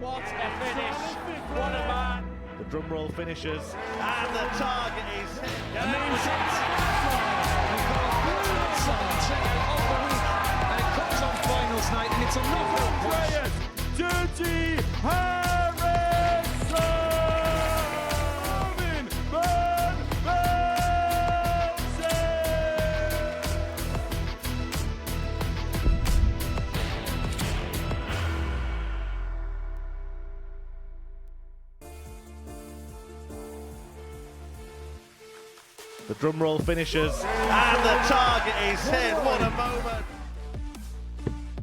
What a finish! What a man! The drum roll finishes, and the target is hit. And it comes on finals night, and it's a knockout push. Dirty Harrison! Van Velzen! The drum roll finishes, and the target is hit. What a moment!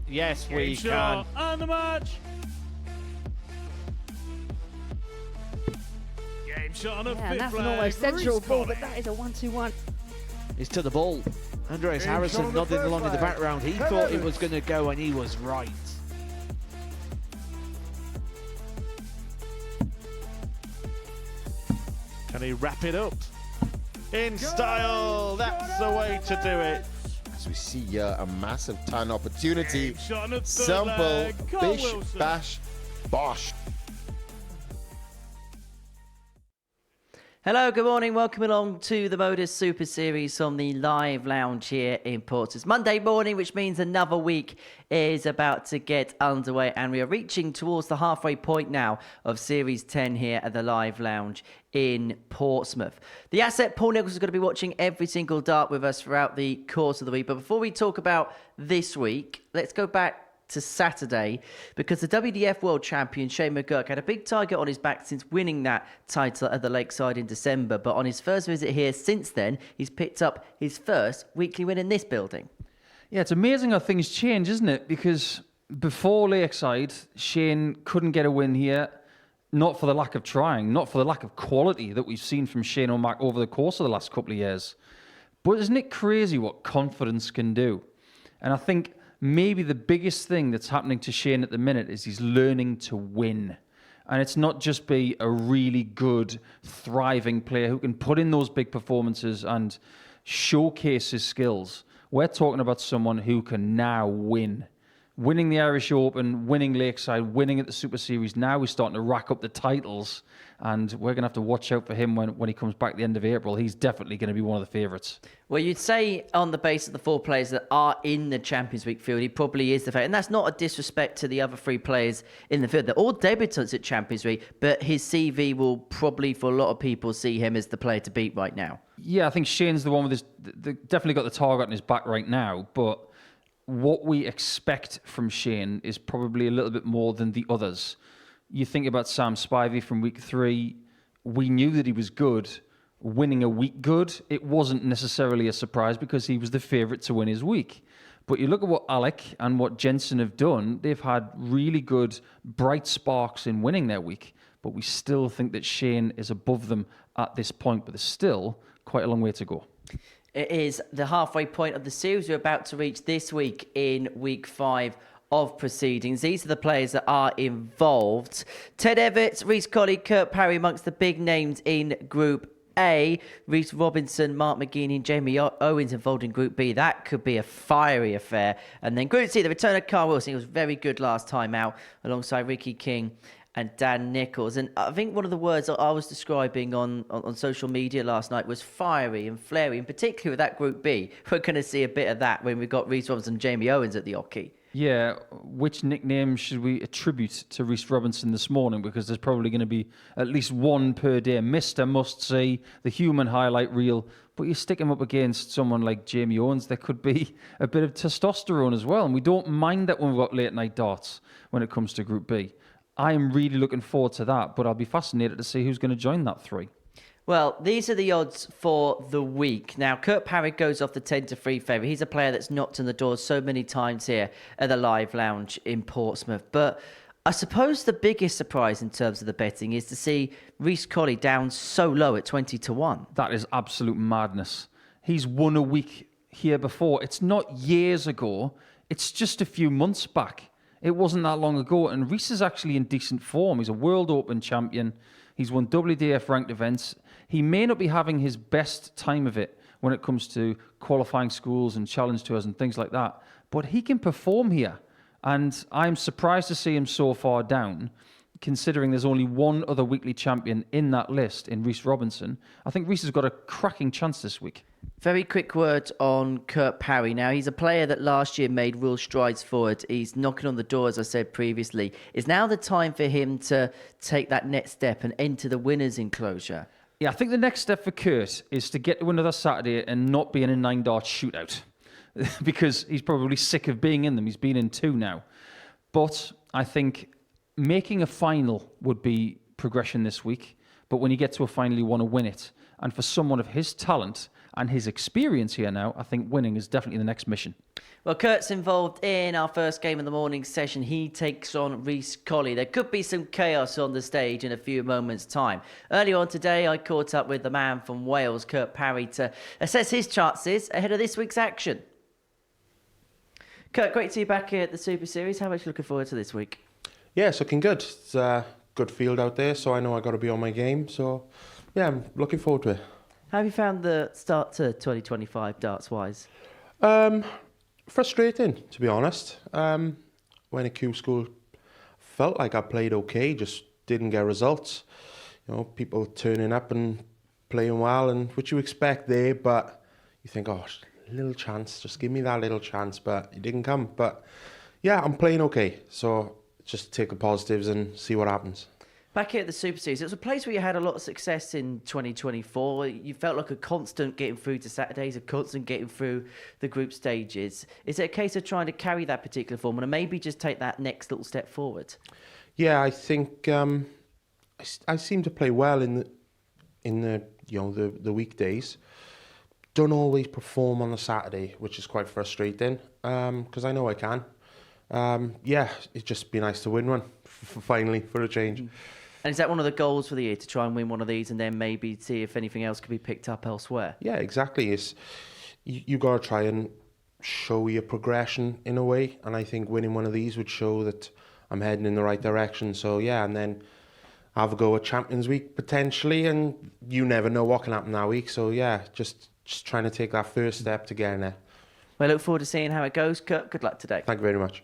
Yes, we can. And the match. Game shot on a Yeah, fit that's an flag. almost central Reece ball, Colley. but that is a 1-2-1. Is to the ball. Andreas Game shot Harrison on the nodding first along in the flag. background. He Ten thought it Evetts. was going to go, and he was right. Can he wrap it up? In style, that's the way to do it. As we see here, a massive turn opportunity. Game shot on the third Simple, leg. Carl bish, Wilson. bash, bosh. Hello, good morning. Welcome along to the MODUS Super Series from the live lounge here in Portsmouth. It's Monday morning, which means another week is about to get underway, and we are reaching towards the halfway point now of Series 10 here at the live lounge in Portsmouth. The asset Paul Nichols is going to be watching every single dart with us throughout the course of the week. But before we talk about this week, let's go back to Saturday, because the WDF World Champion Shane McGurk had a big target on his back since winning that title at the Lakeside in December. But on his first visit here since then, he's picked up his first weekly win in this building. Yeah, it's amazing how things change, isn't it? Because before Lakeside, Shane couldn't get a win here, not for the lack of trying, not for the lack of quality that we've seen from Shane O'Mac over the course of the last couple of years. But isn't it crazy what confidence can do? And I think maybe the biggest thing that's happening to Shane at the minute is he's learning to win. And it's not just be a really good, thriving player who can put in those big performances and showcase his skills. We're talking about someone who can now win. Winning the Irish Open, winning Lakeside, winning at the Super Series. Now he's starting to rack up the titles, and we're going to have to watch out for him when he comes back at the end of April. He's definitely going to be one of the favourites. Well, you'd say on the basis of the four players that are in the Champions League field, he probably is the favourite. And that's not a disrespect to the other three players in the field. They're all debutants at Champions League, but his CV will probably, for a lot of people, see him as the player to beat right now. Yeah, I think Shane's the one with his... definitely got the target on his back right now, but what we expect from Shane is probably a little bit more than the others. You think about Sam Spivey from week 3. We knew that he was good. Winning a week good, it wasn't necessarily a surprise because he was the favourite to win his week. But you look at what Alec and what Jensen have done, they've had really good, bright sparks in winning their week. But we still think that Shane is above them at this point, but there's still quite a long way to go. It is the halfway point of the series we're about to reach this week in week 5 of proceedings. These are the players that are involved. Ted Evetts, Reece Colley, Kurt Parry amongst the big names in Group A. Reece Robinson, Mark McGeaney and Jamie Owens involved in Group B. That could be a fiery affair. And then Group C, the return of Carl Wilson. He was very good last time out alongside Ricky King and Dan Nichols. And I think one of the words I was describing on social media last night was fiery and flary, and particularly with that Group B. We're going to see a bit of that when we've got Reece Robinson and Jamie Owens at the hockey. Yeah, which nickname should we attribute to Reece Robinson this morning? Because there's probably going to be at least one per day. Mr. Must-See, the human highlight reel. But you stick him up against someone like Jamie Owens, there could be a bit of testosterone as well. And we don't mind that when we've got late night darts when it comes to Group B. I'm really looking forward to that, but I'll be fascinated to see who's going to join that 3. Well, these are the odds for the week. Now, Kurt Parry goes off the 10-3 favourite. He's a player that's knocked on the doors so many times here at the Live Lounge in Portsmouth. But I suppose the biggest surprise in terms of the betting is to see Reece Colley down so low at 20-1. That is absolute madness. He's won a week here before. It's not years ago. It's just a few months back. It wasn't that long ago, and Reece is actually in decent form. He's a World Open champion. He's won WDF ranked events. He may not be having his best time of it when it comes to qualifying schools and challenge tours and things like that, but he can perform here. And I'm surprised to see him so far down. considering there's only one other weekly champion in that list in Rhys Robinson, I think Rhys has got a cracking chance this week. Very quick word on Kurt Parry. Now, he's a player that last year made real strides forward. He's knocking on the door, as I said previously. Is now the time for him to take that next step and enter the winner's enclosure? Yeah, I think the next step for Kurt is to get to another Saturday and not be in a 9-dart shootout because he's probably sick of being in them. He's been in 2 now. But I think making a final would be progression this week. But when you get to a final, you want to win it. And for someone of his talent and his experience here now, I think winning is definitely the next mission. Well, Kurt's involved in our first game of the morning session. He takes on Rhys Colley. There could be some chaos on the stage in a few moments' time. Earlier on today, I caught up with the man from Wales, Kurt Parry, to assess his chances ahead of this week's action. Kurt, great to see you back here at the Super Series. How much looking forward to this week? Yeah, it's looking good. It's a good field out there, so I know I got to be on my game. So, yeah, I'm looking forward to it. How have you found the start to 2025 darts-wise? Frustrating, to be honest. When at Q School, felt like I played okay, just didn't get results. You know, people turning up and playing well, and which you expect there, but you think, oh, little chance, just give me that little chance, but it didn't come. But yeah, I'm playing okay, so just take the positives and see what happens. Back here at the Super Series, it was a place where you had a lot of success in 2024. You felt like a constant getting through to Saturdays, a constant getting through the group stages. Is it a case of trying to carry that particular form and maybe just take that next little step forward? Yeah, I think I seem to play well in the weekdays. Don't always perform on the Saturday, which is quite frustrating because I know I can. Yeah, it'd just be nice to win one finally for a change. And is that one of the goals for the year, to try and win one of these and then maybe see if anything else could be picked up elsewhere? Yeah, exactly. It's you got to try and show your progression in a way, and I think winning one of these would show that I'm heading in the right direction. So yeah, and then have a go at Champions Week potentially, and you never know what can happen that week. So yeah, just trying to take that first step to get in there. Well, I look forward to seeing how it goes. Kurt, good luck today. Thank you very much.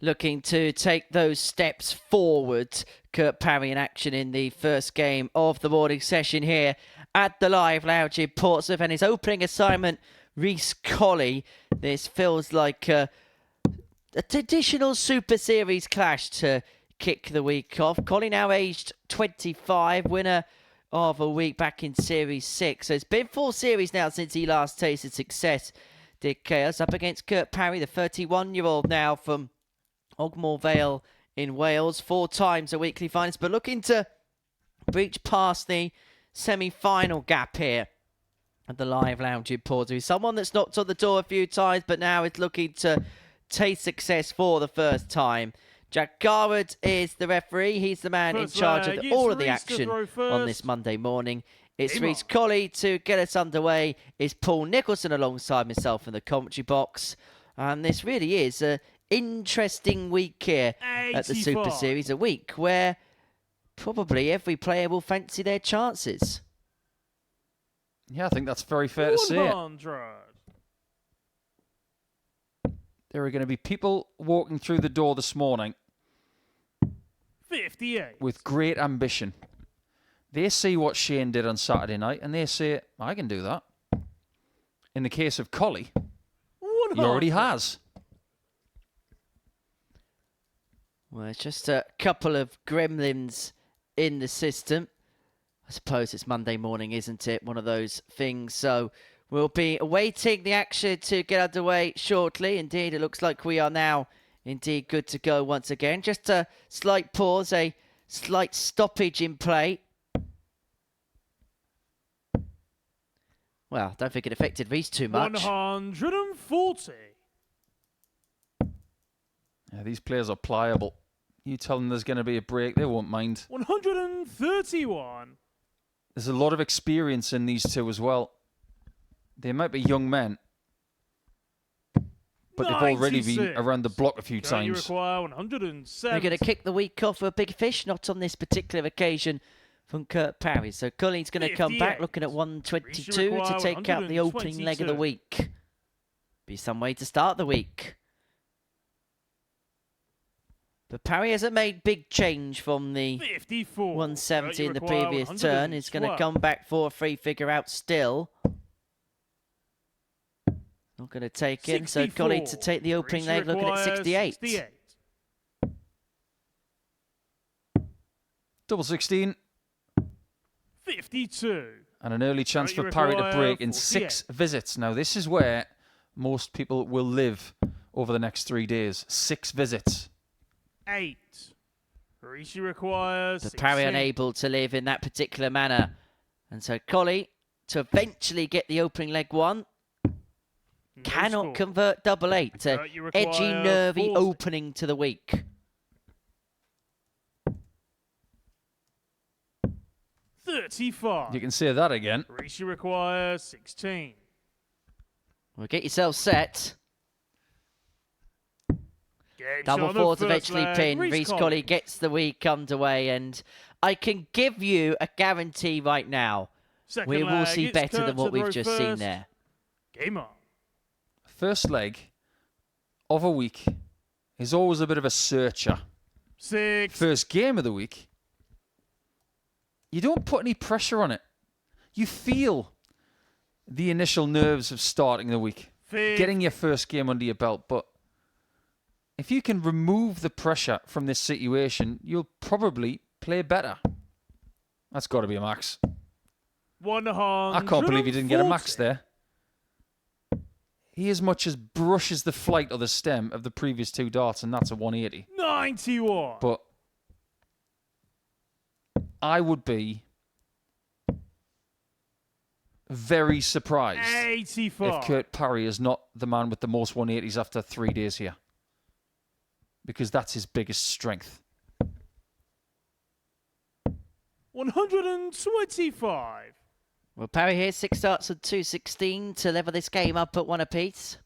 Looking to take those steps forward. Kurt Parry in action in the first game of the morning session here at the Live Lounge in Portsmouth. And his opening assignment, Rhys Colley. This feels like a traditional Super Series clash to kick the week off. Colley now aged 25, winner of a week back in Series 6. So it's been 4 series now since he last tasted success. Did chaos up against Kurt Parry, the 31-year-old now from Ogmore Vale in Wales, 4 times a weekly finalist, but looking to breach past the semi-final gap here at the Live Lounge in Portsmouth. Someone that's knocked on the door a few times, but now is looking to taste success for the first time. Jack Garwood is the referee. He's the man in charge of all of the action on this Monday morning. It's Rhys Colley to get us underway. Is Paul Nicholson alongside myself in the commentary box. And this really is a interesting week here at the Super Series, a week where probably every player will fancy their chances. Yeah, I think that's very fair to say. There are going to be people walking through the door this morning 58 with great ambition. They see what Shane did on Saturday night and they say, I can do that. In the case of Colley, he already has. Well, it's just a couple of gremlins in the system. I suppose it's Monday morning, isn't it? One of those things. So we'll be awaiting the action to get underway shortly. Indeed, it looks like we are now indeed good to go once again. Just a slight pause, a slight stoppage in play. Well, I don't think it affected Rhys too much. 140. Yeah, these players are pliable. You tell them there's going to be a break, they won't mind. 131. There's a lot of experience in these two as well. They might be young men, but they've already been around the block a few times. You require 107. They're going to kick the week off for a big fish, not on this particular occasion from Kurt Parry. So Colley's going to come back looking at 122 to take out the opening leg of the week. Be some way to start the week. But Parry hasn't made big change from the 54. 170 in the Require previous turn. He's going to 112. come back for a free figure out still. Not going to take in, so Colley to take the opening Reach leg, looking at requires 68. Double 16. 52. And an early chance You for Parry to require break in 48. 6 visits. Now, this is where most people will live over the next 3 days. 6 visits. 8. Rishi requires But Parry 16. unable to live in that particular manner. And so Colley, to eventually get the opening leg one, No cannot score. convert double 8. You require Edgy, nervy 40. opening to the week. 35. You can say that again. Rishi requires 16. Well, get yourself set. Game Double shot on the fours first eventually leg. pinned. Reece Reece Colley. Colley gets the week underway, and I can give you a guarantee right now. Second We will leg, see it's better Kurt than to what the we've row just seen first. there. Game on. First leg of a week is always a bit of a searcher. 6. First game of the week, you don't put any pressure on it. You feel the initial nerves of starting the week, getting your first game under your belt. But if you can remove the pressure from this situation, you'll probably play better. That's got to be a max. 100. I can't believe he didn't get a max there. He as much as brushes the flight or the stem of the previous 2 darts, and that's a 180. 91. But I would be very surprised 85. if Kurt Parry is not the man with the most 180s after 3 days here. Because that's his biggest strength. 125. Well, Parry here, 6 starts at 216 to level this game up at 1 apiece.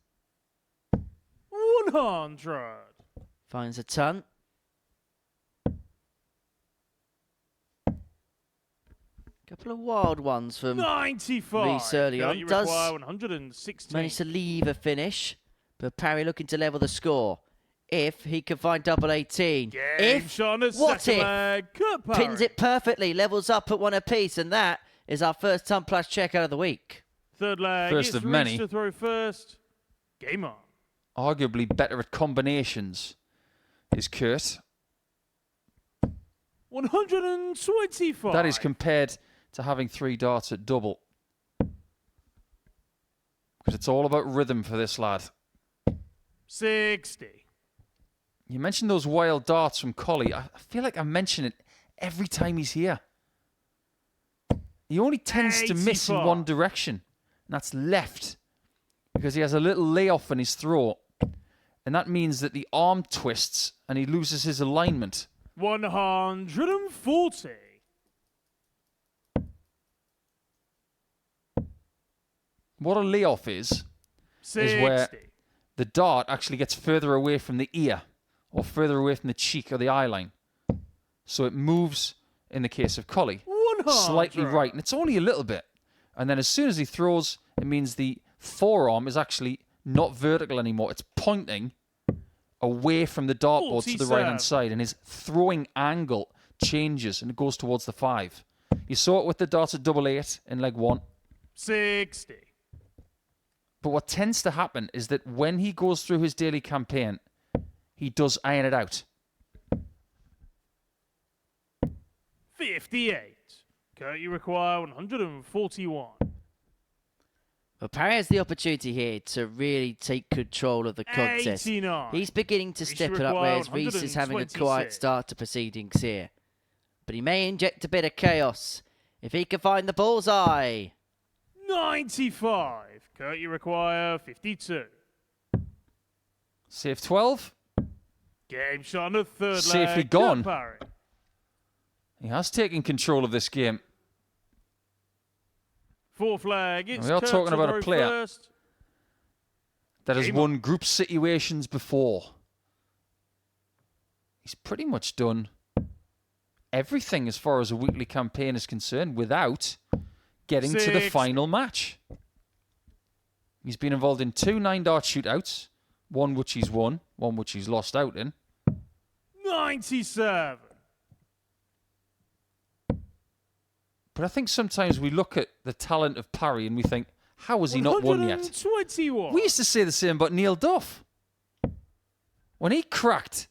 100. Finds a ton. Couple of wild ones from 95. Reece early on. You Does require 116. manage to leave a finish, but Parry looking to level the score. If he can find double 18. Game If, shot on the what second if, leg. Kurt Parry. pins it perfectly, levels up at 1 apiece, and that is our first ton plus check out of the week. Third leg. First it's of Reece many. to throw first. Game on. Arguably better at combinations is Kurt. 125. That is compared to having 3 darts at double. Because it's all about rhythm for this lad. 60. You mentioned those wild darts from Colley. I feel like I mention it every time he's here. He only tends to miss in 84. one direction, and that's left, because he has a little layoff in his throat, and that means that the arm twists and he loses his alignment. 140. What a layoff is 60. where the dart actually gets further away from the ear or further away from the cheek or the eye line. So it moves, in the case of Colley, 100. slightly right, and it's only a little bit. And then as soon as he throws, it means the forearm is actually not vertical anymore. It's pointing away from the dartboard to the right-hand 47. side, and his throwing angle changes, and it goes towards the 5. You saw it with the darts at double 8 in leg 1. 60. But what tends to happen is that when he goes through his daily campaign, he does iron it out. 58. Kurt, you require 141. Well, Parry has the opportunity here to really take control of the contest. 89. He's beginning to Reece step it up, require whereas Reece is having a quiet 126. start to proceedings here. But he may inject a bit of chaos if he can find the bullseye. 95. Kurt, you require 52. Save 12. Game shot on the third leg. Safely Kurt gone. Parry. He has taken control of this game. Fourth leg. It's We are Kurt talking to about a throw player first. That has Game won group situations before. He's pretty much done everything as far as a weekly campaign is concerned without getting to the 6. final match. He's been involved in 2 9-dart shootouts, one which he's won, one which he's lost out in. 97. But I think sometimes we look at the talent of Parry and we think, how has he not won yet? 121. We used to say the same about Neil Duff. When he cracked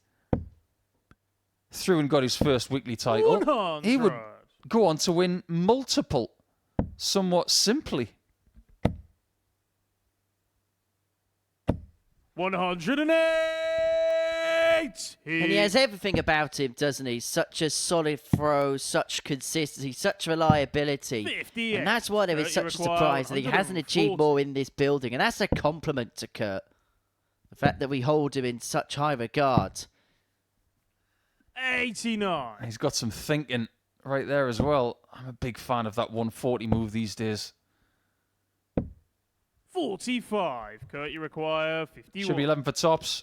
through and got his first weekly title, 100. he would go on to win multiple, somewhat simply. 108. And he has everything about him, doesn't he? Such a solid throw, such consistency, such reliability. 58. And that's why there is such a surprise that he hasn't achieved more in this building. And that's a compliment to Kurt. The fact that we hold him in such high regard. 89. He's got some thinking right there as well. I'm a big fan of that 140 move these days. 45. Kurt, you require 51. Should be 11 for tops.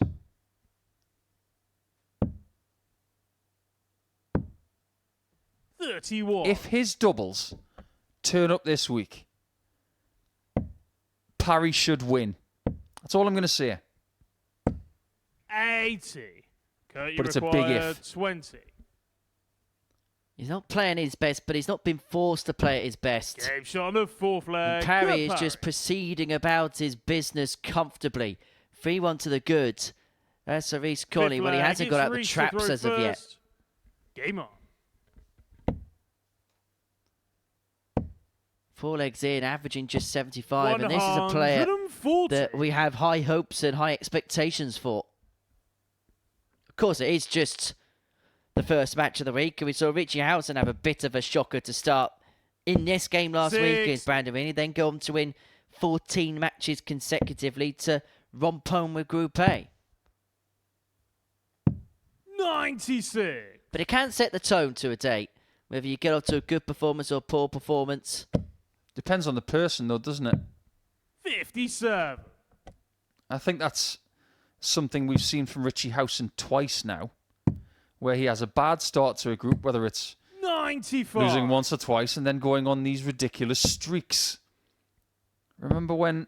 31. If his doubles turn up this week, Parry should win. That's all I'm going to say. 80. Kurt, you But it's a big require if. 20. He's not playing his best, but he's not been forced to play at his best. Game shot on the fourth leg. And Parry Kurt is just proceeding about his business comfortably. 3-1 to the good. That's a Reece Colley. Fifth Well, he leg, hasn't it's got out the Reece to traps throw as of yet. first. Game on. 4 legs in, averaging just 75. And this is a player 140. that we have high hopes and high expectations for. Of course, it is just the first match of the week. And we saw Richie Housen have a bit of a shocker to start in this game last week against Brandon Rini, then go on to win 14 matches consecutively to romp home with Group A. 96. But it can set the tone to a day, whether you get off to a good performance or poor performance. Depends on the person, though, doesn't it? 57. I think that's something we've seen from Richie Housen twice now, where he has a bad start to a group, whether it's 95. losing once or twice and then going on these ridiculous streaks. Remember when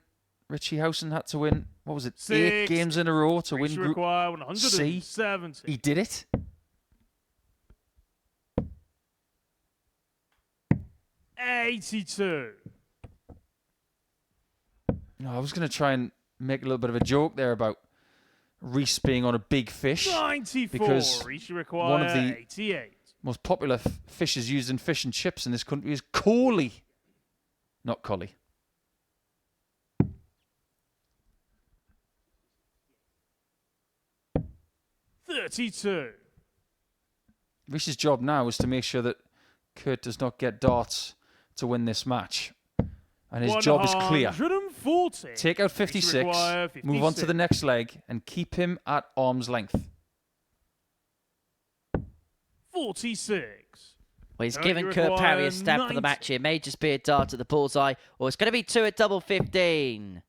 Richie Housen had to win, what was it, 8 games in a row to win Group require C? 170. He did it. 82. No, I was going to try and make a little bit of a joke there about Reece being on a big fish. 94. Because Reece require one of the 88. most popular fishes used in fish and chips in this country is Colley, not Colley. $32. Reece's job now is to make sure that Kurt does not get darts to win this match. And his job is clear. 140. Take out 56, move on to the next leg, and keep him at arm's length. 46. Well, he's No, given you Kurt Parry a require stab for the 90. match here. May just be a dart at the bullseye, or it's going to be 2 at double 15.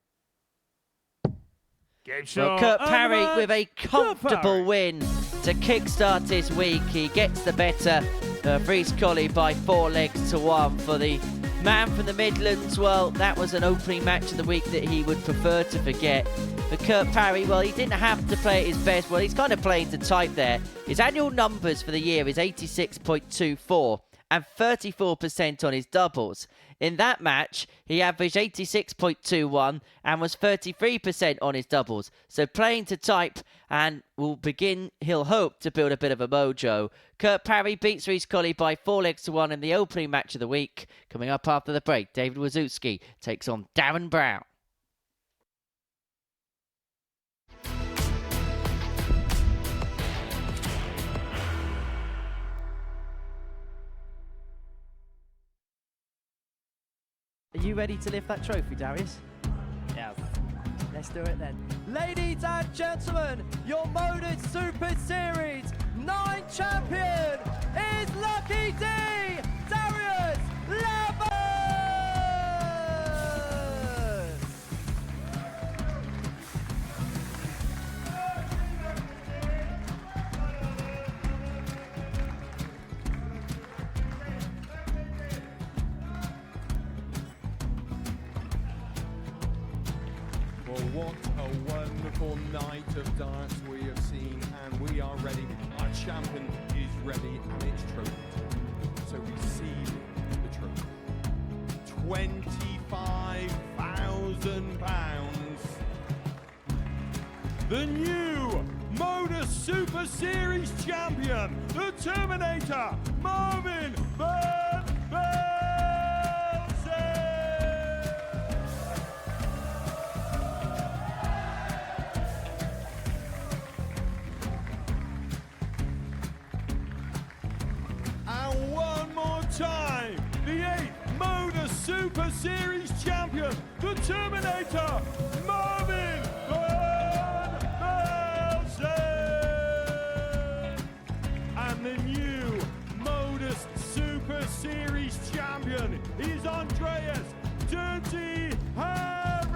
Game Well, shot. Kurt and Parry match. with a Kurt comfortable Parry. win to kickstart this week. He gets the better of Reece Colley by 4 legs to 1 for the man from the Midlands. Well, that was an opening match of the week that he would prefer to forget. But Kurt Parry, well, he didn't have to play at his best. Well, he's kind of playing to type there. His annual numbers for the year is 86.24 and 34% on his doubles. In that match, he averaged 86.21 and was 33% on his doubles. So playing to type, and he'll hope to build a bit of a mojo. Kurt Parry beats Reece Colley by 4 legs to 1 in the opening match of the week. Coming up after the break, David Wawrzewski takes on Darren Brown. Are you ready to lift that trophy, Darius? Yes. Let's do it then. Ladies and gentlemen, your MODUS Super Series 9 champion is Lucky D, Darius Lambert! Well, what a wonderful night of darts we have seen, and we are ready. I Our champion is ready and it's trophied. So receive the trophy. £25,000. The new MODUS Super Series champion, the Terminator, Marvin Van Velzen. And one more time, the 8th MODUS Super Series champion, the Terminator, Marvin Van Velzen. And the new MODUS Super Series champion is Andreas Dirty Harrison.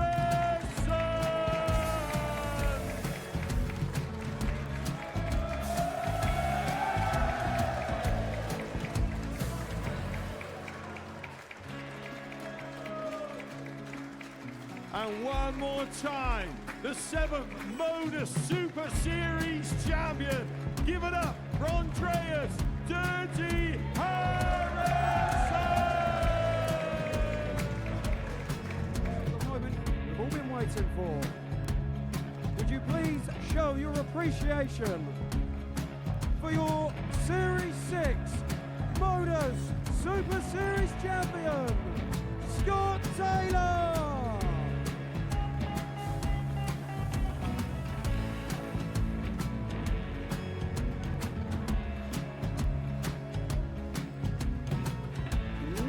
And one more time, the 7th MODUS Super Series champion. Give it up for Andreas Dirty Harrison. The moment we've all been waiting for. Would you please show your appreciation for your Series 6 MODUS Super Series champion, Scott Taylor.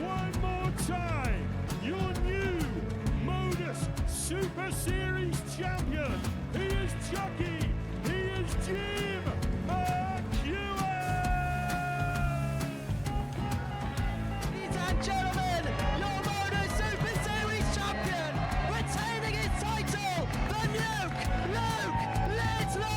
One more time, your new MODUS Super Series champion. He is Chucky. He is Jim McEwen. Ladies and gentlemen, your MODUS Super Series champion, retaining his title, the Nuke, Luke Littler!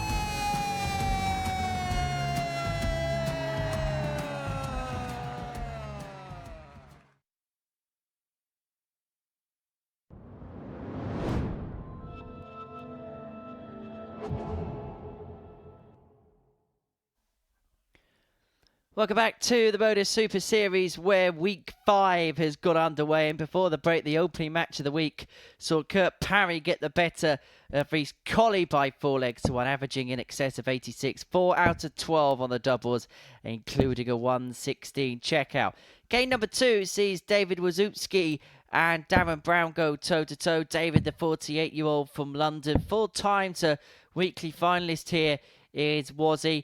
Welcome back to the MODUS Super Series, where Week 5 has got underway. And before the break, the opening match of the week saw Kurt Parry get the better of Reece Colley by 4 legs to 1, averaging in excess of 86. 4 out of 12 on the doubles, including a 116 checkout. Game number 2 sees David Wawrzewski and Darren Brown go toe-to-toe. David, the 48-year-old from London, full-time to weekly finalist here is Wazzy.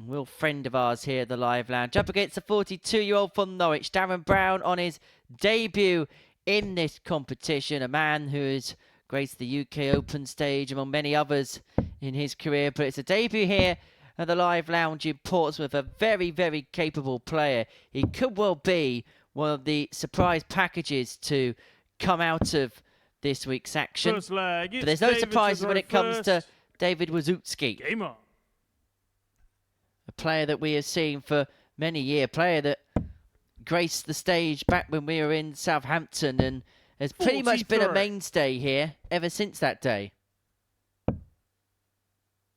Real friend of ours here at the Live Lounge. Up against the 42-year-old from Norwich, Darren Brown, on his debut in this competition. A man who has graced the UK Open stage among many others in his career. But it's a debut here at the Live Lounge in Portsmouth. A very, very capable player. He could well be one of the surprise packages to come out of this week's action. First leg, But there's no surprises when it comes to David Wawrzewski. Game on. A player that we have seen for many years, player that graced the stage back when we were in Southampton and has pretty much been a 43. mainstay here ever since that day.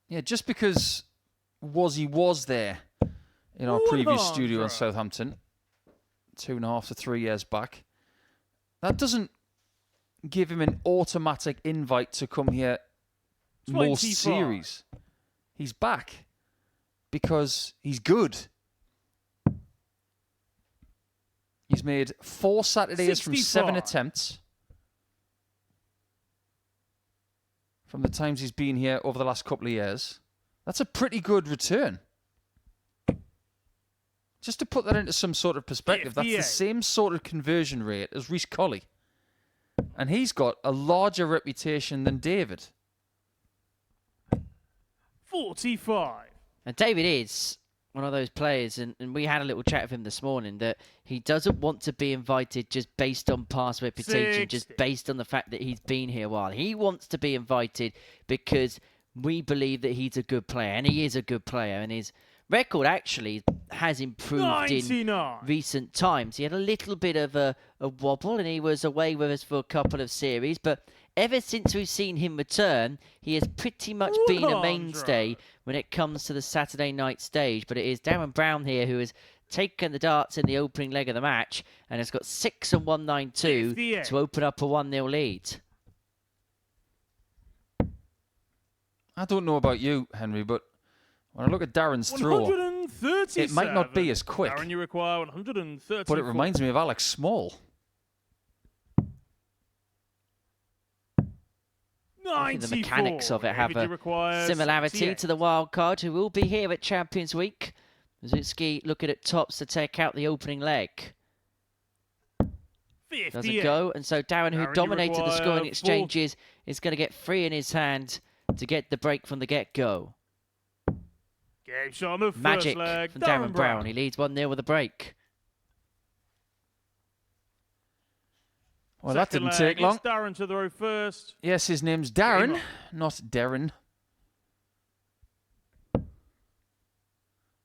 Yeah, just because Wazzy was there in our previous studio in Southampton 2.5 to 3 years back, that doesn't give him an automatic invite to come here most 25. series. He's back because he's good. He's made 4 Saturdays from 7 65. attempts from the times he's been here over the last couple of years. That's a pretty good return. Just to put that into some sort of perspective, that's the 58. same sort of conversion rate as Reece Colley. And he's got a larger reputation than David. 45. And David is one of those players, and we had a little chat with him this morning, that he doesn't want to be invited just based on past reputation, 60. just based on the fact that he's been here a while. He wants to be invited because we believe that he's a good player, and he is a good player, and his record actually has improved 99. in recent times. He had a little bit of a wobble, and he was away with us for a couple of series, but ever since we've seen him return, he has pretty much been a mainstay when it comes to the Saturday night stage. But it is Darren Brown here who has taken the darts in the opening leg of the match and has got 6 and 192 to open up a 1-0 lead. I don't know about you, Henry, but when I look at Darren's throw, it might not be as quick, Darren, you require 130. but it reminds me of Alex Small. 94. The mechanics of it have David, you a require similarity 78. to the wild card who will be here at Champions Week. Wawrzewski looking at tops to take out the opening leg. 58. Doesn't go, and so Darren, who Darren, you dominated the require scoring 40. exchanges, is going to get 3 in his hand to get the break from the get-go. Game shot on the first Magic leg. from Darren Brown. He leads 1-0 with a break. Well, that Second didn't leg, take long. It's Darren to throw first. Yes, his name's Darren, not Darren.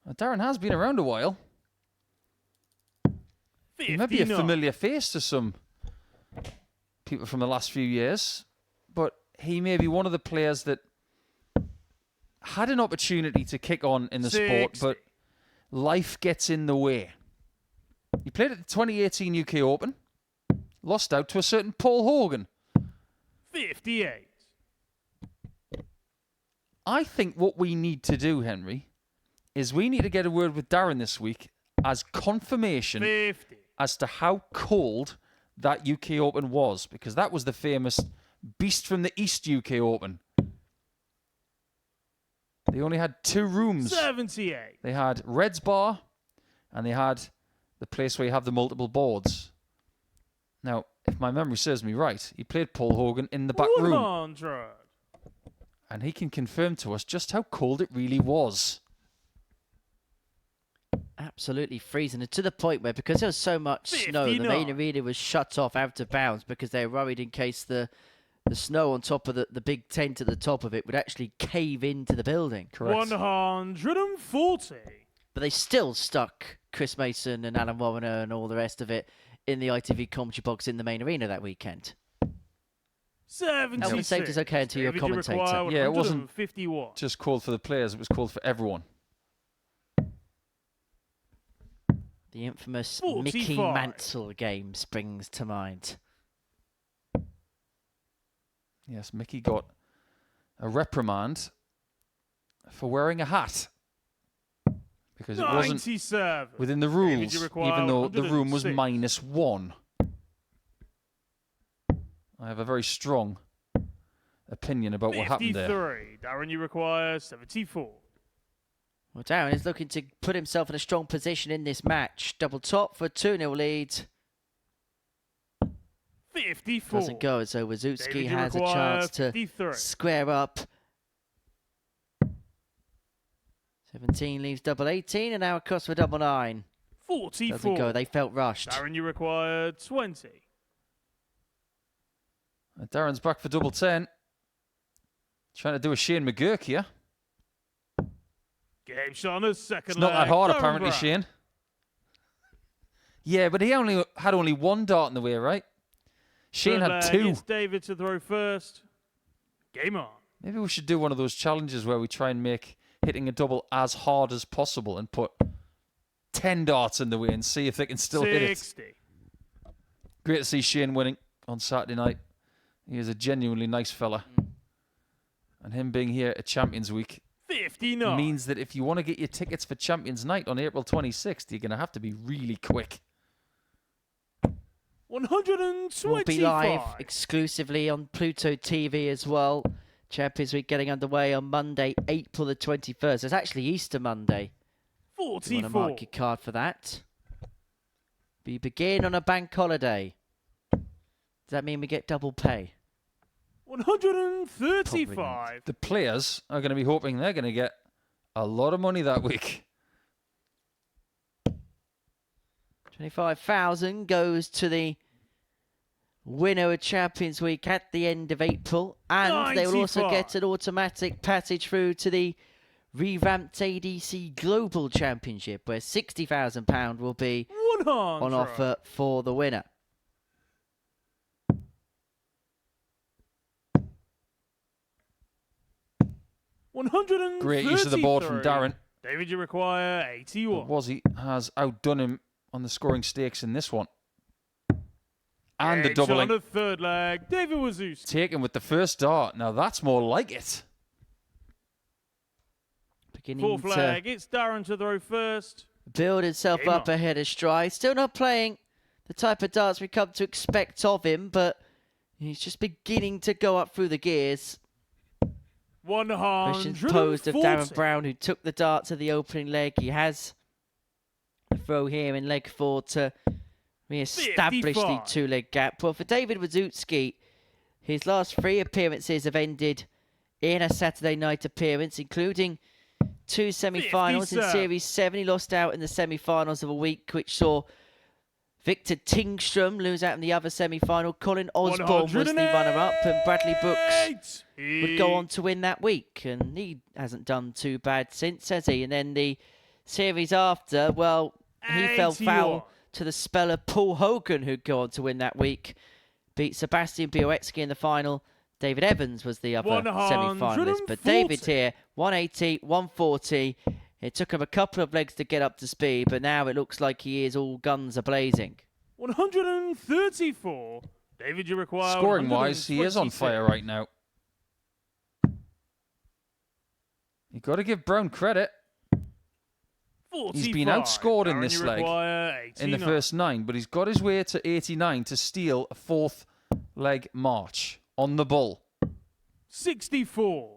Well, Darren has been around a while. 59. He may be a familiar face to some people from the last few years, but he may be one of the players that had an opportunity to kick on in the sport, but life gets in the way. He played at the 2018 UK Open, lost out to a certain Paul Hogan. 58. I think what we need to do, Henry, is we need to get a word with Darren this week as confirmation 50. as to how cold that UK Open was, because that was the famous Beast from the East UK Open. They only had 2 rooms. 78. They had Red's Bar, and they had the place where you have the multiple boards. Now, if my memory serves me right, he played Paul Hogan in the back room. 100. And he can confirm to us just how cold it really was. Absolutely freezing, and to the point where, because there was so much snow, the main arena was shut off out of bounds because they were worried in case the snow on top of the big tent at the top of it would actually cave into the building. Correct. 140. But they still stuck Chris Mason and Alan Warrener and all the rest of it in the ITV commentary box in the main arena that weekend. 76. Health and safety is okay until you're a David, you commentator. require Yeah, it wasn't 151. just cold for the players, it was cold for everyone. The infamous 45. Mickey Mantle game springs to mind. Yes, Mickey got a reprimand for wearing a hat. Because it wasn't 97. within the David, rules, you require even though the room was 106. -1. I have a very strong opinion about what happened there. 53. Darren, you require 74. Well, Darren is looking to put himself in a strong position in this match. Double top for a 2-0 lead. 54. Doesn't go, so Wawrzewski David, you has a require chance to 53. square up. 17 leaves double 18, and now across for double 9. 44. Doesn't go, they felt rushed. Darren, you require 20. Darren's back for double 10. Trying to do a Shane McGurk here. Game shot on the second It's not leg. that hard, Darren apparently, Brown. Shane. Yeah, but he had only 1 dart in the way, right? Shane Third had leg, 2. It's David to throw first. Game on. Maybe we should do one of those challenges where we try and make hitting a double as hard as possible and put 10 darts in the way and see if they can still hit it. 60. Great to see Shane winning on Saturday night. He is a genuinely nice fella. And him being here at Champions Week 59. means that if you want to get your tickets for Champions Night on April 26th, you're going to have to be really quick. 125. Will be live exclusively on Pluto TV as well. Champions Week getting underway on Monday, April the 21st. It's actually Easter Monday. If you want to 44. mark your card for that. We begin on a bank holiday. Does that mean we get double pay? 135. The players are going to be hoping they're going to get a lot of money that week. 25,000 goes to the winner of Champions Week at the end of April. And they will also 95. get an automatic passage through to the revamped ADC Global Championship, where £60,000 will be 100. on offer for the winner. 133. Great use of the board from Darren. David, you require 81. Wazzy has outdone him on the scoring stakes in this one. And the doubling. On the third leg, David Wawrzewski. Taken with the first dart. Now that's more like it. Beginning Fourth leg, it's Darren to throw first. build himself Game up on. ahead of stride. Still not playing the type of darts we come to expect of him, but he's just beginning to go up through the gears. 140. Questions posed of Darren Brown, who took the dart to the opening leg. He has a throw here in leg 4 to re-establish the 55. two-leg gap. Well, for David Wawrzewski, his last 3 appearances have ended in a Saturday night appearance, including 2 semi-finals in 57. Series 7. He lost out in the semi-finals of a week, which saw Victor Tingstrom lose out in the other semi-final. Colin Osborne was the runner-up, and Bradley Brooks would go on to win that week. And he hasn't done too bad since, has he? And then the series after, well, he fell 81. foul to the speller Paul Hogan, who'd go on to win that week. Beat Sebastian Białecki in the final. David Evans was the other semi-finalist. But David here, 180, 140. It took him a couple of legs to get up to speed, but now it looks like he is all guns a-blazing. 134. David, you require Scoring-wise, he is on fire right now. You've got to give Brown credit. 45. He's been outscored in Darren, this you leg require in the 89. first 9, but he's got his way to 89 to steal a 4th leg march on the bull. 64.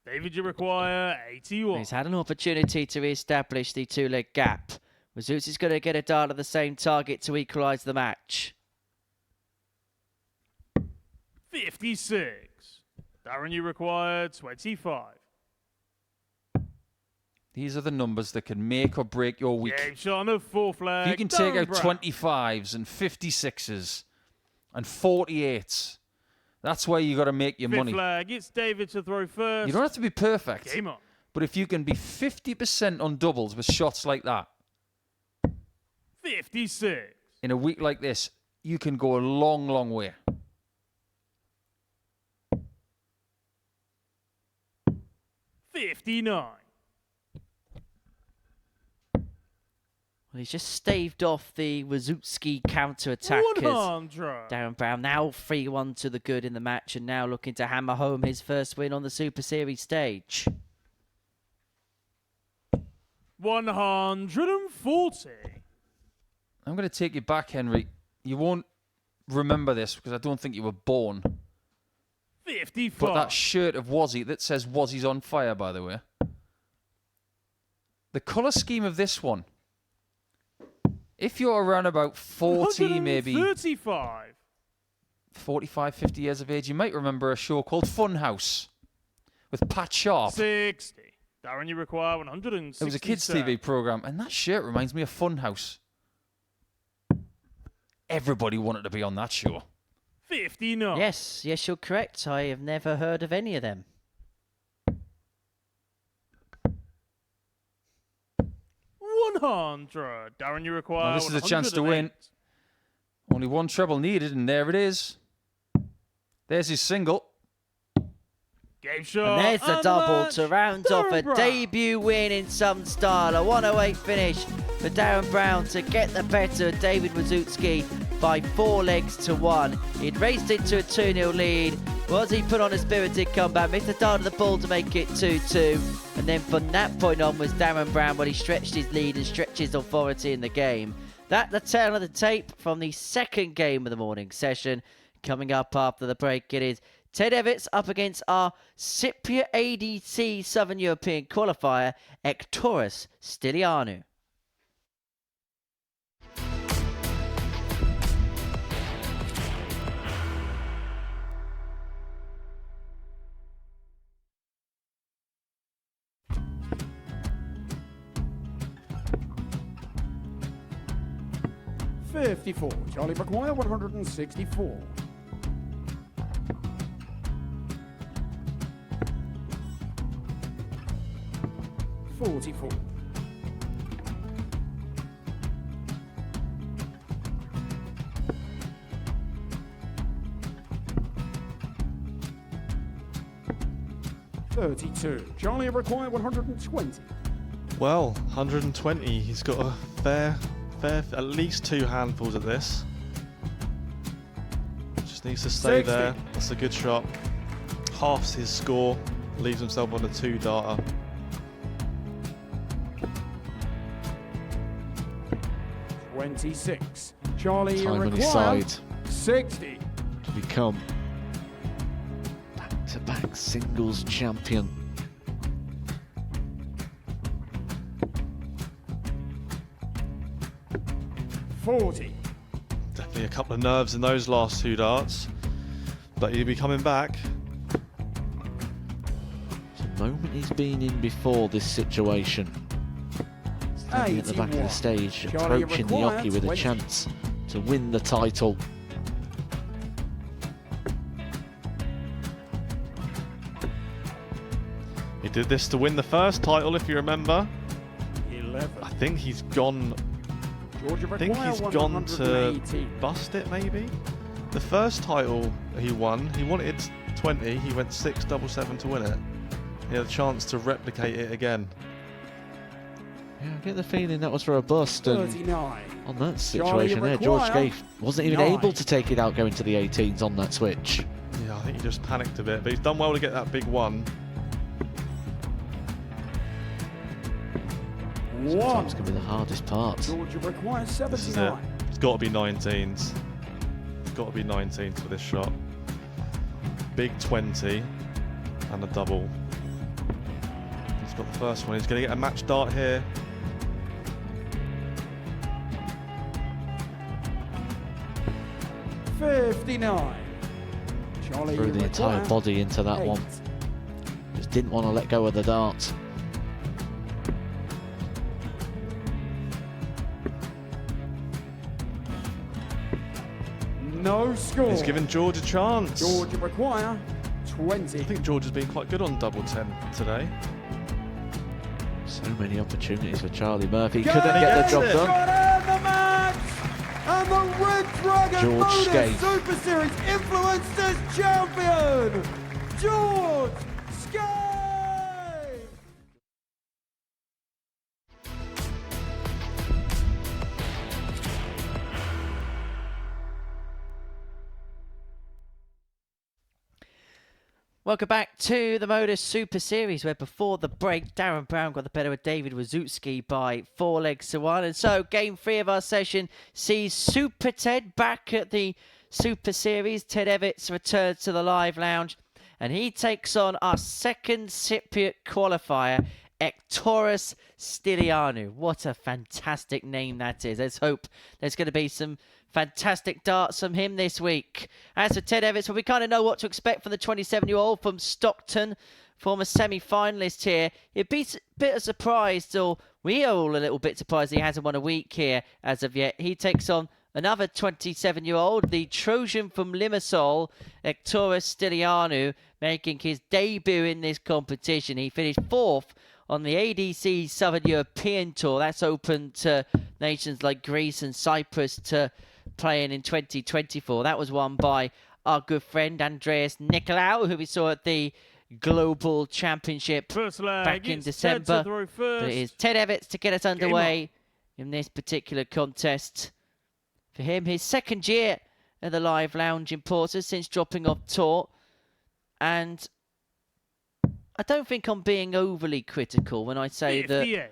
David, you require 81. He's had an opportunity to re-establish the two-leg gap. Wawrzewski's going to get a dart at the same target to equalise the match. 56. Darren, you require 25. These are the numbers that can make or break your week. Game shot on the fourth leg. If you can take Darren out Brown. 25s and 56s and 48s, that's where you got to make your Fifth money. leg, it's David to throw first. You don't have to be perfect, Game on. but if you can be 50% on doubles with shots like that 56. in a week like this, you can go a long, long way. 59. Well, he's just staved off the Wawrzewski counter-attack. 100. Darren Brown now 3-1 to the good in the match, and now looking to hammer home his first win on the Super Series stage. 140. I'm going to take you back, Henry. You won't remember this because I don't think you were born. 55. But that shirt of Wazzy that says Wazzy's on fire, by the way. The colour scheme of this one, if you're around about 40, maybe 35. 45, 50 years of age, you might remember a show called Funhouse with Pat Sharp. 60. Darren, you require 160. It was a kids' TV program, and that shirt reminds me of Funhouse. Everybody wanted to be on that show. 59. Yes, you're correct. I have never heard of any of them. 100. Darren, you require. Now, this is a chance to 108. win. Only one treble needed, and there it is. There's his single. Game shot. And there's the and double match. to round off a Darren Brown. debut win in some style. A 108 finish for Darren Brown to get the better of David Wawrzewski by 4 legs to 1. He'd raced into a 2-0 lead. Was he put on a spirited comeback, missed the dart of the ball to make it 2-2. And then from that point on was Darren Brown when he stretched his lead and stretched his authority in the game. That's the tail of the tape from the second game of the morning session. Coming up after the break, it is Ted Evetts up against our Cypriot ADC Southern European qualifier, Ektoris Stylianou. $54. Charlie McGuire, 164. $44. 32. Charlie require 120. Well, 120. He's got a fair, at least 2 handfuls at this. Just needs to stay 60. there. That's a good shot. Halves his score. Leaves himself on a 2-darter. $26. Charlie Time on his require side 60. to become back-to-back singles champion. $40. Definitely a couple of nerves in those last 2 darts. But he'll be coming back. The moment he's been in before this situation. Standing at the back of the stage, Charlie approaching the required Yoki with a 20. chance to win the title. He did this to win the first title, if you remember. 11. I think he's gone. Georgia I think require he's gone to 180. bust it, maybe. The first title he won, he wanted 20. He went 6-7-7 to win it. He had a chance to replicate it again. Yeah, I get the feeling that was for a bust, and 39. on that Charlie situation there, George require Gay wasn't even 9. able to take it out going to the 18s on that switch. Yeah, I think he just panicked a bit, but he's done well to get that big one. Sometimes can be the hardest part. Georgia requires This is it. 79. It's got to be 19s. It's got to be 19s for this shot. Big 20 and a double. He's got the first one. He's going to get a match dart here. $59. Charlie Threw the entire require body into that 8. one. Just didn't want to let go of the dart. No score. He's given George a chance. Georgia require I 20. think George has been quite good on double 10 today. So many opportunities for Charlie Murphy. Got Couldn't it, get the gets job it. done. Got to end the match! And the Red Dragon George MODUS Skate. Super Series Influencers Champion, George Skate! Welcome back to the MODUS Super Series, where before the break, Darren Brown got the better of David Wawrzewski by 4 legs to 1. And so, game 3 of our session sees Super Ted back at the Super Series. Ted Evetts returns to the live lounge, and he takes on our second Cypriot qualifier, Evetts Stylianou. What a fantastic name that is. Let's hope there's going to be some fantastic darts from him this week. As for Ted Evetts, well, we kind of know what to expect from the 27-year-old from Stockton, former semi-finalist here. It'd be a bit of surprise, or we are all a little bit surprised he hasn't won a week here as of yet. He takes on another 27-year-old, the Trojan from Limassol, Evetts Stylianou, making his debut in this competition. He finished 4th on the ADC Southern European Tour. That's open to nations like Greece and Cyprus to playing in 2024. That was won by our good friend Andreas Nicolaou, who we saw at the Global Championship First leg, back in it's Ted December. to throw first. But it is Ted Evetts to get us underway in this particular contest. For him, his second year at the live lounge in Portsmouth since dropping off tour. And I don't think I'm being overly critical when I say that 58.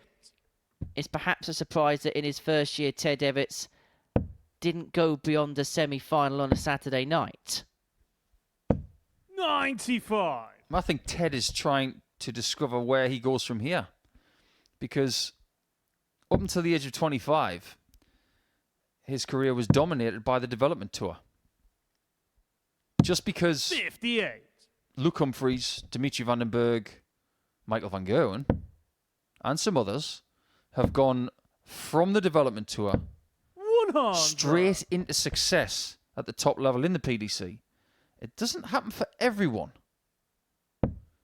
it's perhaps a surprise that in his first year, Ted Evetts didn't go beyond the semi-final on a Saturday night. 95. I think Ted is trying to discover where he goes from here. Because up until the age of 25, his career was dominated by the development tour. Just because 58. Luke Humphreys, Dimitri Vandenberg, Michael van Gerwen, and some others have gone from the development tour 100. straight into success at the top level in the PDC. It doesn't happen for everyone.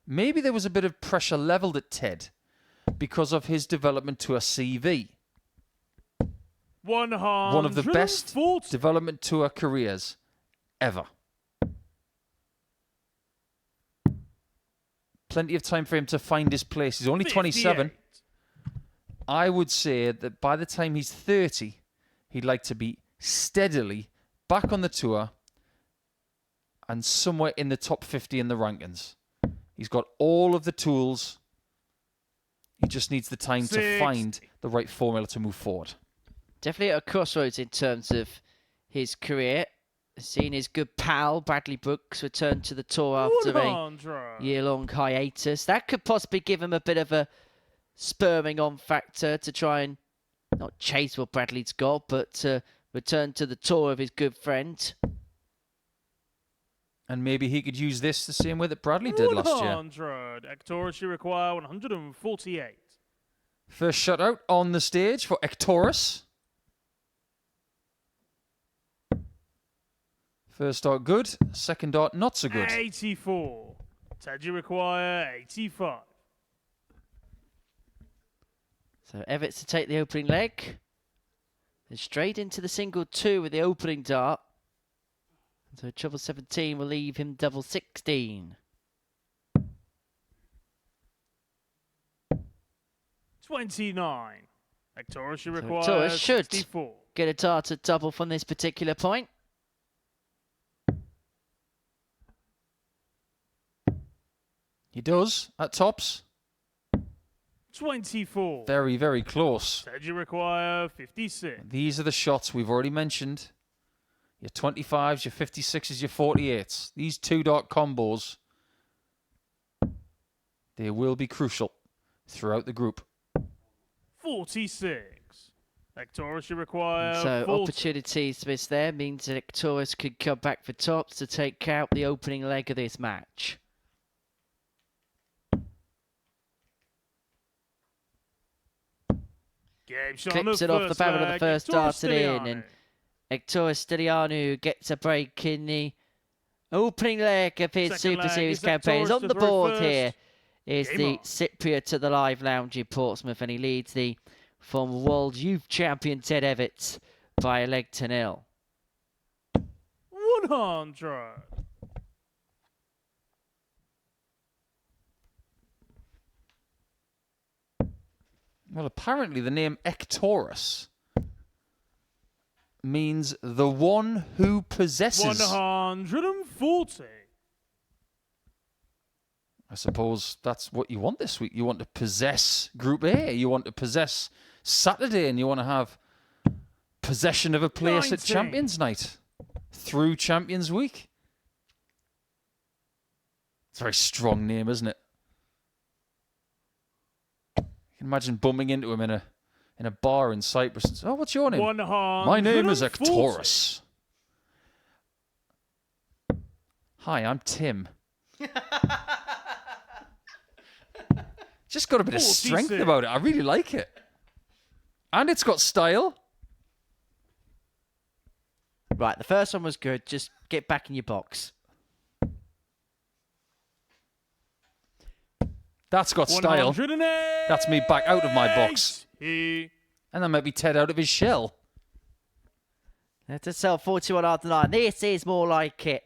Maybe there was a bit of pressure leveled at Ted because of his development tour CV. 100. One of the best development tour careers ever. Plenty of time for him to find his place. He's only 27. 58. I would say that by the time he's 30, he'd like to be steadily back on the tour and somewhere in the top 50 in the rankings. He's got all of the tools. He just needs the time to find the right formula to move forward. Definitely at a crossroads in terms of his career. Seeing his good pal, Bradley Brooks, return to the tour after a year-long hiatus. That could possibly give him a bit of a spurring on factor to try and not chase what Bradley's got, but to return to the tour of his good friend. And maybe he could use this the same way that Bradley did last year. 100. Ektorus, you require 148. First shutout on the stage for Ektorus. First dart good, second dart not so good. 84. Ted, you require 85. So Evetts to take the opening leg. Then straight into the single 2 with the opening dart. So treble 17 will leave him double 16. 29. Ektorus, you require Ektorus should 64. get a dart at double from this particular point. He does, at tops. 24. Very, very close. Ted, you require 56. These are the shots we've already mentioned. Your 25s, your 56s, your 48s. These 2-dart combos, they will be crucial throughout the group. 46. Ektorus, you require So 40. opportunities to miss there means that Ektorus could come back for tops to take out the opening leg of this match. Clips it off the barrel of the first darted in, and Ektorus Stylianou gets a break in the opening leg of his Super Series campaign. He's on the board here is the Cypriot to the Live Lounge in Portsmouth, and he leads the former World Youth Champion Ted Evetts by a leg to 0. 100. Well, apparently the name Ektorus means the one who possesses. 140. I suppose that's what you want this week. You want to possess Group A. You want to possess Saturday, and you want to have possession of a place at Champions Night through Champions Week. It's a very strong name, isn't it? You can imagine bumping into him in a bar in Cyprus. And say, oh, what's your name? 140. My name is Ektorus. Hi, I'm Tim. Just got a bit of strength about it. I really like it. And it's got style. Right, the first one was good. Just get back in your box. That's got style. 108. That's me back out of my box. And that might be Ted out of his shell. That's a sell 41 after 9. This is more like it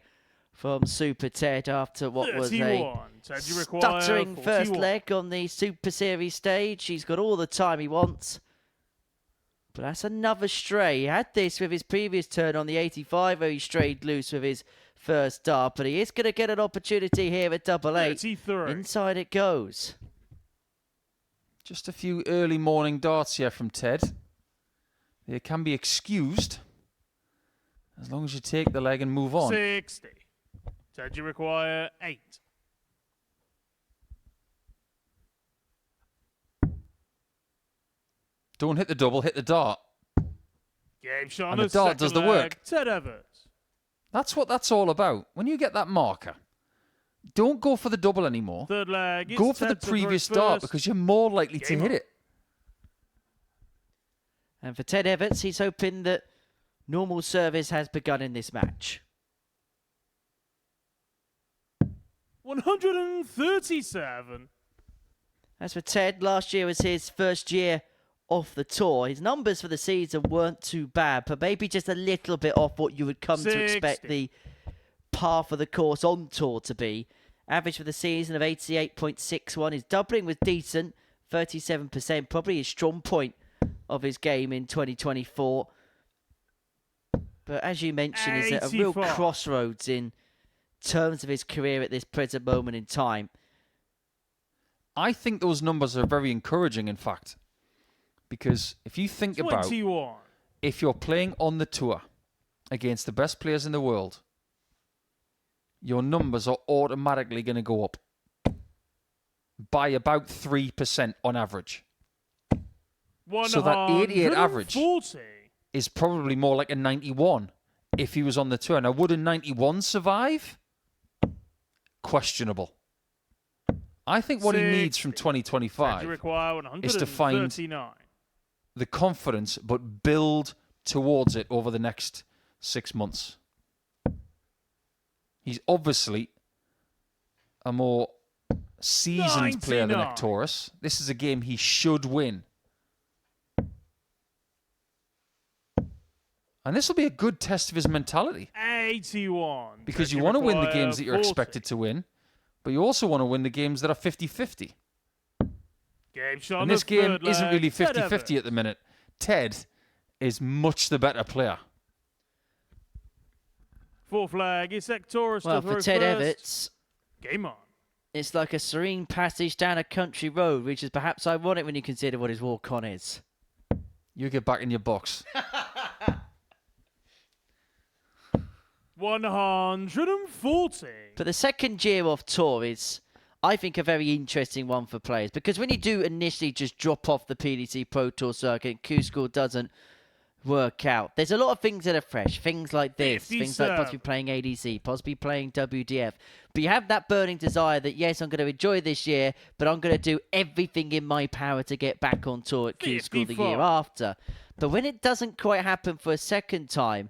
from Super Ted after what was a stuttering first leg on the Super Series stage. He's got all the time he wants. But that's another stray. He had this with his previous turn on the 85 where he strayed loose with his first dart. But he is going to get an opportunity here at double 8. 33. Inside it goes. Just a few early morning darts here from Ted. They can be excused as long as you take the leg and move on. 60. Ted, you require 8. Don't hit the double, hit the dart. Game shot And the dart does the work. Ted Evetts. That's what that's all about. When you get that marker, don't go for the double anymore. Third leg. Go for the previous dart because you're more likely to hit it. And for Ted Evetts, he's hoping that normal service has begun in this match. 137. As for Ted, last year was his first year off the tour. His numbers for the season weren't too bad, but maybe just a little bit off what you would come to expect the path of the course on tour to be. Average for the season of 88.61. His doubling was decent, 37%, probably his strong point of his game in 2024. But as you mentioned, is at a real 84. crossroads in terms of his career at this present moment in time. I think those numbers are very encouraging, in fact. Because if you think about 21. if you're playing on the tour against the best players in the world, your numbers are automatically going to go up by about 3% on average. So that 88 average 140. is probably more like a 91 if he was on the tour. Now, would a 91 survive? Questionable. I think what he needs from 2025 is to find the confidence, but build towards it over the next 6 months. He's obviously a more seasoned player than 99. Ektoris. This is a game he should win. And this will be a good test of his mentality. 81. Because you want to win the games that you're expected to win, but you also want to win the games that are 50-50. Game shot And this game third isn't leg. really Ted 50-50 Evetts. at the minute. Ted is much the better player. Fourth flag is Ektoris Well, to for throw Ted first. Evetts, Game on. it's like a serene passage down a country road, which is perhaps ironic when you consider what his walk-on is. You get back in your box. 140. But the second year off tour is, I think, a very interesting one for players. Because when you do initially just drop off the PDC Pro Tour circuit and Q-School doesn't work out, there's a lot of things that are fresh. Things like this. Things like possibly playing ADC, possibly playing WDF. But you have that burning desire that, yes, I'm going to enjoy this year, but I'm going to do everything in my power to get back on tour at Q-School the year 55. after. But when it doesn't quite happen for a second time,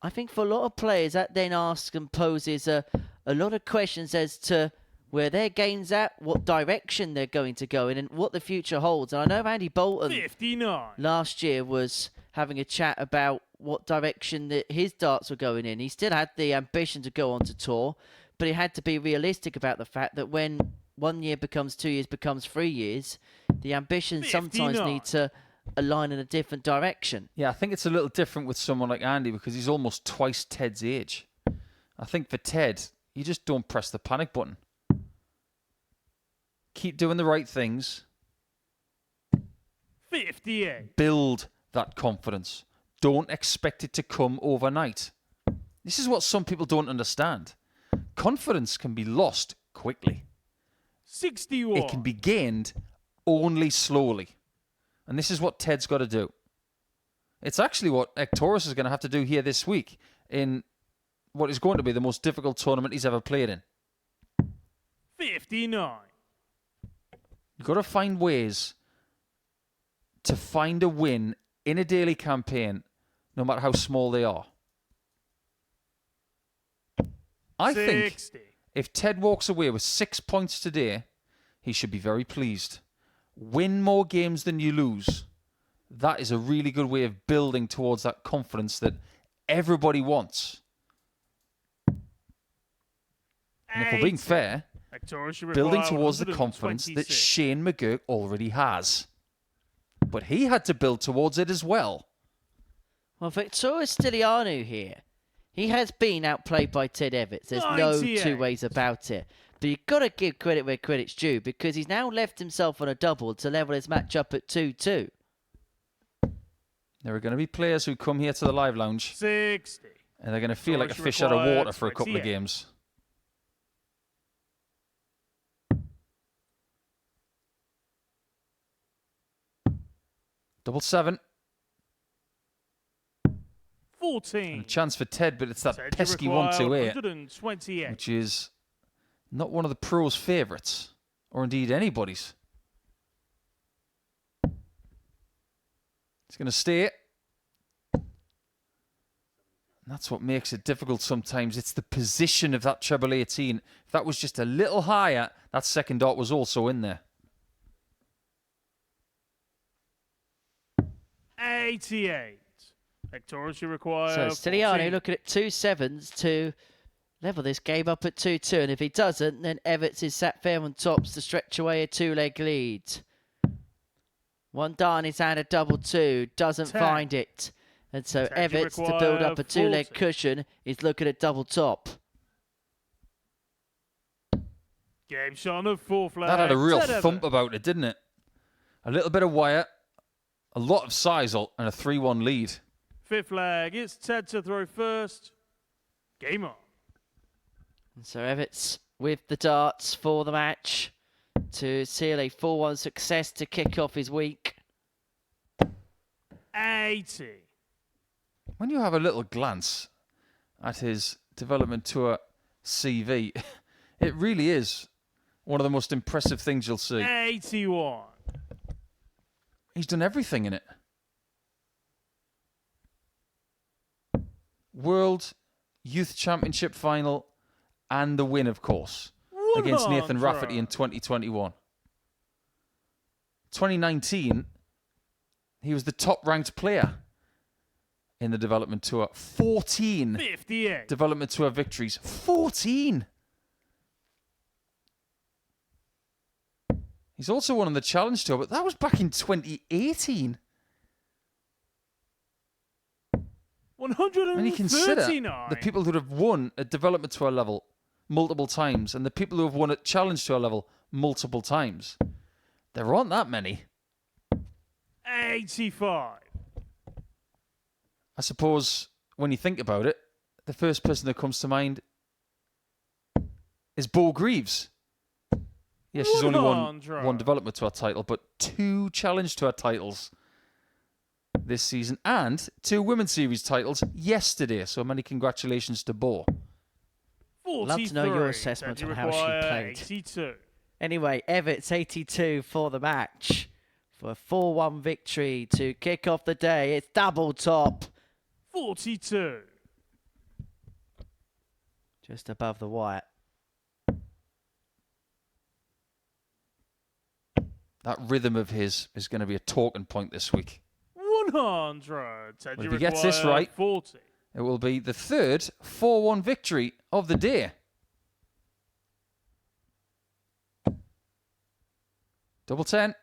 I think for a lot of players, that then asks and poses a lot of questions as to where their game's at, what direction they're going to go in, and what the future holds. And I know Andy Bolton 59. last year was having a chat about what direction that his darts were going in. He still had the ambition to go on to tour, but he had to be realistic about the fact that when 1 year becomes 2 years, becomes 3 years, the ambitions sometimes 59. need to align in a different direction. Yeah, I think it's a little different with someone like Andy because he's almost twice Ted's age. I think for Ted, you just don't press the panic button. Keep doing the right things. 58. Build that confidence. Don't expect it to come overnight. This is what some people don't understand. Confidence can be lost quickly. 61. It can be gained only slowly. And this is what Ted's got to do. It's actually what Ektoris is going to have to do here this week in what is going to be the most difficult tournament he's ever played in. 59. You've got to find ways to find a win in a daily campaign, no matter how small they are. I think 60. if Ted walks away with 6 points today, he should be very pleased. Win more games than you lose. That is a really good way of building towards that confidence that everybody wants. And if we're being 80. fair, Ektoris should building require towards the confidence that 126. Shane McGurk already has. But he had to build towards it as well. Well, Victoria Stylianou here. He has been outplayed by Ted Evetts. There's no 98. two ways about it. But you've got to give credit where credit's due because he's now left himself on a double to level his match up at 2-2. There are going to be players who come here to the live lounge 60. and they're going to feel like a Storage fish out of required, water for a couple of 28. games. Double 7. 14. And a chance for Ted, but it's that Ted should pesky require 128, 128. which is not one of the pros' favourites, or indeed anybody's. It's going to stay. And that's what makes it difficult sometimes. It's the position of that treble 18. If that was just a little higher, that second dot was also in there. 88. Ektoris should require. So Stylianou 14. looking at 2 sevens to level this game up at 2-2, and if he doesn't, then Evetts is sat fair on tops to stretch away a 2-leg lead. One dart in his hand, a double 2, doesn't 10. find it. And so Ten, you Evetts, to build up a 2-leg 40. cushion, is looking at double top. Game shot on the fourth leg. That had a real 10 thump Evetts. about it, didn't it? A little bit of wire, a lot of sizel, and a 3-1 lead. Fifth leg, it's Ted to throw first. Game on. And so Evetts with the darts for the match to seal a 4-1 success to kick off his week. 80. When you have a little glance at his development tour CV, it really is one of the most impressive things you'll see. 81. He's done everything in it. World Youth Championship final and the win, of course, against Nathan 100. Rafferty in 2021. 2019, he was the top-ranked player in the development tour. 14 58. development tour victories. 14! He's also won on the Challenge Tour, but that was back in 2018. 139. When you consider the people who have won at development tour level multiple times and the people who have won at Challenge Tour level multiple times, there aren't that many. 85. I suppose when you think about it, the first person that comes to mind is Bo Greaves. Yeah, she's only won 100. one development tour title, but 2 Challenge Tour titles this season and 2 Women's Series titles yesterday. So many congratulations to Bo. 43. Love to know your assessment Ted, you on how she require played. 82. Anyway, Evetts 82 for the match for a 4-1 victory to kick off the day. It's double top. 42. Just above the wire. That rhythm of his is going to be a talking point this week. 100. Ted, Well, you if he gets this require right, 40. it will be the third 4-1 victory of the day. Double 10.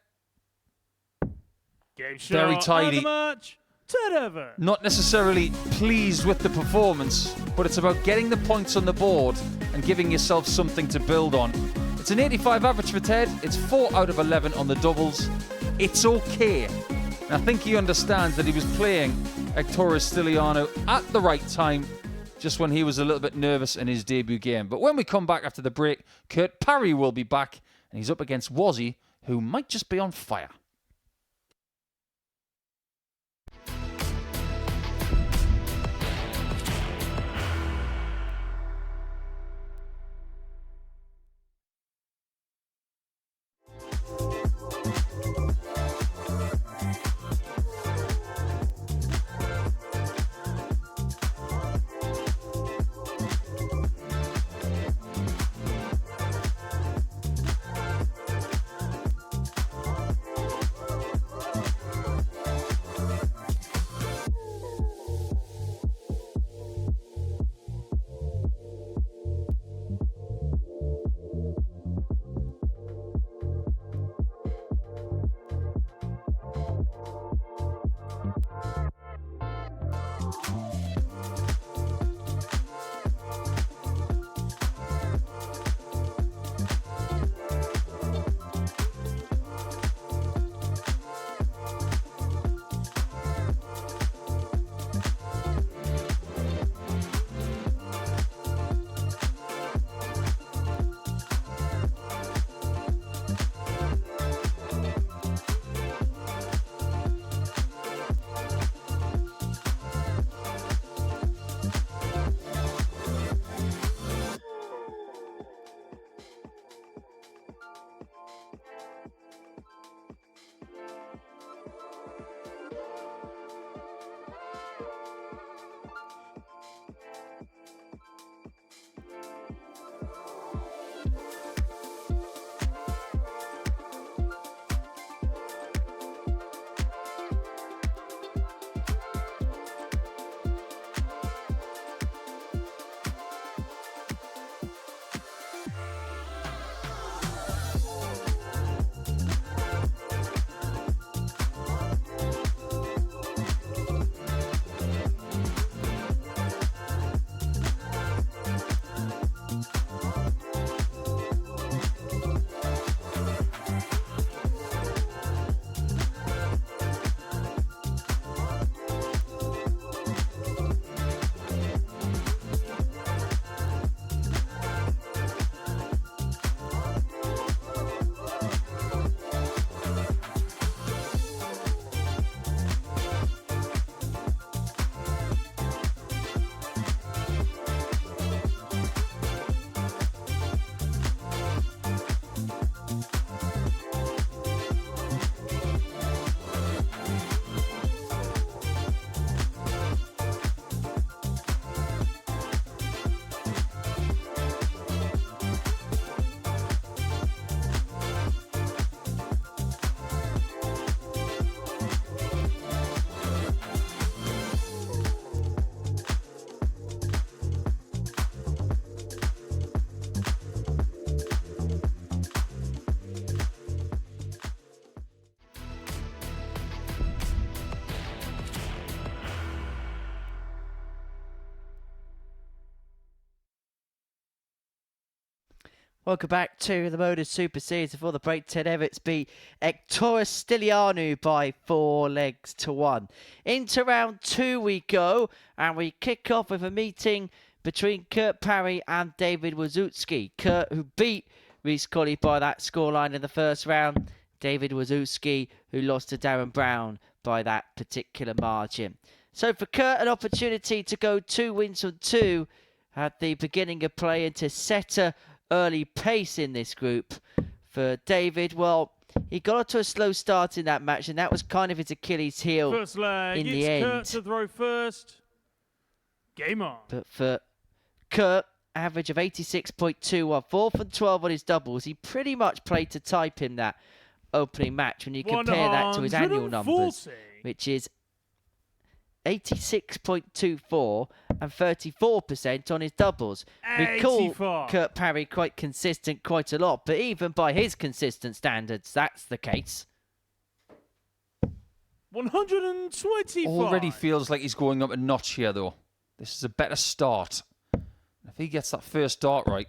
Game shot. Very tidy. On the match. Ted Evetts. Not necessarily pleased with the performance, but it's about getting the points on the board and giving yourself something to build on. It's an 85 average for Ted. It's 4 out of 11 on the doubles. It's okay. And I think he understands that he was playing Hector Stylianou at the right time, just when he was a little bit nervous in his debut game. But when we come back after the break, Kurt Parry will be back, and he's up against Wawzy, who might just be on fire. Welcome back to the MODUS Super Series. Before the break, Ted Evetts beat Stylianou by 4-1. Into round 2 we go, and we kick off with a meeting between Parry and David Wawrzewski. Kurt, who beat Colley by that scoreline in the first round. David Wawrzewski, who lost to Darren Brown by that particular margin. So for Kurt, an opportunity to go 2 wins from 2 at the beginning of play and to set a early pace in this group. For David, well, he got off to a slow start in that match, and that was kind of his Achilles heel First leg, in it's the end. Kurt to throw first. Game on. But for Kurt, average of 86.21, 4 from 12 on his doubles. He pretty much played to type him that opening match when you compare that to his annual numbers, which is 86.24 and 34% on his doubles. We call Kurt Parry quite consistent quite a lot, but even by his consistent standards, that's the case. 125. Already feels like he's going up a notch here, though. This is a better start. If he gets that first dart right,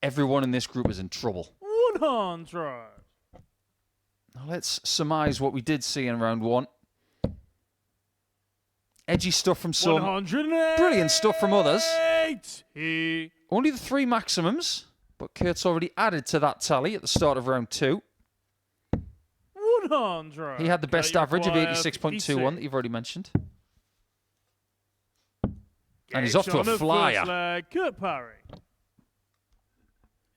everyone in this group is in trouble. 100. Now let's surmise what we did see in round 1. Edgy stuff from some, brilliant stuff from others. Only the 3 maximums, but Kurt's already added to that tally at the start of round 2. 100. He had the best average of 86.21 that you've already mentioned. And he's off to a flyer. Kurt Parry.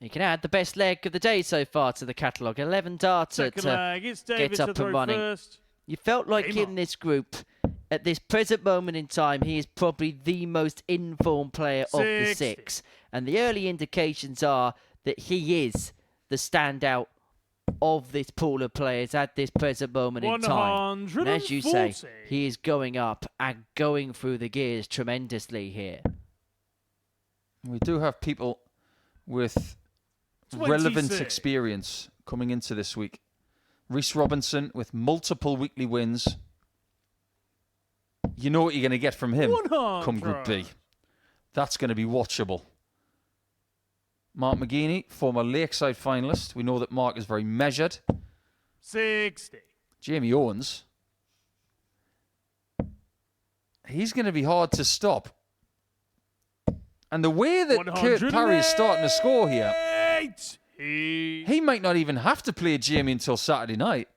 You can add the best leg of the day so far to the catalogue. 11 darter to get up and running. First. You felt like in this group, at this present moment in time, he is probably the most informed player of the 6. And the early indications are that he is the standout of this pool of players at this present moment in time. And as you say, he is going up and going through the gears tremendously here. We do have people with relevant experience coming into this week. Reese Robinson with multiple weekly wins. You know what you're going to get from him come Group B. That's going to be watchable. Mark McGeaney, former Lakeside finalist. We know that Mark is very measured. 60. Jamie Owens. He's going to be hard to stop. And the way that Kurt Parry is starting to score here, he might not even have to play Jamie until Saturday night.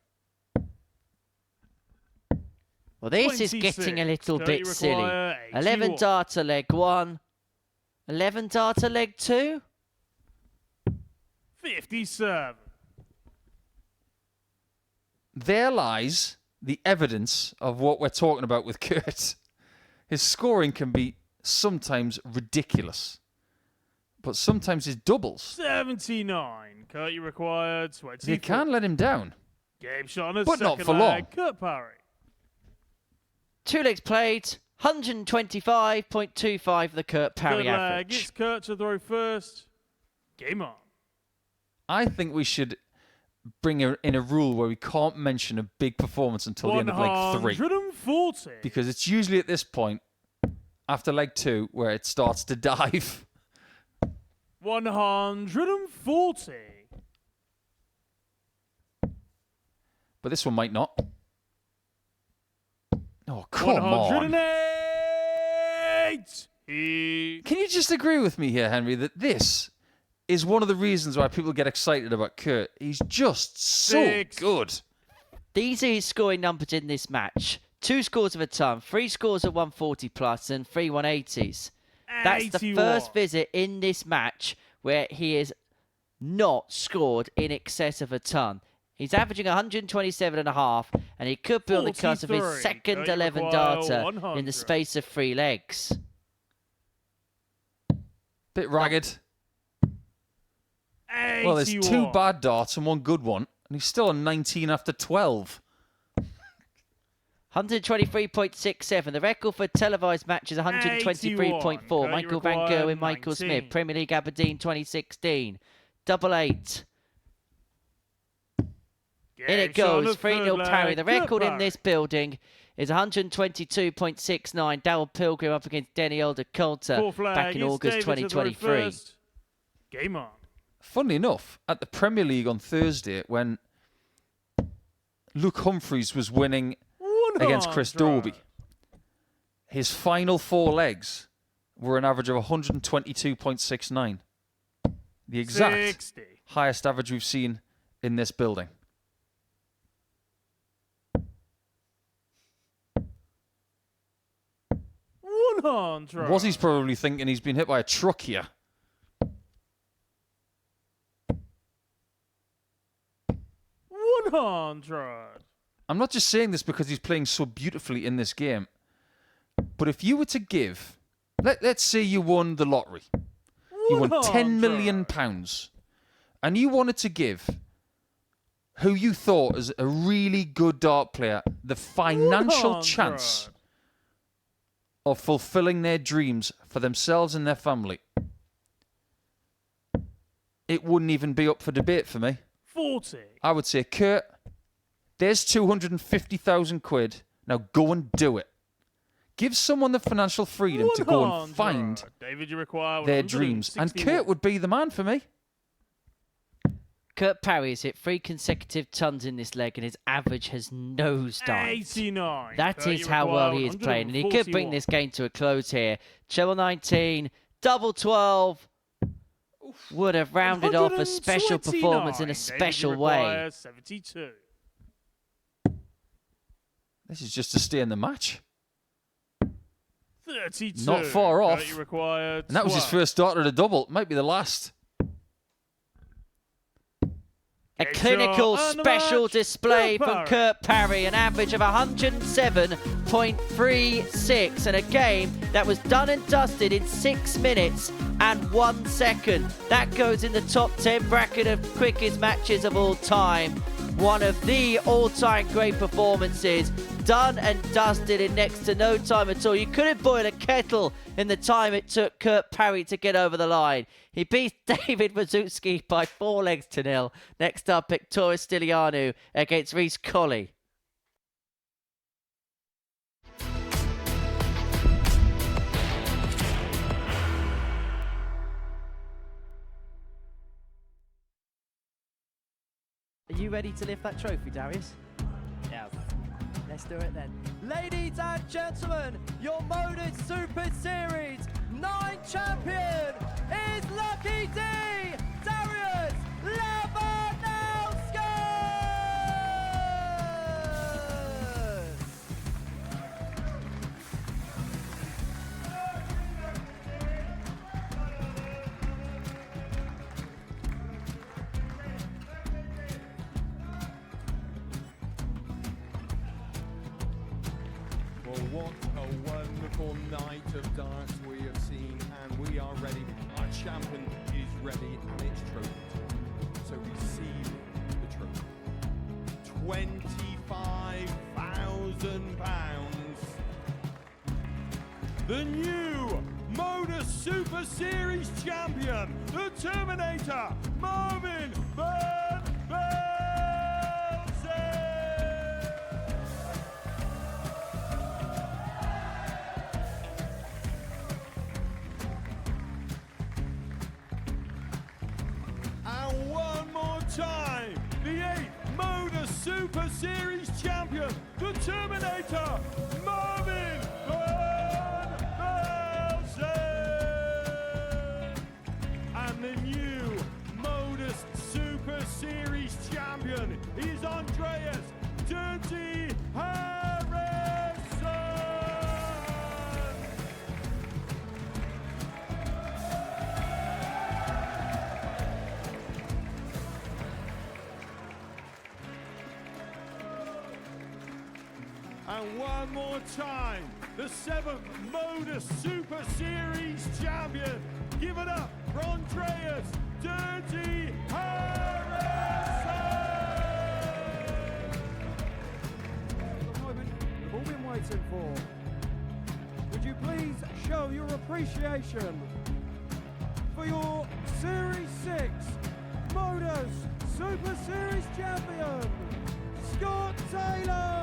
Well, this is getting a little bit silly. 11 darter leg 1. 11 darter leg 2. 57. There lies the evidence of what we're talking about with Kurt. His scoring can be sometimes ridiculous, but sometimes his doubles. 79. Kurt, you required 24. You can let him down. Game shot on a but not for long. Kurt Parry. 2 legs played. 125.25 the Kurt Parry average. It's Kurt to throw first. Game on. I think we should bring in a rule where we can't mention a big performance until the end of leg 3. 140. Because it's usually at this point, after leg 2, where it starts to dive. 140. But this one might not. Oh, come on. 108. Can you just agree with me here, Henry, that this is one of the reasons why people get excited about Kurt? He's just so good. These are his scoring numbers in this match. 2 scores of a ton, 3 scores of 140 plus, and 3 180s. That's the first visit in this match where he has not scored in excess of a ton. He's averaging 127.5, and he could be on the cusp of his second 11 darter in the space of 3 legs. Bit ragged. Well, there's 2 bad darts and 1 good one, and he's still on 19 after 12. 123.67. The record for televised matches 123.4. Michael Van Gerwen, Michael Smith, Premier League Aberdeen 2016. 88. In it goes, 3-0 Parry. The record in this building is 122.69. Darryl Pilgrim up against Denny Elder Coulter back in August 2023. Game on. Funnily enough, at the Premier League on Thursday, when Luke Humphries was winning against Chris Dobie, his final 4 legs were an average of 122.69. The exact 60. highest average we've seen in this building. Wozzie's probably thinking he's been hit by a truck here. 100. I'm not just saying this because he's playing so beautifully in this game, but if you were to give, let's say you won the lottery, you won £10 million, and you wanted to give who you thought is a really good dart player the financial chance of fulfilling their dreams for themselves and their family, it wouldn't even be up for debate for me. 40. I would say, Kurt, there's 250,000 quid. Now go and do it. Give someone the financial freedom to go and find David, you require their dreams. And Kurt would be the man for me. Kurt Parry has hit 3 consecutive tons in this leg and his average has nosedived. 89. That is how well he is playing. And he could bring this game to a close here. Treble 19, double 12. Would have rounded off a special performance in a special way. 72. This is just to stay in the match. 32. Not far off. And that was his first start at a double. Might be the last. A clinical special display from Kurt Parry, an average of 107.36, and a game that was done and dusted in 6 minutes and 1 second. That goes in the top 10 bracket of quickest matches of all time. One of the all-time great performances, done and dusted in next to no time at all. You couldn't boil a kettle in the time it took Kurt Parry to get over the line. He beats David Wawrzewski by 4 legs to 0. Next up, Victoria Stylianou against Reece Colley. Are you ready to lift that trophy, Darius? Yes. Let's do it then. Ladies and gentlemen, your MODUS Super Series 9 champion is Lucky D, Darius Lewandowski! Well, what a wonderful night of darts we have seen, and we are ready. Our champion is ready, and it's trophy time. So receive the trophy. £25,000. The new MODUS Super Series champion, the Terminator, Marvin Van Velzen. And one more time, the 8th MODUS Super Series champion, the Terminator, Marvin Van Velzen. And the new MODUS Super Series champion is Andreas Dirty Harrison. And one more time, the 7th MODUS Super Series champion. Give it up for Andreas Dirty Harrison! The moment we've all been waiting for. Would you please show your appreciation for your Series 6 MODUS Super Series champion, Scott Taylor!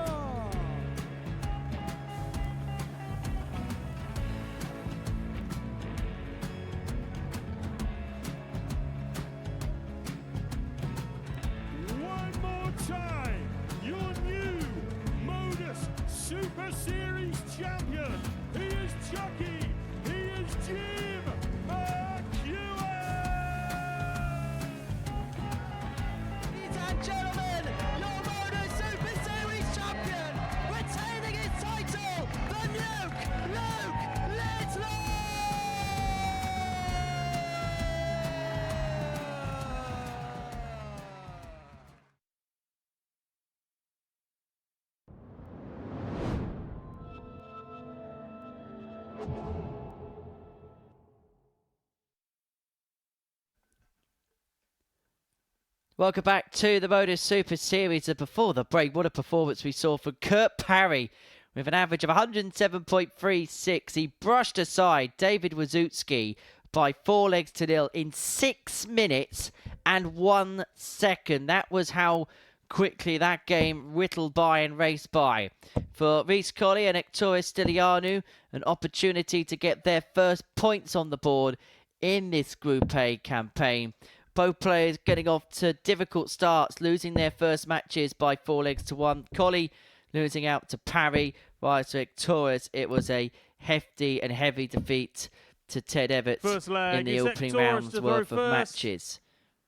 Welcome back to the MODUS Super Series. And before the break, what a performance we saw from Parry with an average of 107.36. He brushed aside David Wawrzewski by 4-0 in 6 minutes and 1 second. That was how quickly that game whittled by and raced by. For Colley and Stylianou, an opportunity to get their first points on the board in this Group A campaign. Both players getting off to difficult starts, losing their first matches by 4-1. Colley losing out to Parry, whilst for Evetts it was a hefty and heavy defeat to Ted Evetts in the opening round's worth of matches.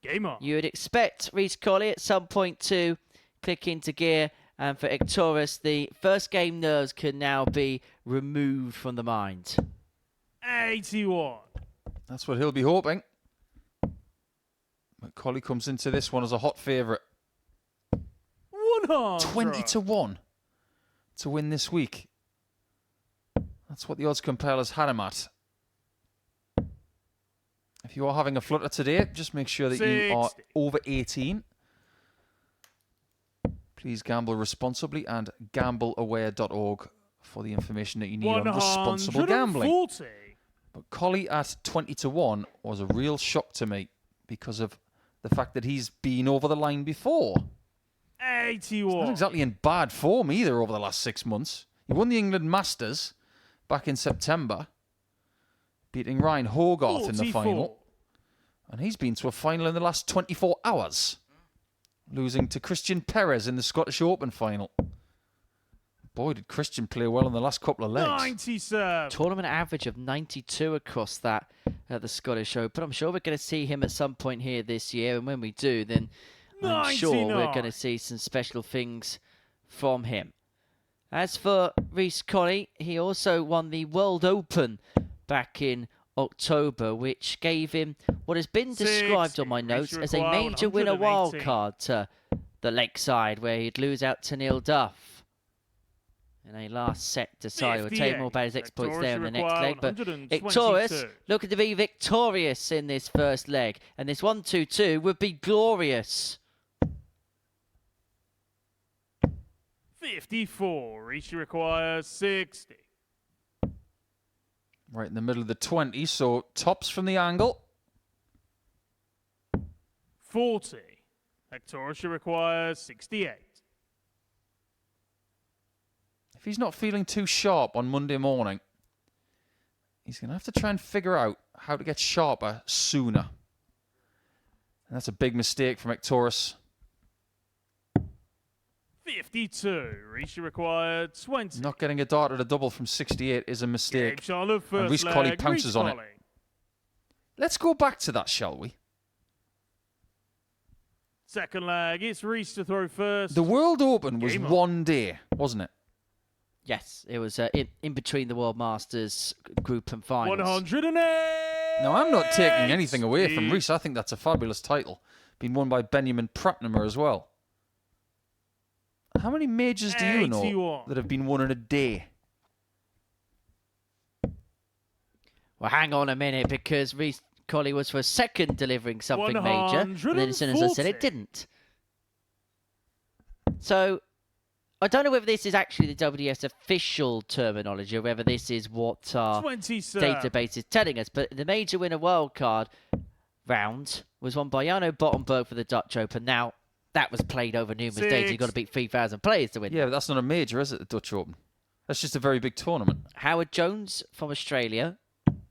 Game on. You would expect Colley at some point to click into gear, and for Evetts, the first game nerves can now be removed from the mind. 81. That's what he'll be hoping. But Colley comes into this one as a hot favourite. 100. 20-1 to win this week. That's what the odds compilers had him at. If you are having a flutter today, just make sure that you are over 18. Please gamble responsibly, and gambleaware.org for the information that you need on responsible gambling. But Colley at 20-1 was a real shock to me because of the fact that he's been over the line before. 81. He's not exactly in bad form either over the last 6 months. He won the England Masters back in September, beating Ryan Hogarth in the final. And he's been to a final in the last 24 hours, losing to Christian Perez in the Scottish Open final. Boy, did Christian play well in the last couple of legs. 97. Tournament average of 92 across that at the Scottish Open. I'm sure we're going to see him at some point here this year, and when we do, then I'm sure we're going to see some special things from him. As for Colley, he also won the World Open back in October, which gave him what has been described on my notes as a major winner wildcard to the Lakeside, where he'd lose out to Neil Duff in a last set decider. We'll tell you more about his exploits there in the next leg. But Evetts looking to be victorious in this first leg. And this 1-2-2 would be glorious. 54. Each requires 60. Right in the middle of the 20, so tops from the angle. 40. Evetts requires 68. If he's not feeling too sharp on Monday morning, he's going to have to try and figure out how to get sharper sooner. And that's a big mistake from Evetts. 52. Rishi required 20. Not getting a dart at a double from 68 is a mistake. And Colley pounces on it. Let's go back to that, shall we? Second leg, it's Reese to throw first. The World Open was one day, wasn't it? Yes, it was in between the World Masters group and finals. 108. Now, I'm not taking anything away from Reese. I think that's a fabulous title. Been won by Benjamin Pratnamer as well. How many majors do you know that have been won in a day? Well, hang on a minute, because Colley was for a second delivering something major. And then as soon as I said it didn't. So I don't know whether this is actually the WDS official terminology or whether this is what our database is telling us. But the major winner wildcard round was won by Jarno Bottenberg for the Dutch Open. Now, that was played over numerous days. You've got to beat 3,000 players to win. Yeah, but that's not a major, is it, the Dutch Open? That's just a very big tournament. Howard Jones from Australia,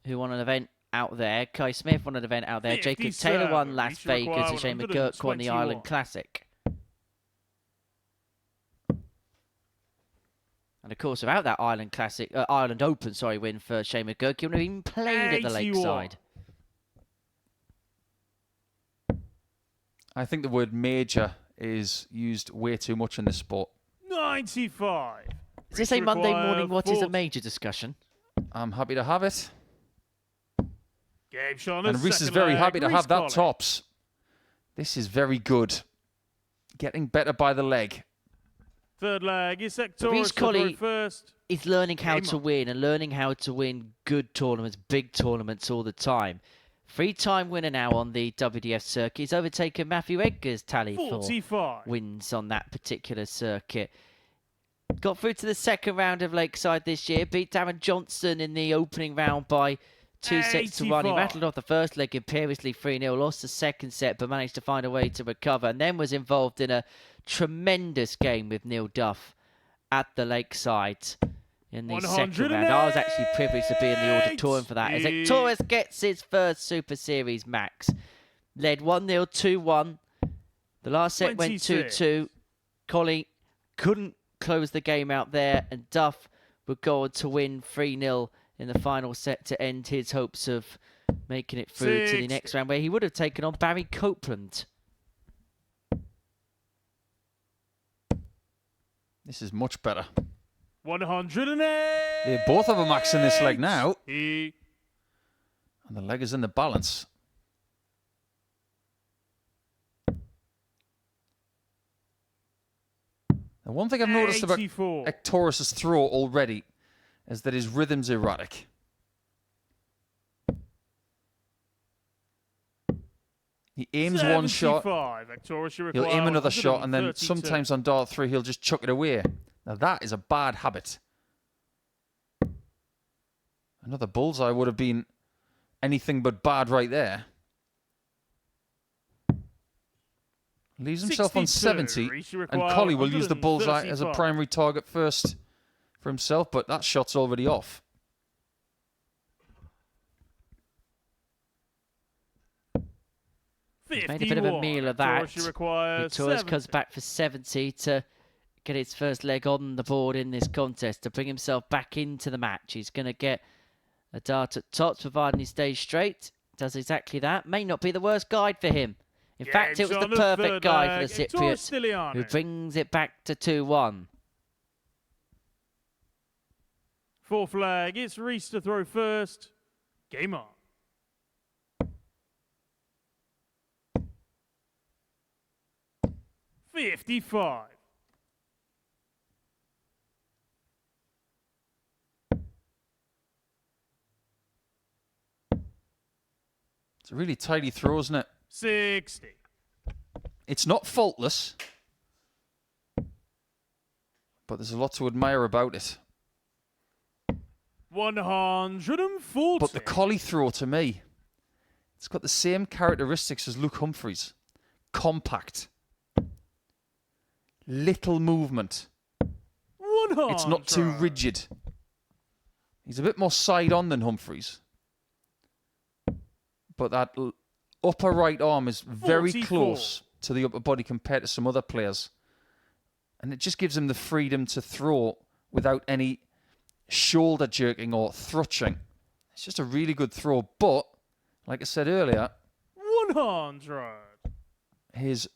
who won an event out there. Kai Smith won an event out there. Jacob Taylor won Las Vegas. And Shane McGurk won the Ireland Classic. And of course, without that Ireland Open, win for Shane McGurk, he wouldn't have even played at the Lakeside. I think the word major is used way too much in this sport. 95. Is this a Monday morning what is a major discussion? I'm happy to have it. And Reese is very happy to have that tops. This is very good. Getting better by the leg. Third leg is Evetts Colley first. Is learning how to win and learning how to win good tournaments, big tournaments all the time. Three-time winner now on the WDF circuit. He's overtaken Matthew Edgar's tally 45. for wins on that particular circuit. Got through to the second round of Lakeside this year. Beat Darren Johnson in the opening round by 2-1. He rattled off the first leg imperiously 3-0. Lost the second set, but managed to find a way to recover. And then was involved in a tremendous game with Neil Duff at the Lakeside in the second round. I was actually privileged to be in the auditorium for that. As Torres gets his first Super Series max. Led 1-0, 2-1. The last set 26. went 2-2. Colley couldn't close the game out there, and Duff would go on to win 3-0 in the final set to end his hopes of making it through to the next round, where he would have taken on Barry Copeland. This is much better. 108. They both have a max in this leg now. He And the leg is in the balance. Now, one thing I've noticed about 84. Ektorus's throw already is that his rhythm's erratic. He aims one shot, 75. Ektorus, you he'll require aim another shot, and then 132. sometimes on dart 3 he'll just chuck it away. Now that is a bad habit. Another bullseye would have been anything but bad right there. Leaves himself on 70, and Colley will use the bullseye as a primary target first for himself, but that shot's already off. He's made a bit of a meal of that. Torres comes back for 70 to get his first leg on the board in this contest to bring himself back into the match. He's going to get a dart at tops, providing he stays straight. Does exactly that. May not be the worst guide for him. In fact, it was the perfect guide for the Cypriot, who brings it back to 2-1. Fourth flag, it's Reese to throw first. Game on. $55. It's a really tidy throw, isn't it? 60. It's not faultless, but there's a lot to admire about it. 140. But the Colley throw, to me, it's got the same characteristics as Luke Humphries. Compact. Little movement. 100. It's not too rigid. He's a bit more side-on than Humphries. But that upper right arm is very 44. close to the upper body compared to some other players. And it just gives him the freedom to throw without any shoulder jerking or thrutching. It's just a really good throw. But, like I said earlier, 100. his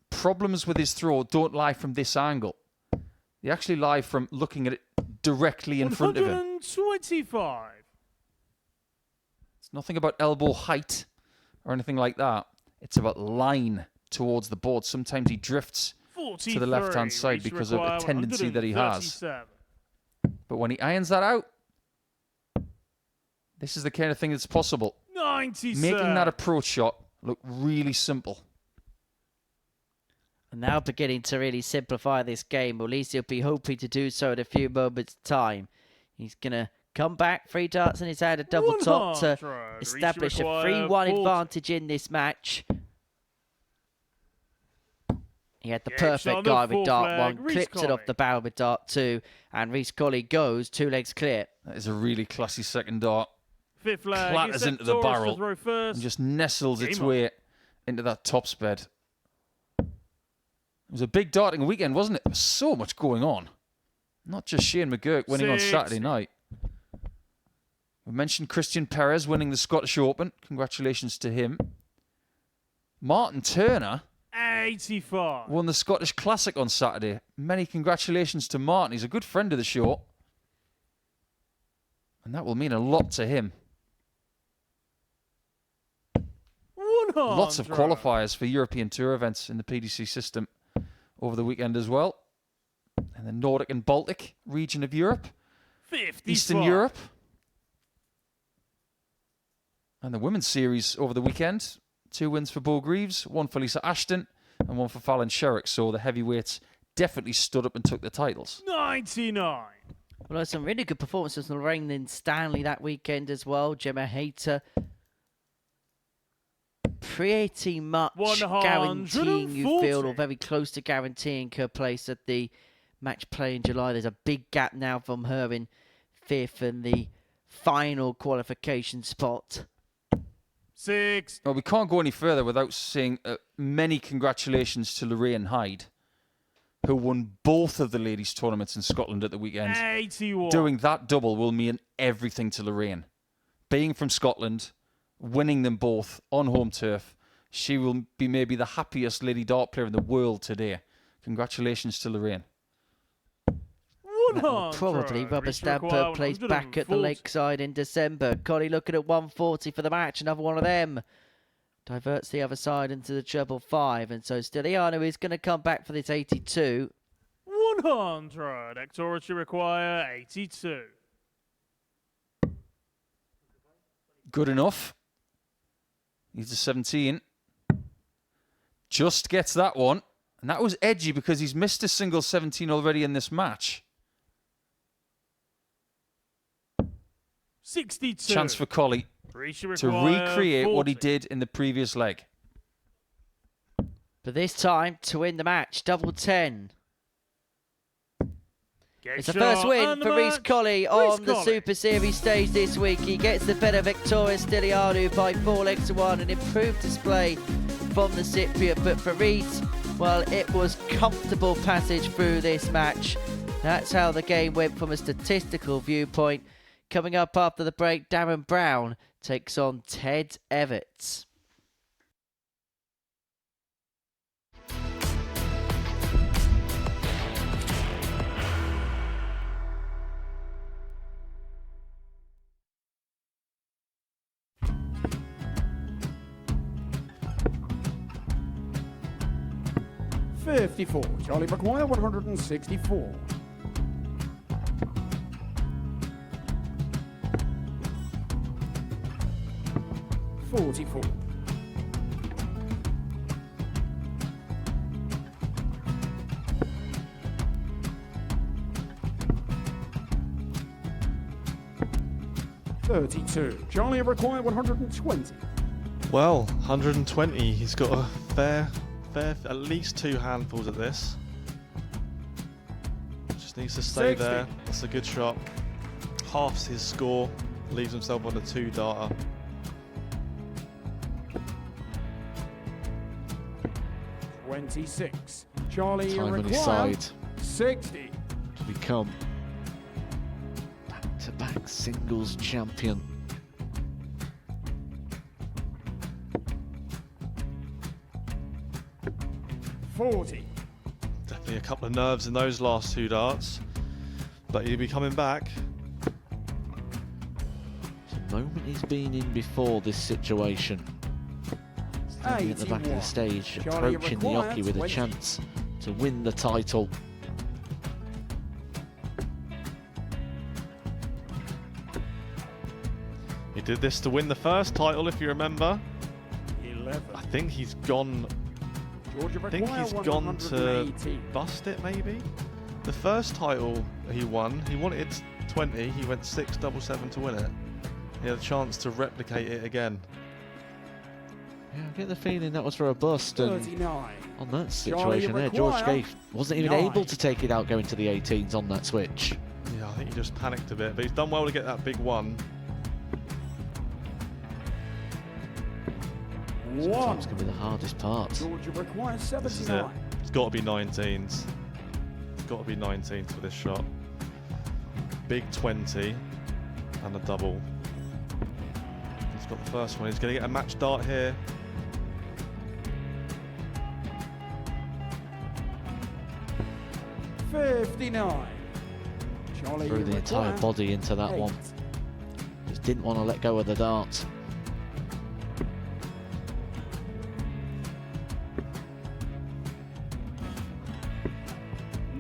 problems with his throw don't lie from this angle. They actually lie from looking at it directly in front of him. 125. It's nothing about elbow height or anything like that. It's about line towards the board. Sometimes he drifts to the left-hand side because of a tendency that he has. But when he irons that out, this is the kind of thing that's possible. 97. Making that approach shot look really simple. And now beginning to really simplify this game. Or at least he'll be hoping to do so in a few moments' time. He's going to come back, 3 darts in his hand, a double top to establish a 3-1 advantage in this match. He had the perfect guy with dart 1, clips it off the barrel with dart 2, and Reese Colley goes 2 legs clear. That is a really classy second dart. Fifth flag, Clatters into the barrel and just nestles its way into that tops bed. It was a big darting weekend, wasn't it? There was so much going on. Not just Shane McGurk winning on Saturday night. We mentioned Christian Perez winning the Scottish Open. Congratulations to him. Martin Turner 85. won the Scottish Classic on Saturday. Many congratulations to Martin. He's a good friend of the show. And that will mean a lot to him. 100. Lots of qualifiers for European Tour events in the PDC system over the weekend as well. And the Nordic and Baltic region of Europe. 55. Eastern Europe. And the women's series over the weekend, 2 wins for Bo Greaves, 1 for Lisa Ashton, and 1 for Fallon Sherrick. So the heavyweights definitely stood up and took the titles. 99. Well, there's some really good performances from Lorraine Lynn Stanley that weekend as well. Gemma Hayter pretty much guaranteeing you feel, or very close to guaranteeing her place at the match play in July. There's a big gap now from her in 5th and the final qualification spot. 6. Well, we can't go any further without saying many congratulations to Lorraine Hyde, who won both of the ladies' tournaments in Scotland at the weekend. 81. Doing that double will mean everything to Lorraine. Being from Scotland, winning them both on home turf, she will be maybe the happiest lady dart player in the world today. Congratulations to Lorraine. That will probably rubber stamp her place back at the Lakeside in December. Colley looking at 140 for the match. Another one of them. Diverts the other side into the treble 5. And so Stylianou is going to come back for this 82. 100. Exority require 82. Good enough. He's a 17. Just gets that one. And that was edgy because he's missed a single 17 already in this match. 62. Chance for Colley to recreate 40. what he did in the previous leg. But this time to win the match, double 10. It's the first win for Rhys Colley on the Super Series stage this week. He gets the better Victoria Stylianou by 4 legs to 1. An improved display from the Cypriot. But for Rhys, well, it was comfortable passage through this match. That's how the game went from a statistical viewpoint. Coming up after the break, Darren Brown takes on Ted Evetts. $54. Charlie require 164. 44. 32. Charlie require 120. Well, 120. He's got a fair, at least 2 handfuls at this. Just needs to stay 60. there. That's a good shot. Halves his score. Leaves himself on a 2-darter. $26. Charlie Time on his require side 60. to become back-to-back singles champion. $40. Definitely a couple of nerves in those last 2 darts. But he'll be coming back. The moment he's been in before this situation. Standing at the back of the stage, Charlie approaching the require hockey with a 20. chance to win the title. He did this to win the first title, if you remember. 11. I think he's gone. Georgia I think require he's gone to 180. bust it, maybe. The first title he wanted 20. He went 6-7-7 to win it. He had a chance to replicate it again. Yeah, I get the feeling that was for a bust, and 39. on that situation there, George require Scaife wasn't even 9. able to take it out going to the 18s on that switch. Yeah, I think he just panicked a bit, but he's done well to get that big one. Sometimes can be the hardest part. Georgia requires This is it. 79. It's got to be 19s. It's got to be 19s for this shot. Big 20 and a double. He's got the first one. He's going to get a match dart here. $59. Charlie Threw the entire require body into that 8. one. Just didn't want to let go of the dart.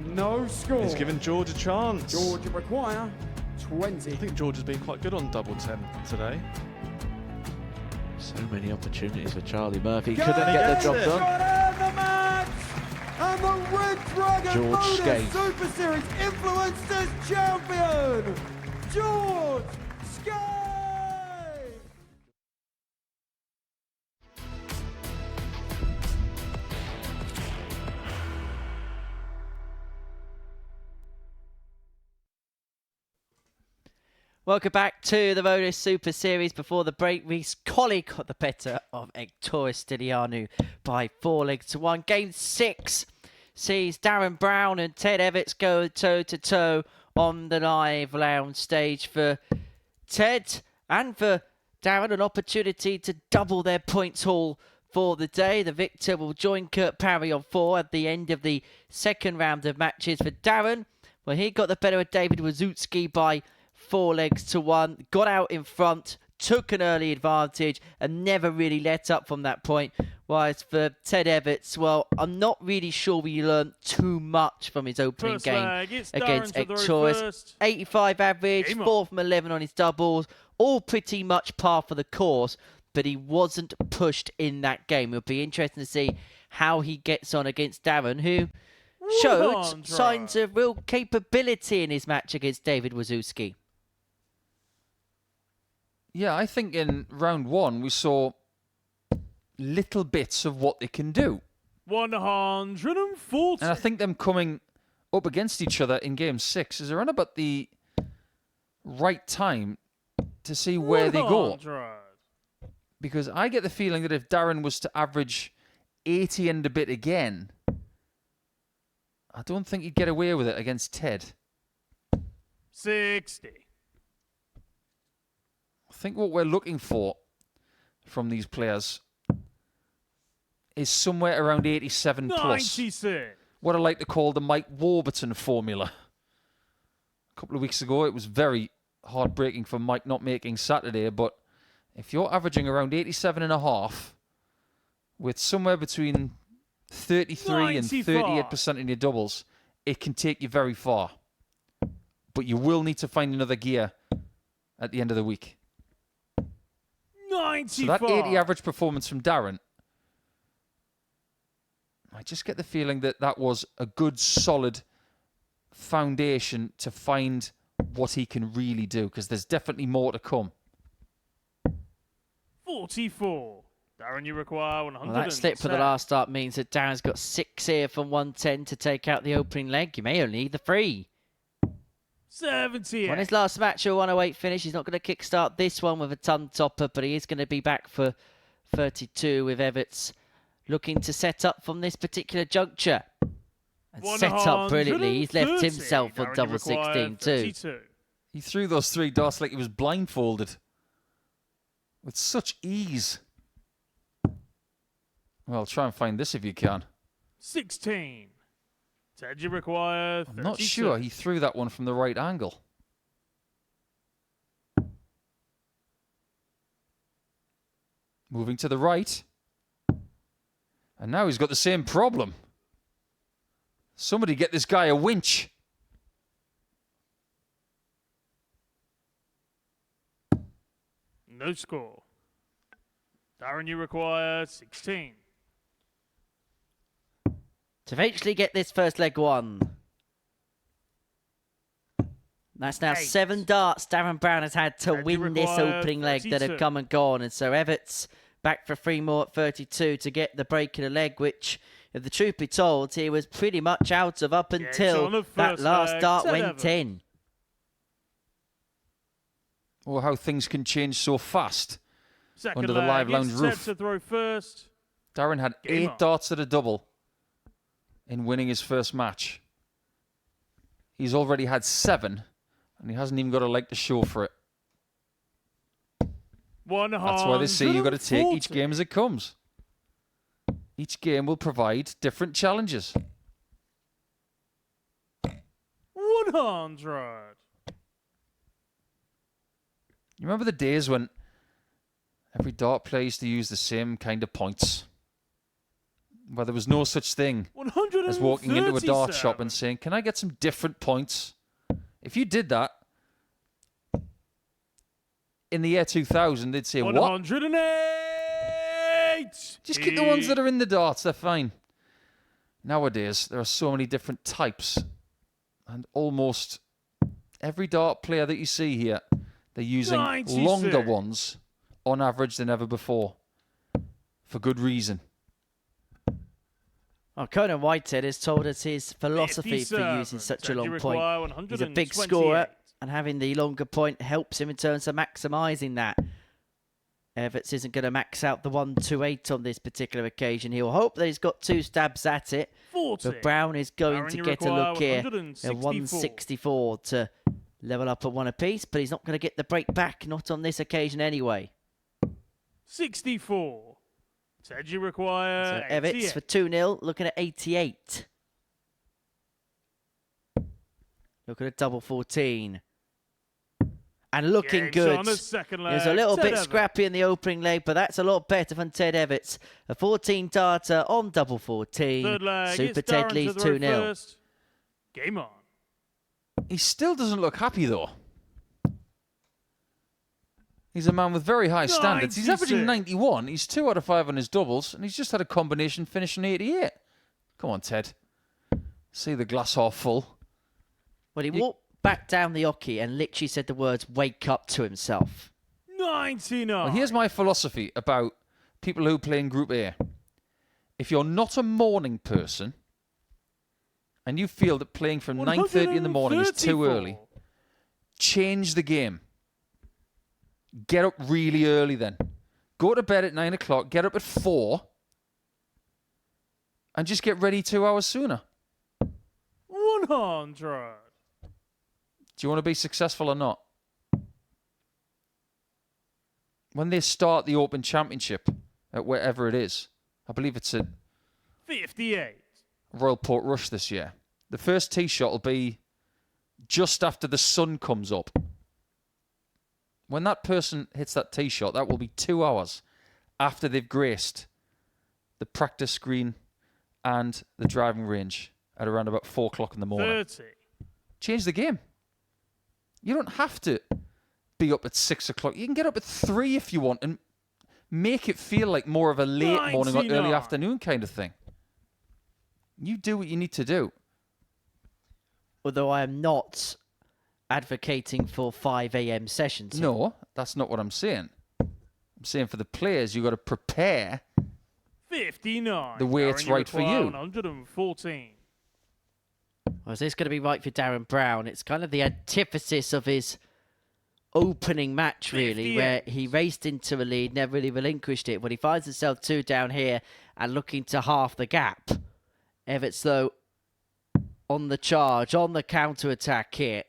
No score. He's given George a chance. Georgia require 20. I think George has been quite good on double 10 today. many opportunities for Charlie Murphy. Couldn't get the job done. And the match! And the Red Dragon George MODUS Skate. Super Series Influencers Champion, George Skate! Welcome back to the MODUS Super Series. Before the break, Colley got the better of Stylianou by 4-1. Game 6 sees Darren Brown and Ted Evetts go toe-to-toe on the live lounge stage. For Ted and for Darren, an opportunity to double their points haul for the day. The victor will join Kurt Parry on 4 at the end of the second round of matches. For Darren, well, he got the better of David Wawrzewski by 4-1, got out in front, took an early advantage and never really let up from that point. Whilst for Ted Evetts, well, I'm not really sure we learned too much from his opening game against Stylianou. 85 average, 4 from 11 on his doubles, all pretty much par for the course, but he wasn't pushed in that game. It'll be interesting to see how he gets on against Darren, who showed signs of real capability in his match against David Wawrzewski. Yeah, I think in round 1 we saw little bits of what they can do. 140. And I think them coming up against each other in game 6 is around about the right time to see where they go. Because I get the feeling that if Darren was to average 80 and a bit again, I don't think he'd get away with it against Ted. 60. I think what we're looking for from these players is somewhere around 87 plus. 96. What I like to call the Mike Warburton formula. A couple of weeks ago, it was very heartbreaking for Mike not making Saturday, but if you're averaging around 87.5 with somewhere between 33 and 38% in your doubles, it can take you very far. But you will need to find another gear at the end of the week. 95. So that 80 average performance from Darren, I just get the feeling that that was a good, solid foundation to find what he can really do, because there's definitely more to come. 44. Darren, you require 100. Well, that slip for the last start means that Darren's got 6 here from 110 to take out the opening leg. You may only need the 3. 70. On his last match, a 108 finish. He's not going to kickstart this one with a ton topper, but he is going to be back for 32 with Evetts looking to set up from this particular juncture. And set up brilliantly. He's left himself on double 16 too. He threw those 3 darts like he was blindfolded. With such ease. Well, try and find this if you can. 16. Ted, you require 32. I'm not sure he threw that one from the right angle. Moving to the right. And now he's got the same problem. Somebody get this guy a winch. No score. Darren, you require 16. To eventually get this first leg won. That's now 7 darts Darren Brown has had to win this opening leg that have come and gone. And so Evetts back for 3 more at 32 to get the break in a leg, which, if the truth be told, he was pretty much out of up until that last dart went in. Or how things can change so fast under the live lounge roof. To throw first. Darren had 8 darts at a double in winning his first match. He's already had 7, and he hasn't even got a leg to show for it. That's why they say you've got to take each game as it comes. Each game will provide different challenges. 100. You remember the days when every dart player used to use the same kind of points? Where there was no such thing as walking into a dart shop and saying, can I get some different points? If you did that, in the year 2000, they'd say, what? Evetts. Just keep the ones that are in the darts. They're fine. Nowadays, there are so many different types. And almost every dart player that you see here, they're using 96. longer ones on average than ever before. For good reason. Well, Conan Whitehead has told us his philosophy for 57. using such a Said you long require point. He's a big 128. scorer, and having the longer point helps him in terms of maximising that. Evetts isn't going to max out the 128 on this particular occasion. He'll hope that he's got 2 stabs at it. 40. But Brown is going Aaron, to you get a require look here at 164. 164 to level up at 1 apiece, but he's not going to get the break back, not on this occasion anyway. 64. Said you require So Evetts 88. for 2-0, looking at 88. Looking at double 14. And looking Game's good. on the second It was a leg. little Ted bit Evetts. scrappy in the opening leg, but that's a lot better from Ted Evetts. A 14 darter on double 14. Third leg. Super It's Ted Darren leads to throw 2-0. first. Game on. He still doesn't look happy, though. He's a man with very high standards. He's averaging 96. 91. He's 2 out of 5 on his doubles, and he's just had a combination finish on 88. Come on, Ted. See the glass half full. Well, he walked back down the oche and literally said the words, "wake up" to himself. 99. Well, here's my philosophy about people who play in Group A. If you're not a morning person, and you feel that playing from 9:30 in the morning is too early, change the game. Get up really early then. Go to bed at 9 o'clock, get up at 4, and just get ready 2 hours sooner. 100. Do you want to be successful or not? When they start the Open Championship at wherever it is, I believe it's at 58. Royal Port Rush this year, the first tee shot will be just after the sun comes up. When that person hits that tee shot, that will be 2 hours after they've graced the practice green and the driving range at around about 4 o'clock in the morning. 30. Change the game. You don't have to be up at 6 o'clock. You can get up at 3 if you want and make it feel like more of a late morning or early 99. afternoon kind of thing. You do what you need to do. Although I am not advocating for 5 a.m. sessions. No, that's not what I'm saying. I'm saying for the players, you've got to prepare 59. the way it's right for you. 114. Well, is this going to be right for Darren Brown? It's kind of the antithesis of his opening match, really, 58. where he raced into a lead, never really relinquished it. When he finds himself 2 down here and looking to half the gap. Evetts, though, on the charge, on the counter-attack here.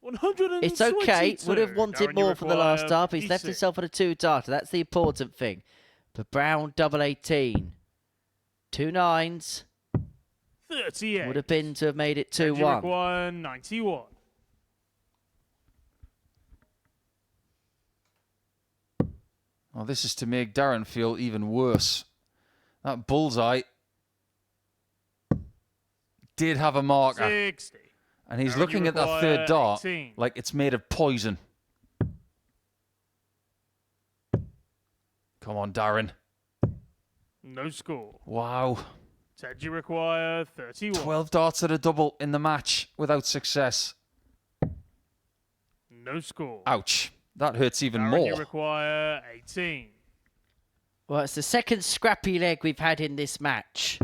122. It's okay. Would have wanted Darren, more you from the last require up. He's left 56. himself on a 2-darter. That's the important thing. But Brown, double 18. 2 9s. 38. Would have been to have made it Said you 2-1. require 91. Well, this is to make Darren feel even worse. That bullseye did have a marker. 60. And he's Darren, looking you at that require third dart 18. like it's made of poison. Come on, Darren. No score. Wow. Said you require 31. 12 darts at a double in the match without success. No score. Ouch. That hurts even Darren, more. you require 18. Well, it's the second scrappy leg we've had in this match.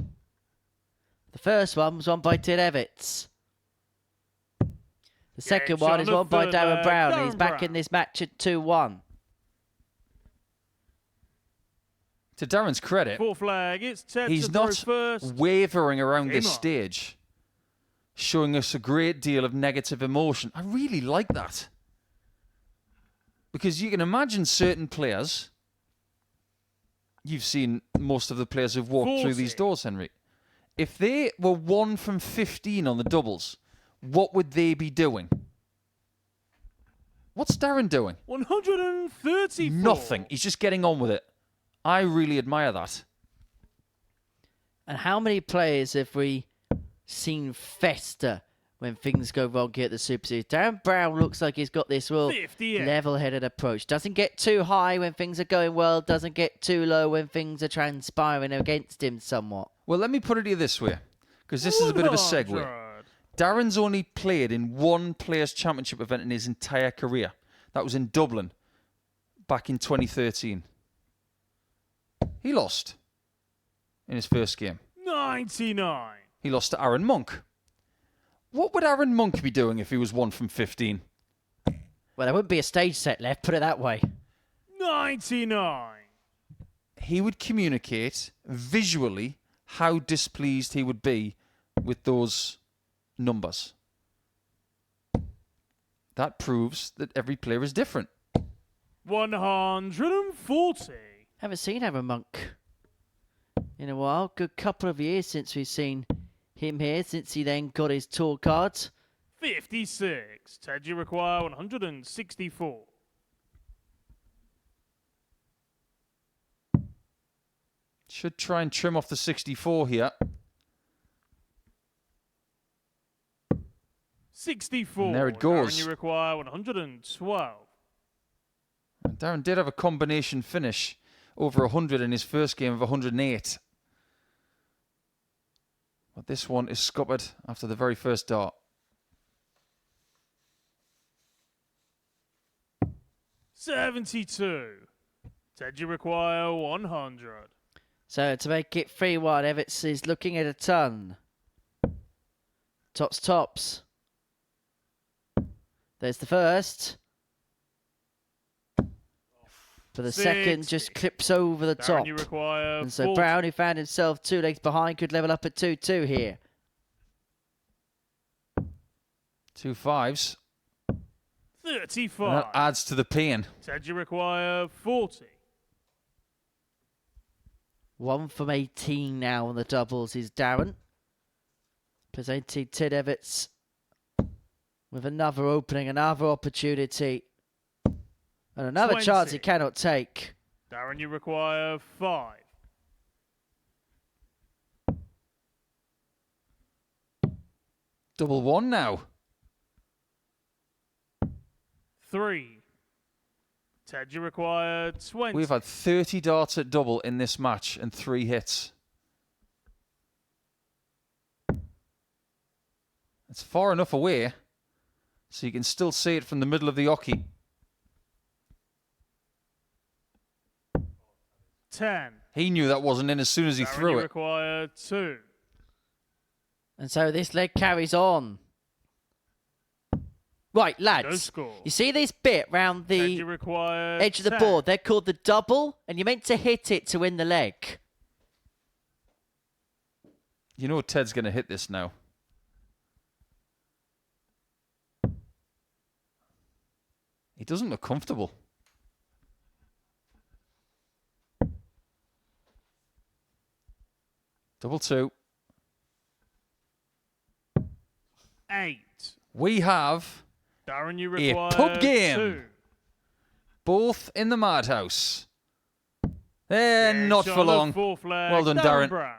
The first one was won by Ted Evetts. The second one is won by Darren Brown, and he's back in this match at 2-1. To Darren's credit, Fourth flag. It's Ted he's to throw not first. wavering around this Game on. stage, showing us a great deal of negative emotion. I really like that. Because you can imagine certain players, you've seen most of the players who've walked through these 40. doors, Henry. If they were 1 from 15 on the doubles, what would they be doing? What's Darren doing? 134. Nothing. He's just getting on with it. I really admire that. And how many players have we seen fester when things go wrong here at the Super Series. Darren Brown looks like he's got this real 58. level-headed approach. Doesn't get too high when things are going well. Doesn't get too low when things are transpiring against him somewhat. Well, let me put it to you this way, because this is a bit of a segue. 100. Darren's only played in one Players' Championship event in his entire career. That was in Dublin back in 2013. He lost in his first game. 99. He lost to Aaron Monk. What would Aaron Monk be doing if he was 1 from 15? Well, there wouldn't be a stage set left, put it that way. 99. He would communicate visually how displeased he would be with those numbers. That proves that every player is different. 140. Haven't seen Aaron Monk in a while. Good couple of years since we've seen him here, since he then got his tour cards. 56. Ted, you require 164. Should try and trim off the 64 here. 64. And there it goes. Darren, you require 112. Darren did have a combination finish over 100 in his first game of 108. But this one is scuppered after the very first dart. 72. Ted, you require 100. So to make it 3-1, Evetts is looking at a ton. Tops. There's the first. For the second, just clips over the Darren, top. you require And so 40. Brown, who found himself 2 legs behind, could level up at 2-2 here. 2 5s. 35. And that adds to the pain. Ted, you require 40. 1 from 18 now on the doubles is Darren. Presenting Ted Evetts with another opening, another opportunity. And another 20. chance he cannot take. Darren, you require 5. Double 1 now. 3. Ted, you require 20. We've had 30 darts at double in this match and 3 hits. It's far enough away so you can still see it from the middle of the oche. 10. He knew that wasn't in as soon as he Darren, threw you it. require 2. And so this leg carries on. Right, No lads. score. You see this bit round Ted, the you require edge of the 10. board? They're called the double, and you're meant to hit it to win the leg. You know Ted's going to hit this now. He doesn't look comfortable. Double 2. 8. We have Darren, you a require pub game. 2. Both in the madhouse. Yeah, Not shot for on the long. fourth leg, Well done, Darren. Brown.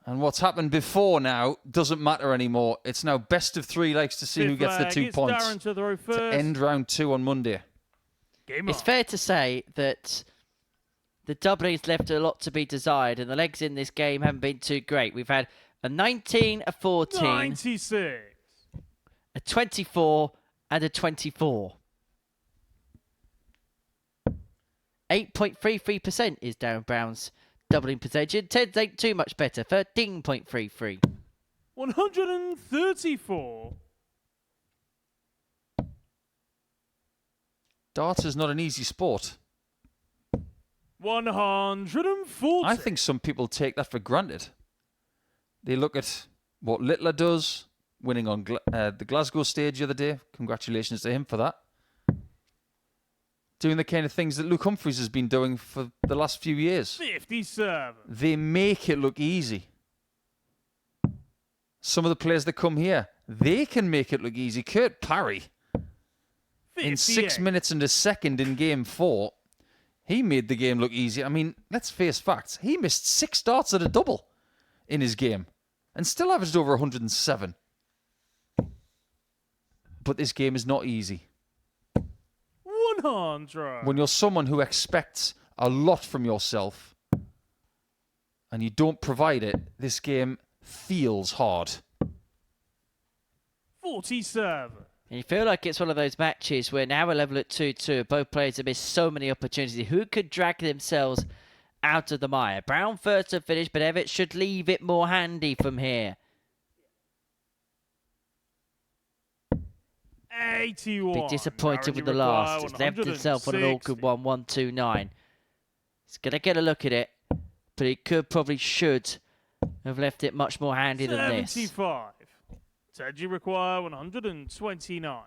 And what's happened before now doesn't matter anymore. It's now best of 3 legs to see who Fifth gets the leg, 2 it's points Darren to throw to first. end round 2 on Monday. Game It's on. fair to say that the doubling's left a lot to be desired, and the legs in this game haven't been too great. We've had a 19, a 14, 96. a 24, and a 24. 8.33% is Darren Brown's doubling percentage. Ted's ain't too much better, 13.33. 134. Darts is not an easy sport. 140. I think some people take that for granted. They look at what Littler does, winning on the Glasgow stage the other day. Congratulations to him for that. Doing the kind of things that Luke Humphries has been doing for the last few years. 57. They make it look easy. Some of the players that come here, they can make it look easy. Kurt Parry, 58. in 6 minutes and a second in game 4, he made the game look easy. I mean, let's face facts. He missed 6 darts at a double in his game and still averaged over 107. But this game is not easy. 100. When you're someone who expects a lot from yourself and you don't provide it, this game feels hard. 47. And you feel like it's one of those matches where now we're level at 2-2. Both players have missed so many opportunities. Who could drag themselves out of the mire? Brown first to finish, but Evetts should leave it more handy from here. 81. Be disappointed with the last. He's left himself on an awkward 1-1-2-9. He's going to get a look at it, but he should have left it much more handy than this. 75. Said you require 129.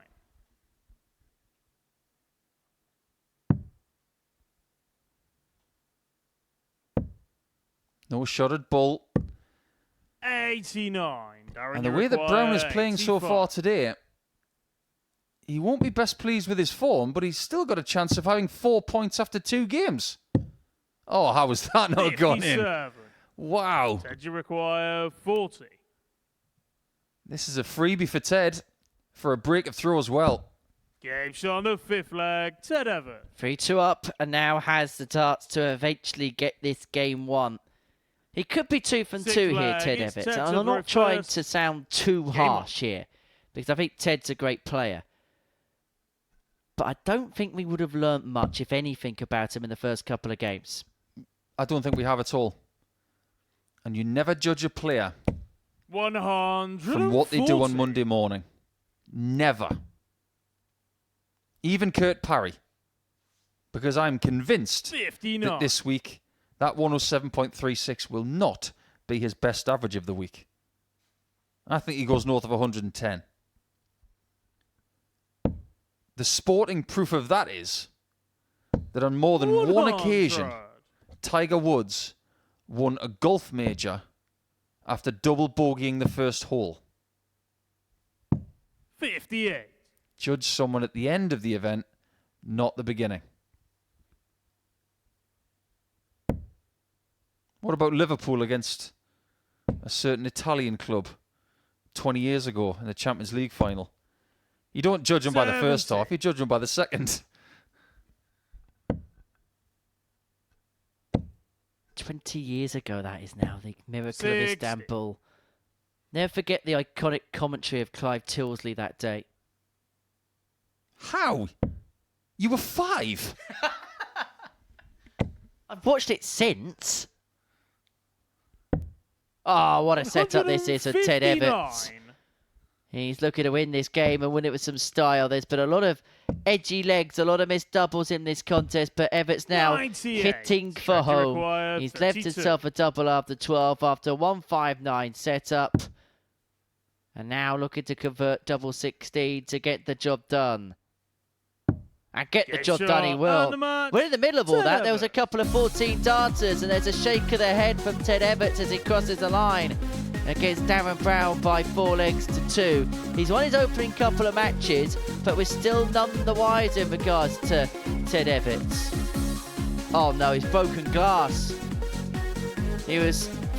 No shot at bull. 89. And the way that Brown is playing so far today, he won't be best pleased with his form, but he's still got a chance of having 4 points after 2 games. Oh, how was that not gone in? Wow. Said you require 40. This is a freebie for Ted for a break of throw as well. Game shot on the 5th leg. Ted Evetts. 3-2 up and now has the darts to eventually get this game won. He could be 2 from 2 here, Ted Evetts. And I'm not trying to sound too harsh here, because I think Ted's a great player. But I don't think we would have learnt much, if anything, about him in the first couple of games. I don't think we have at all. And you never judge a player 100 from what they do on Monday morning. Never. Even Kurt Parry. Because I'm convinced 59. that this week, that 107.36 will not be his best average of the week. I think he goes north of 110. The sporting proof of that is that on more than 100. one occasion, Tiger Woods won a golf major after double bogeying the first hole. 58. Judge someone at the end of the event, not the beginning. What about Liverpool against a certain Italian club 20 years ago in the Champions League final? You don't judge them by the first half, you judge them by the second. 20 years ago, that is now, the Miracle of Istanbul. Never forget the iconic commentary of Clive Tilsley that day. How? You were 5? I've watched it since. Oh, what a setup this is for Ted Evetts. He's looking to win this game and win it with some style. There's been a lot of edgy legs, a lot of missed doubles in this contest, but Evetts now hitting for home. He's left himself a double after 12 after 159 setup. And now looking to convert double 16 to get the job done. And get the job done he will. We're in the middle of all that. There was a couple of 14 dancers, and there's a shake of the head from Ted Evetts as he crosses the line against Darren Brown by 4 legs to 2. He's won his opening couple of matches, but we're still none the wiser in regards to Ted Evetts. Oh no, he's broken glass. He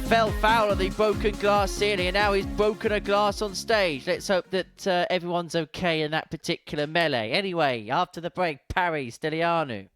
fell foul of the broken glass ceiling, and now he's broken a glass on stage. Let's hope that everyone's okay in that particular melee. Anyway, after the break, Parry, Stylianou.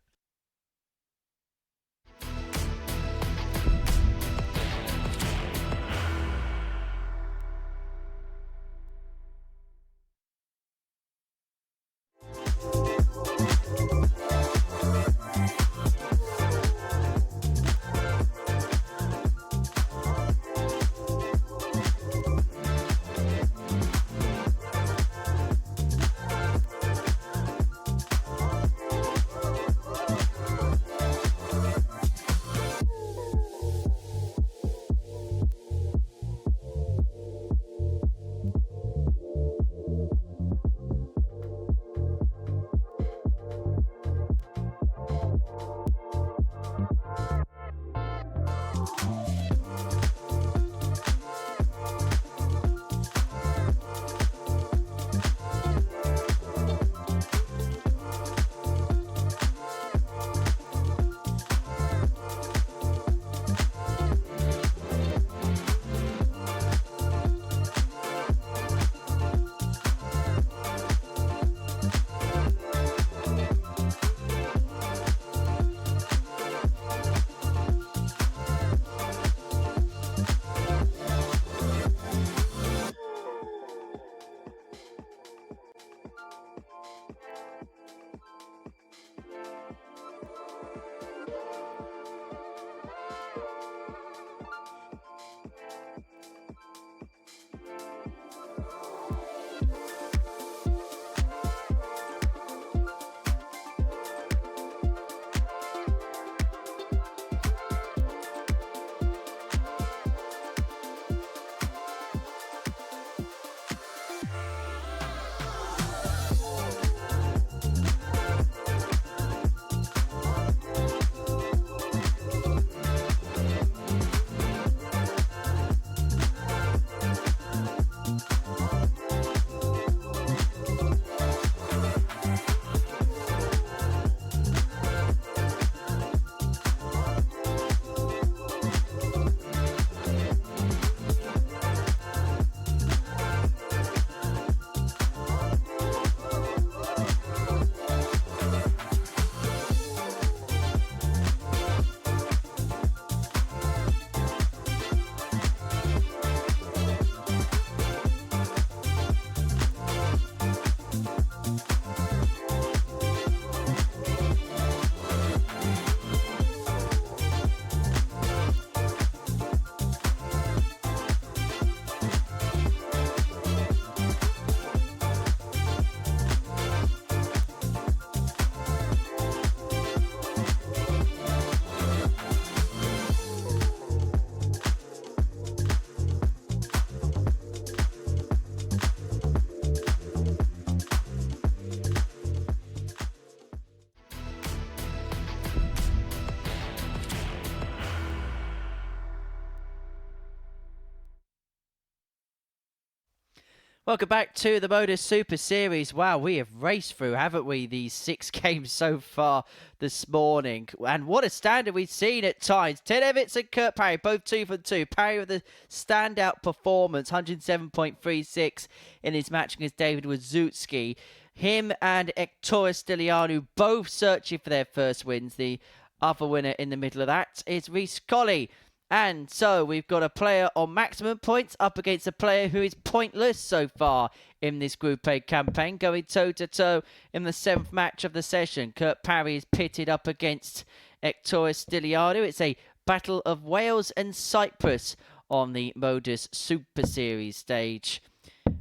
Welcome back to the MODUS Super Series. Wow, we have raced through, haven't we, these 6 games so far this morning. And what a standard we've seen at times. Ted Evetts and Kurt Parry, both 2 for 2. Parry with a standout performance, 107.36 in his match against David Wawrzewski. Him and Stylianou both searching for their first wins. The other winner in the middle of that is Colley. And so we've got a player on maximum points up against a player who is pointless so far in this Group A campaign, going toe-to-toe in the 7th match of the session. Kurt Parry is pitted up against Stylianou. It's a battle of Wales and Cyprus on the MODUS Super Series stage.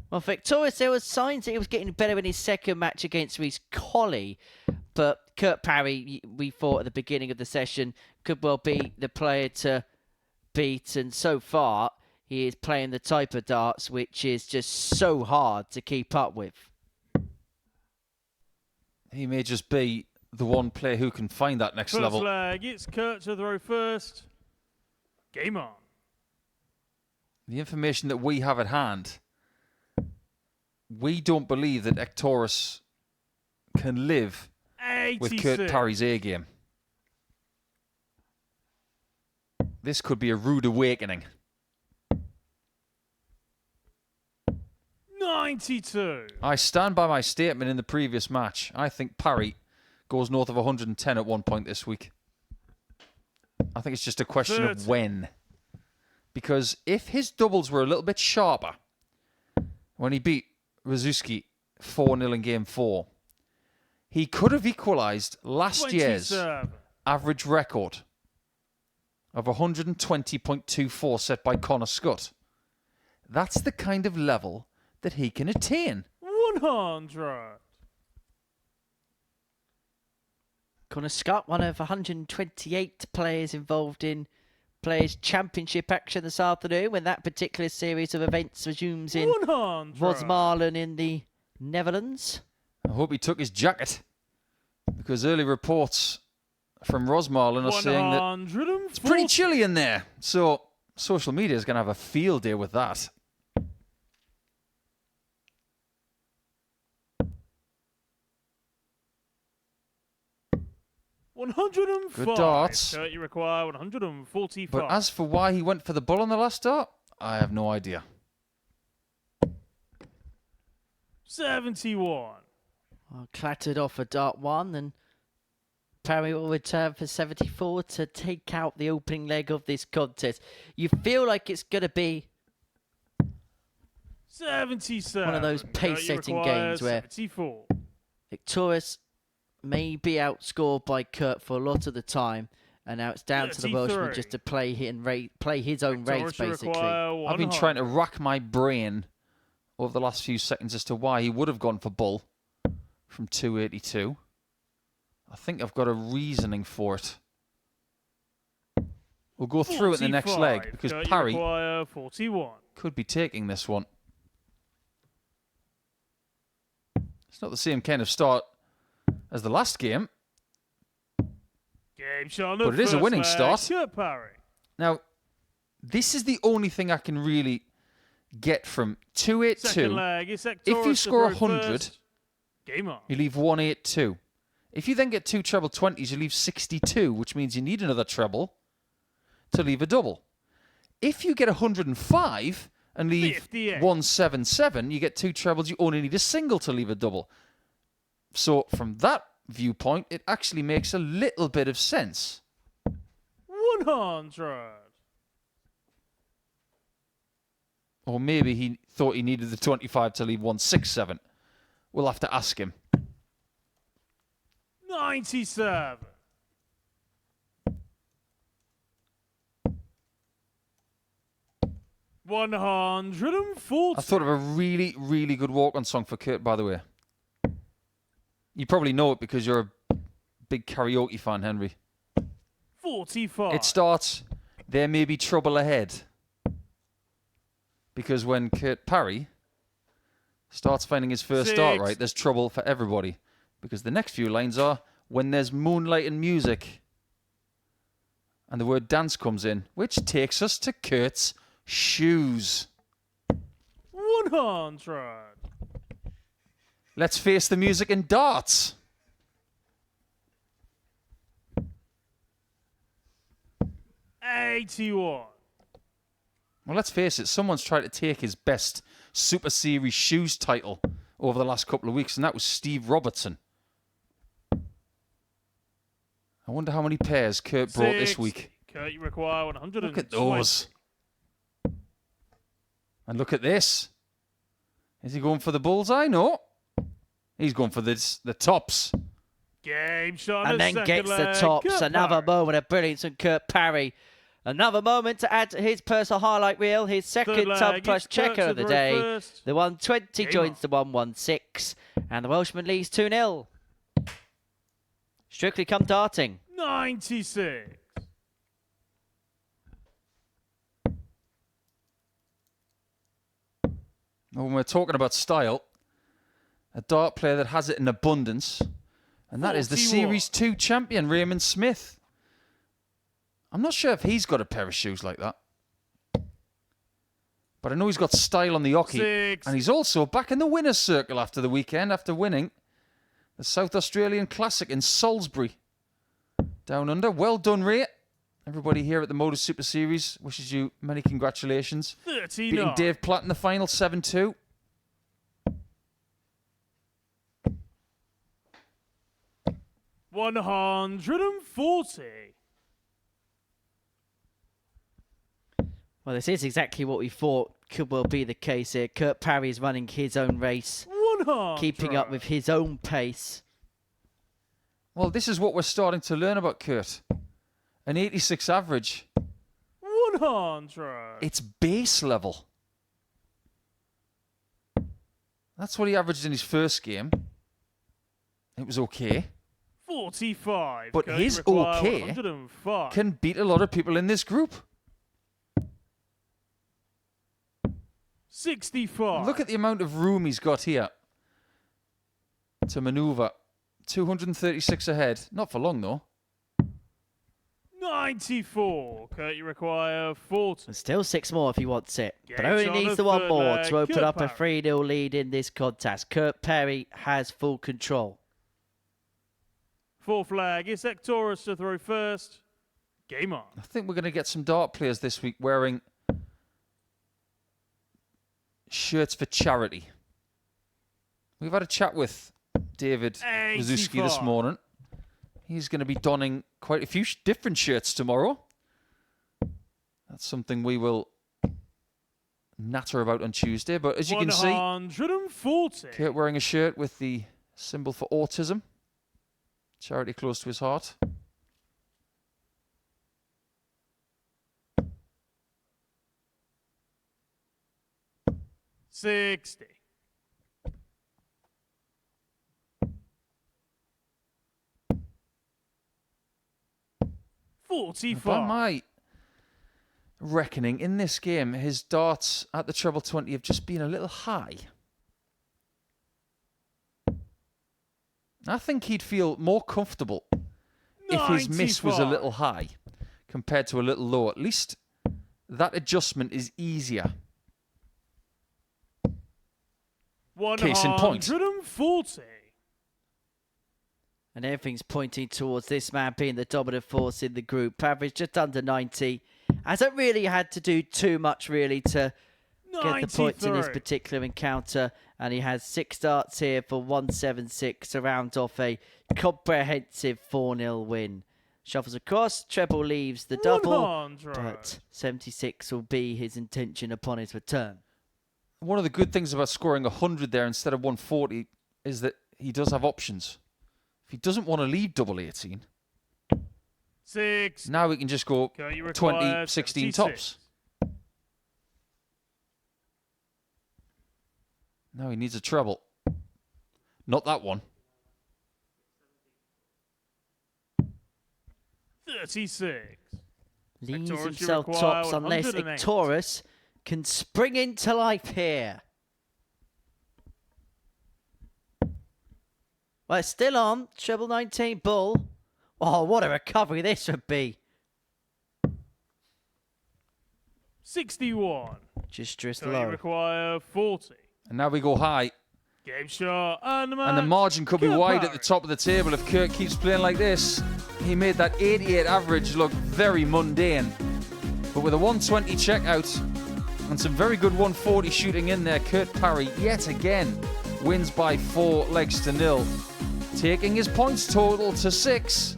Well, Victorious, there was signs that he was getting better in his second match against Colley, but Kurt Parry, we thought at the beginning of the session, could well be the player to beat, and so far he is playing the type of darts which is just so hard to keep up with. He may just be the one player who can find that next level. First leg, it's Kurt to throw first. Game on. The information that we have at hand, we don't believe that Ectorus can live 86. with Kurt Parry's A game. This could be a rude awakening. 92. I stand by my statement in the previous match. I think Parry goes north of 110 at one point this week. I think it's just a question of when. Because if his doubles were a little bit sharper, when he beat Wawrzewski 4-0 in Game 4, he could have equalised last year's average record of 120.24 set by Connor Scott. That's the kind of level that he can attain. 100. Connor Scott, one of 128 players involved in Players' Championship action this afternoon when that particular series of events resumes in 100. Rosmalen in the Netherlands. I hope he took his jacket, because early reports from Rosmalen are saying that it's pretty chilly in there. So social media is going to have a field day with that. Good darts. You require 145. But as for why he went for the bull on the last dart, I have no idea. 71. Well, clattered off a dart 1, and Parry will return for 74 to take out the opening leg of this contest. You feel like it's going to be 77. one of those pace-setting games where 74. Victorious may be outscored by Kurt for a lot of the time, and now it's down to the Welshman just to play his own race, basically. I've been trying to rack my brain over the last few seconds as to why he would have gone for bull from 282. I think I've got a reasoning for it. We'll go through it in the next leg, because Parry 41. could be taking this one. It's not the same kind of start as the last game, but it is a winning start. Now, this is the only thing I can really get from 282. If you score 100, you leave 182. If you then get 2 treble 20s, you leave 62, which means you need another treble to leave a double. If you get 105 and leave 177, you get 2 trebles, you only need a single to leave a double. So from that viewpoint, it actually makes a little bit of sense. 100. Or maybe he thought he needed the 25 to leave 167. We'll have to ask him. 97. $140. I thought of a really, really good walk-on song for Kurt, by the way. You probably know it because you're a big karaoke fan, Henry. 45. It starts, "There may be trouble ahead." Because when Kurt Parry starts finding his first start right, there's trouble for everybody. Because the next few lines are, "When there's moonlight and music." And the word dance comes in, which takes us to Kurt's shoes. 100. Let's face the music in darts. 81. Well, let's face it, someone's tried to take his best Super Series shoes title over the last couple of weeks, and that was Steve Robertson. I wonder how many pairs Kurt brought this week. Kurt, you require 100. Look at those. And look at this. Is he going for the bullseye? No. He's going for the tops. Game shot. And then gets the tops. Kurt Another Parry. moment of brilliance from Kurt Parry. Another moment to add to his personal highlight reel. His second Third top leg, plus it's Kurt checker to of the throw day. first. The 120 Game joins on. the 116. And the Welshman leads 2-0. Strictly come darting. 96. Well, when we're talking about style, a dart player that has it in abundance, and that is the 41. Series 2 champion, Raymond Smith. I'm not sure if he's got a pair of shoes like that. But I know he's got style on the hockey. 6. And he's also back in the winner's circle after the weekend, after winning the South Australian Classic in Salisbury. Down under. Well done, Ray. Everybody here at the MODUS Super Series wishes you many congratulations. 39. Beating Dave Platt in the final 7-2. $140. Well, this is exactly what we thought could well be the case here. Kurt Parry is running his own race, 100. keeping up with his own pace. Well, this is what we're starting to learn about Kurt. An 86 average. 100. It's base level. That's what he averaged in his first game. It was okay. 45. But Kurt, his you require okay 105. can beat a lot of people in this group. 65. Look at the amount of room he's got here to manoeuvre. 236 ahead. Not for long, though. 94. Kurt, you require 40. And still 6 more if he wants it. But Game only shot needs of the one third more leg, to open Kurt up a Parry. 3-0 lead in this contest. Kurt Parry has full control. Fourth flag. It's Ektoris to throw first. Game on. I think we're going to get some dart players this week wearing shirts for charity. We've had a chat with David Wawrzewski this 85. morning. He's going to be donning quite a few different shirts tomorrow. That's something we will natter about on Tuesday. But as you can see, 140. Kurt wearing a shirt with the symbol for autism. Charity close to his heart. $60. By 45. my reckoning, in this game, his darts at the treble 20 have just been a little high. I think he'd feel more comfortable if his miss was a 95. little high compared to a little low. At least that adjustment is easier. Case in point. 140. And everything's pointing towards this man being the dominant force in the group. Average just under 90. Hasn't really had to do too much, really, to get the points in this 93. particular encounter. And he has 6 darts here for 176 to round off a comprehensive 4-0 win. Shuffles across, treble leaves the double. 100. But 76 will be his intention upon his return. One of the good things about scoring 100 there instead of 140 is that he does have options. If he doesn't want to leave double 18, 6. now we can just go Kurt, you 20, require 16 76. tops. No, he needs a treble. Not that one. 36. Leaves Ektoris, you himself require tops unless 108. Ektoris can spring into life here. Well, it's still on. Treble 19 bull. Oh, what a recovery this would be. 61. Just So you low. require 40. And now we go high. Game shot and the match. And the margin could be Kurt wide at Parry. the top of the table if Kurt keeps playing like this. He made that 88 average look very mundane. But with a 120 checkout and some very good 140 shooting in there, Kurt Parry yet again wins by 4 legs to 0, taking his points total to 6.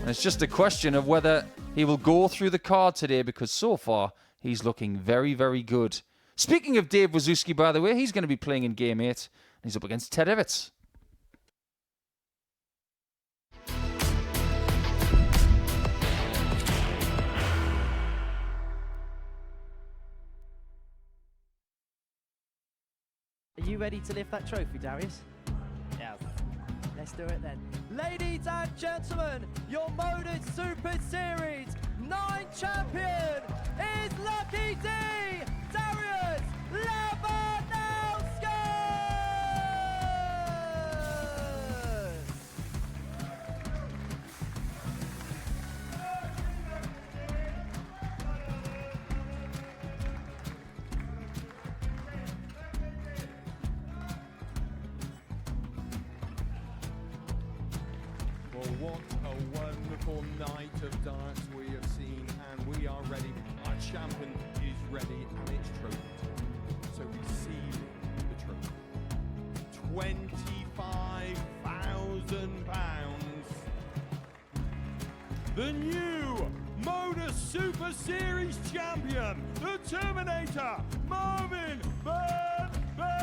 And it's just a question of whether he will go through the card today, because so far he's looking very, very good. Speaking of Dave Wawrzewski, by the way, he's going to be playing in Game 8. He's up against Ted Evetts. Are you ready to lift that trophy, Darius? Yes. Let's do it then. Ladies and gentlemen, your MODUS Super Series 9 champion is Lucky D, Darius Lewandowski! Well, what a wonderful night of darts we have seen, and we are ready. Our champion is ready, and it's trophy time. So receive the trophy. £25,000. The new MODUS Super Series champion, the Terminator, Marvin Van Velzen.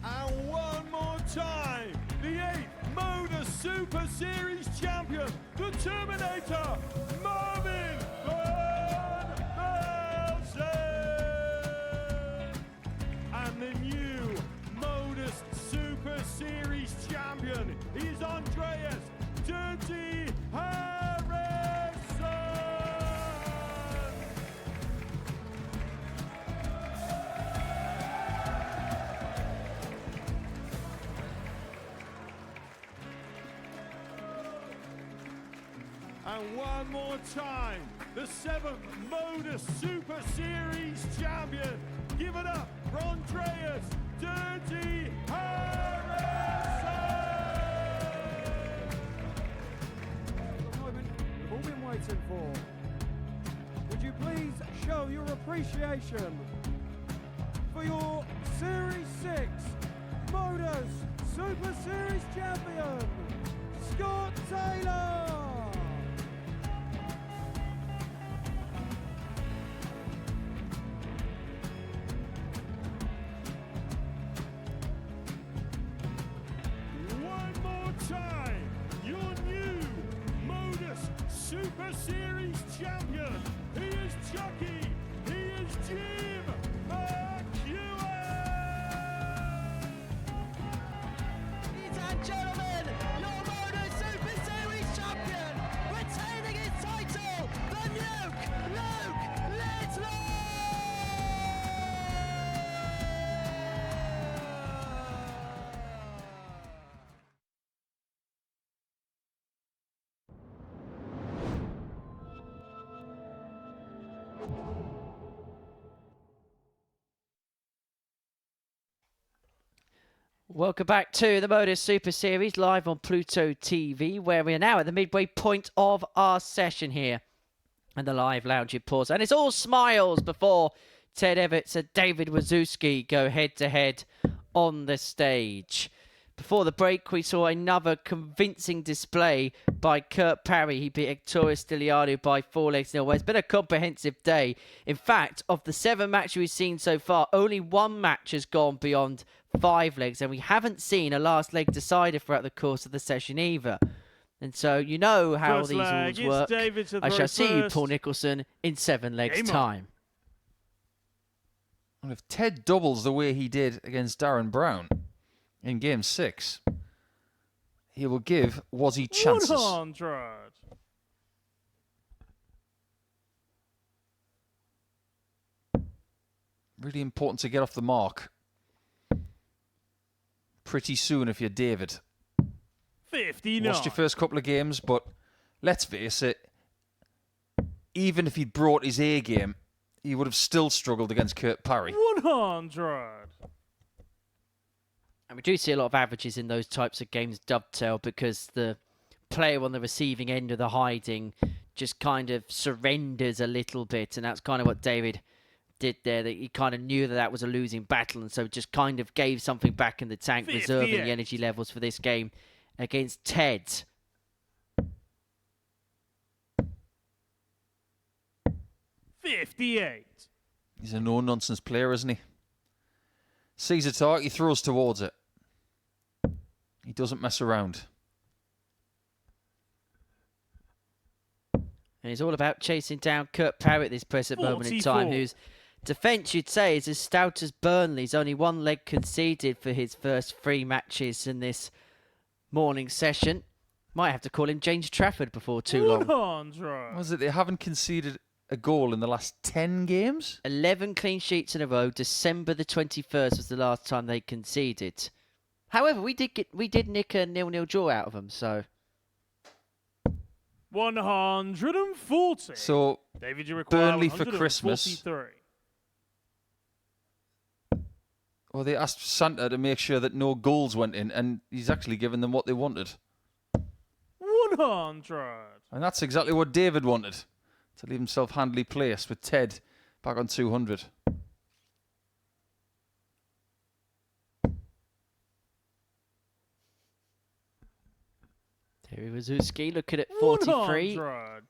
And one more time, the 8th MODUS Super Series champion, the Terminator, Marvin Van Velzen. And the new MODUS Super Series champion is Andreas Dirty Harrison. And one more time, the 7th MODUS Super Series champion. Give it up for Andreas Dirty Harrison. The moment we've all been waiting for. Would you please show your appreciation for your Series 6 MODUS Super Series champion, Scott Taylor? One more time, your new MODUS Super Series champion. He is Chucky. He is Jim McEwen. Ladies and gentlemen, your MODUS Super Series champion, retaining his title, the Nuke, Luke Littler! Welcome back to the MODUS Super Series live on Pluto TV, where we are now at the midway point of our session here and the live lounge in pause. And it's all smiles before Ted Evetts and David Wawrzewski go head to head on the stage. Before the break, we saw another convincing display by Kurt Parry. He beat Hector Stylianou by 4 legs to 0. Well, it's been a comprehensive day. In fact, of the 7 matches we've seen so far, only 1 match has gone beyond 5 legs, and we haven't seen a last leg decider throughout the course of the session either. And so you know how First these leg, rules it's work. David to I throw shall see you, first. Paul Nicholson, in 7 legs Game on. time. And if Ted doubles the way he did against Darren Brown in Game 6, he will give Wazzy chances. 100. Really important to get off the mark pretty soon if you're David. 59. Lost your first couple of games, but let's face it, even if he'd brought his A game, he would have still struggled against Parry. 100. And we do see a lot of averages in those types of games dovetail because the player on the receiving end of the hiding just kind of surrenders a little bit, and that's kind of what David did there, that he kind of knew that that was a losing battle, and so just kind of gave something back in the tank, reserving the energy levels for this game against Ted. $58. He's a no-nonsense player, isn't he? Sees a target, he throws towards it. He doesn't mess around. And it's all about chasing down Parry at this present moment in time, whose defence, you'd say, is as stout as Burnley's. Only one leg conceded for his first 3 matches in this morning session. Might have to call him James Trafford before too long. 100. Was it they haven't conceded a goal in the last 10 games? 11 clean sheets in a row. December the 21st was the last time they conceded. However, we did nick a 0-0 draw out of them, so... 140. So, David, you require Burnley for Christmas. 143. Well, they asked Santa to make sure that no goals went in, and he's actually given them what they wanted. 100. And that's exactly what David wanted, to leave himself handily placed with Ted back on 200. Terry Wawrzewski looking at 43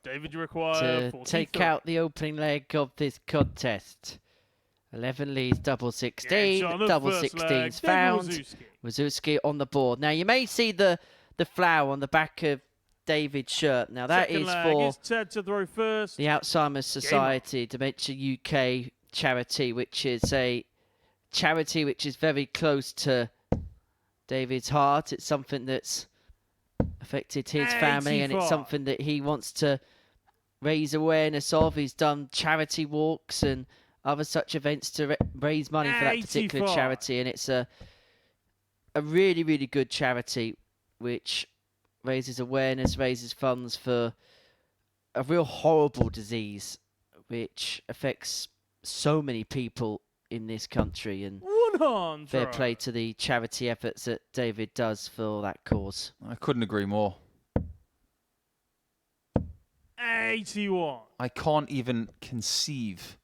David, you require to 43. take out the opening leg of this contest. 11 leads, double 16. Double 16's found. Wawrzewski on the board. Now, you may see the flower on the back of David's shirt. Now, that Second is leg for is Ted to throw first. the Alzheimer's Society Dementia UK charity, which is a charity which is very close to David's heart. It's something that's affected his family, and it's something that he wants to raise awareness of. He's done charity walks and other such events to raise money for that particular charity, and it's a really, really good charity which raises awareness, raises funds for a real horrible disease which affects so many people in this country, and 100. fair play to the charity efforts that David does for that cause. I couldn't agree more. 81. I can't even conceive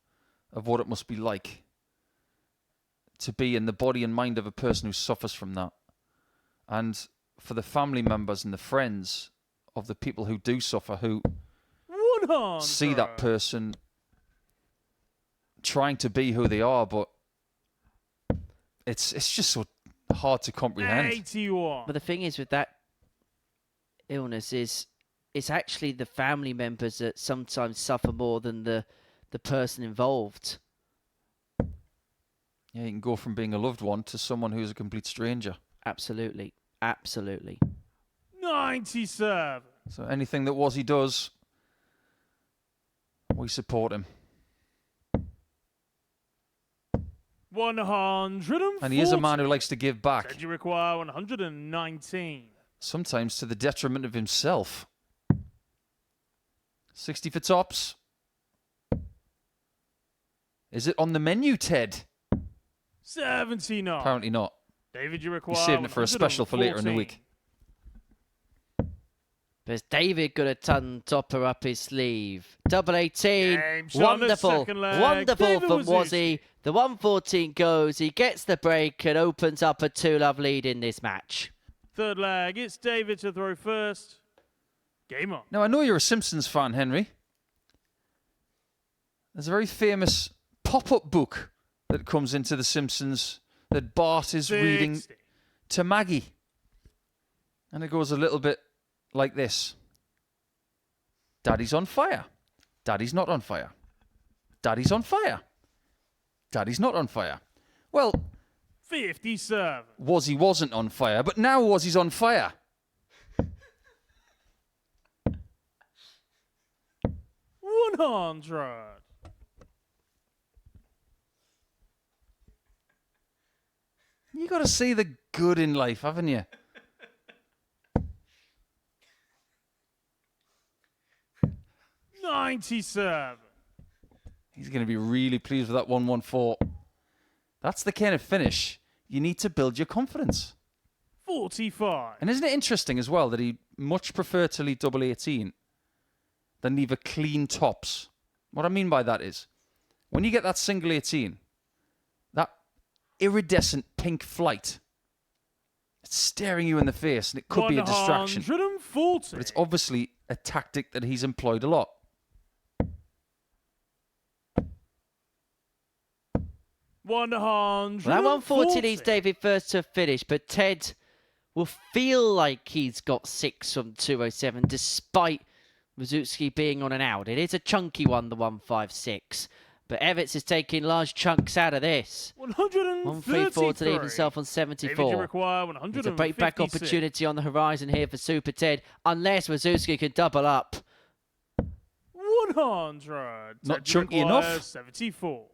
of what it must be like to be in the body and mind of a person who suffers from that. And for the family members and the friends of the people who do suffer, who 100. see that person trying to be who they are, but it's just so hard to comprehend. 81. But the thing is with that illness is it's actually the family members that sometimes suffer more than the person involved. Yeah, you can go from being a loved one to someone who's a complete stranger. Absolutely. Absolutely. 97. So anything that Wazzy does, we support him. 140. And he is a man who likes to give back. Said you require 119. Sometimes to the detriment of himself. 60 for tops. Is it on the menu, Ted? 79. Apparently not. David, you require He's saving it for a special for later in the week. There's David got a ton topper up his sleeve. Double 18. Game shot on the Wonderful. second leg. Wonderful David from Wawrzewski. Wazzy. The 114 goes. He gets the break and opens up a 2-love lead in this match. Third leg, it's David to throw first. Game on. Now, I know you're a Simpsons fan, Henry. There's a very famous pop-up book that comes into The Simpsons that Bart is reading to Maggie. And it goes a little bit like this. Daddy's on fire. Daddy's not on fire. Daddy's on fire. Daddy's not on fire. Well, 57. Wazzy wasn't on fire, but now Wazzy's on fire. 100. You got to see the good in life, haven't you? $97. He's going to be really pleased with that 114. That's the kind of finish you need to build your confidence. 45. And isn't it interesting as well that he much preferred to leave double 18 than leave a clean tops? What I mean by that is, when you get that single 18, that iridescent pink flight, it's staring you in the face and it could be a distraction. 140. But it's obviously a tactic that he's employed a lot. Well, that 140 needs David first to finish, but Ted will feel like he's got 6 from 207, despite Wawrzewski being on an out. It is a chunky one, the 156, but Evetts is taking large chunks out of this. 134 to leave himself on 74. It's a break-back opportunity on the horizon here for Super Ted, unless Wawrzewski can double up. 100. Not chunky enough. 74.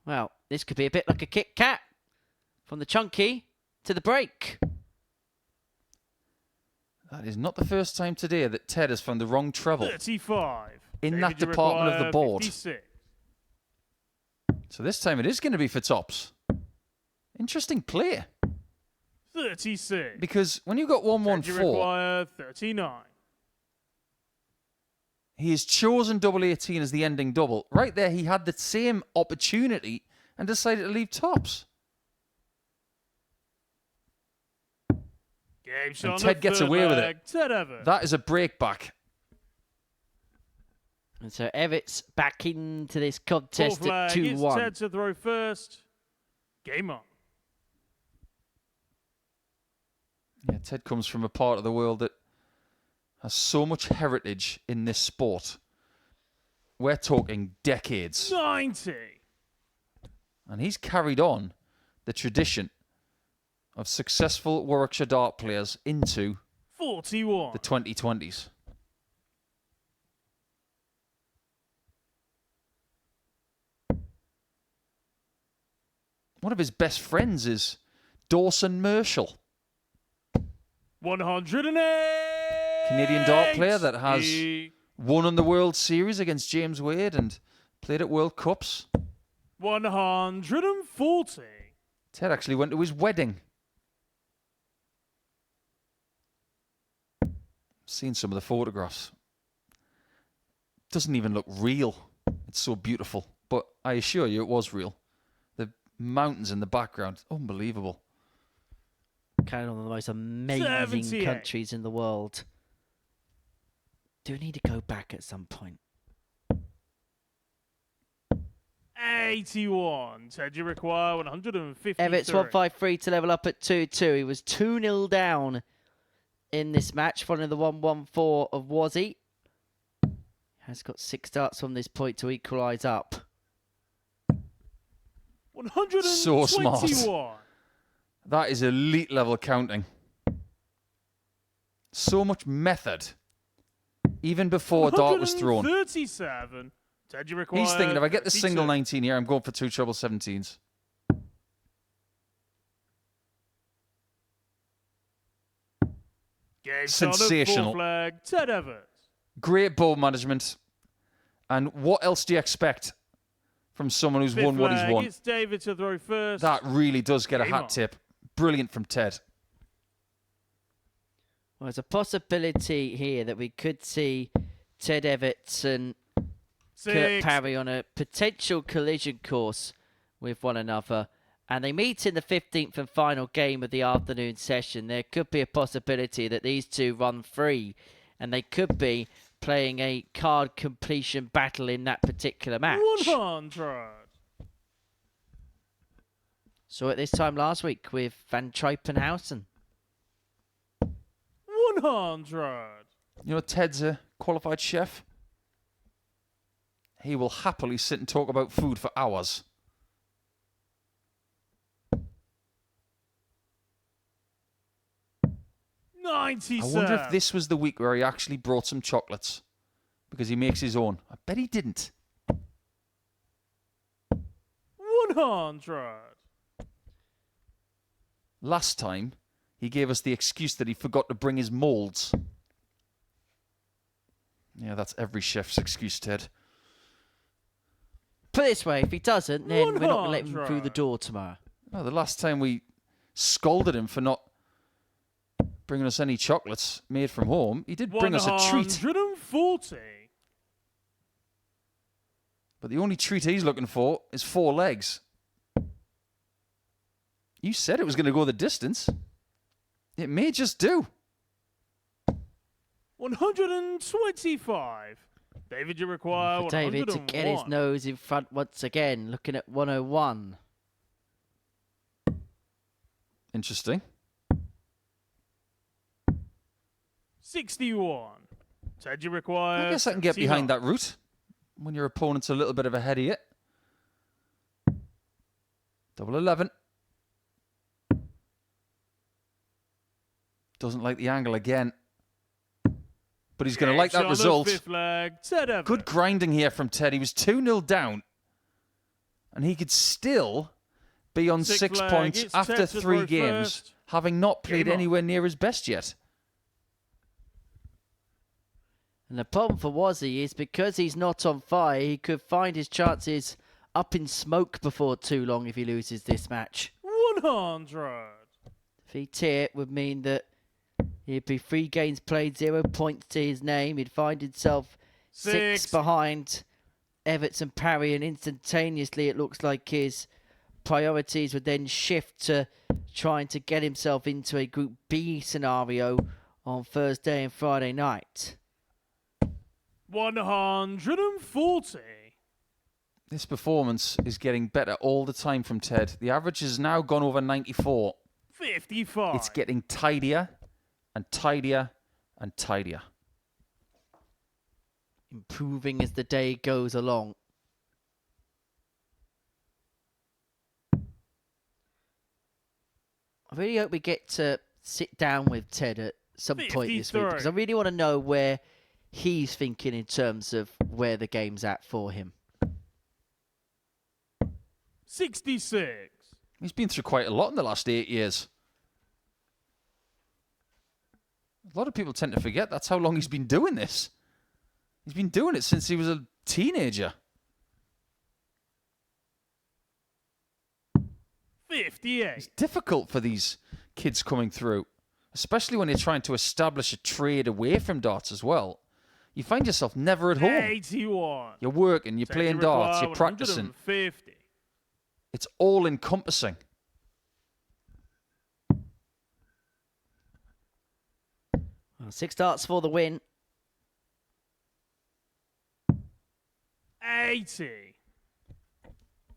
Well, this could be a bit like a Kit Kat. From the chunky to the break. That is not the first time today that Ted has found the wrong treble 35. in that department of the board. 56. So this time it is going to be for tops. Interesting play. 36. Because when you've got 114, 39. he has chosen double 18 as the ending double. Right there, he had the same opportunity and decided to leave tops. And Ted gets away with it. That is a breakback. And so Evetts back into this contest at 2-1. Ted to throw first. Game on. Yeah, Ted comes from a part of the world that has so much heritage in this sport. We're talking decades. 90. And he's carried on the tradition of successful Warwickshire dart players into 41. the 2020s. One of his best friends is Dawson Marshall. 108. Canadian dart player that has won on the World Series against James Wade and played at World Cups. 140. Ted actually went to his wedding. Seen some of the photographs. Doesn't even look real. It's so beautiful. But I assure you it was real. The mountains in the background, unbelievable. Kind of one of the most amazing 78. countries in the world. Do need to go back at some point. 81. Ted, you require 150. Evetts 153 to level up at 2-2. He was 2-0 down in this match, following the 114 of Wazzy. Has got 6 darts from this point to equalise up. 121. So smart. That is elite level counting. So much method. Even before a dart was thrown. 37. Ted, you require He's thinking, if I get the 32. single 19 here, I'm going for 2 treble 17s. Sensational. Flag, Ted Evetts. Great ball management. And what else do you expect from someone who's won what he's won? It's David to throw first. That really does get a hat tip. Brilliant from Ted. Well, there's a possibility here that we could see Ted Evetts and Kurt Parry on a potential collision course with one another. And they meet in the 15th and final game of the afternoon session. There could be a possibility that these two run free. And they could be playing a card completion battle in that particular match. 100. So at this time last week with Van Tripenhausen. 100. You know, Ted's a qualified chef. He will happily sit and talk about food for hours. I wonder if this was the week where he actually brought some chocolates. Because he makes his own. I bet he didn't. 100. 100. Last time, he gave us the excuse that he forgot to bring his molds. Yeah, that's every chef's excuse, Ted. Put it this way, if he doesn't, then we're not going to let him through the door tomorrow. No, the last time we scolded him for not bringing us any chocolates made from home, he did bring us a treat. 140. But the only treat he's looking for is 4 legs. You said it was going to go the distance. It may just do. 125. David, you require For David to 101. get his nose in front once again, looking at 101. Interesting. 61. Ted, you require I guess I can get behind 79. that route when your opponent's a little bit of a head idiot. Double 11. Doesn't like the angle again. But he's going to like that on the result. fifth leg, Ted Evetts. Good grinding here from Ted. He was 2-0 down. And he could still be on Sixth 6 leg, points it's after Ted to 3 throw games, first. having not played Game on. anywhere near his best yet. And the problem for Wazzy is because he's not on fire, he could find his chances up in smoke before too long if he loses this match. 100. Defeat here would mean that he'd be 3 games played, 0 points to his name. He'd find himself 6 Six. behind Evetts and Parry, and instantaneously it looks like his priorities would then shift to trying to get himself into a Group B scenario on Thursday and Friday night. 140. This performance is getting better all the time from Ted. The average has now gone over 94. 55. It's getting tidier and tidier and tidier. Improving as the day goes along. I really hope we get to sit down with Ted at some point this week, because I really want to know where he's thinking in terms of where the game's at for him. 66. He's been through quite a lot in the last 8 years. A lot of people tend to forget that's how long he's been doing this. He's been doing it since he was a teenager. 58. It's difficult for these kids coming through, especially when you're trying to establish a trade away from darts as well. You find yourself never at home. 81. You're working, you're playing darts, you're practicing. 150. It's all encompassing. Well, 6 darts for the win. 80.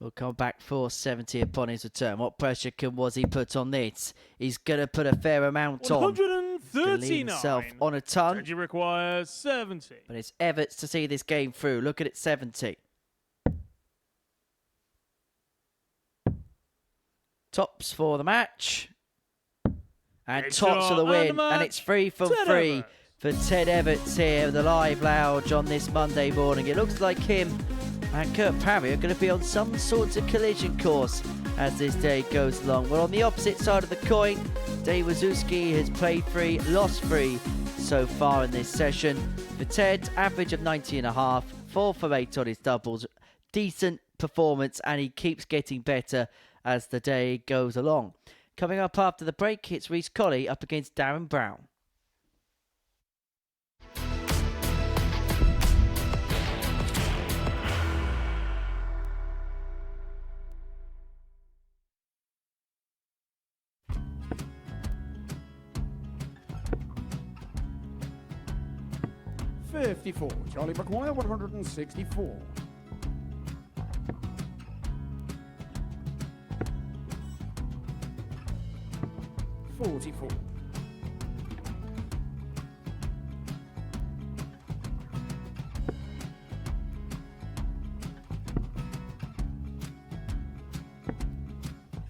We'll come back for 70 upon his return. What pressure can Wazzy put on this? He's going to put a fair amount on. He's gonna leave 139. himself on a ton. Ted, you require 70. But it's Evetts to see this game through. Look at it, 70. Tops for the match. And It's tops for the on win. the And match, it's 3 from Ted 3 Evetts. for Ted Evetts here at the Live Lounge on this Monday morning. It looks like him and Kurt Parry are going to be on some sort of collision course as this day goes along. Well, on the opposite side of the coin, Wawrzewski has played 3, lost 3 so far in this session. For Ted, average of 90.5, 4 for 8 on his doubles. Decent performance, and he keeps getting better as the day goes along. Coming up after the break, it's Reece Colley up against Darren Brown. $54. Charlie McGuire, 164. $44.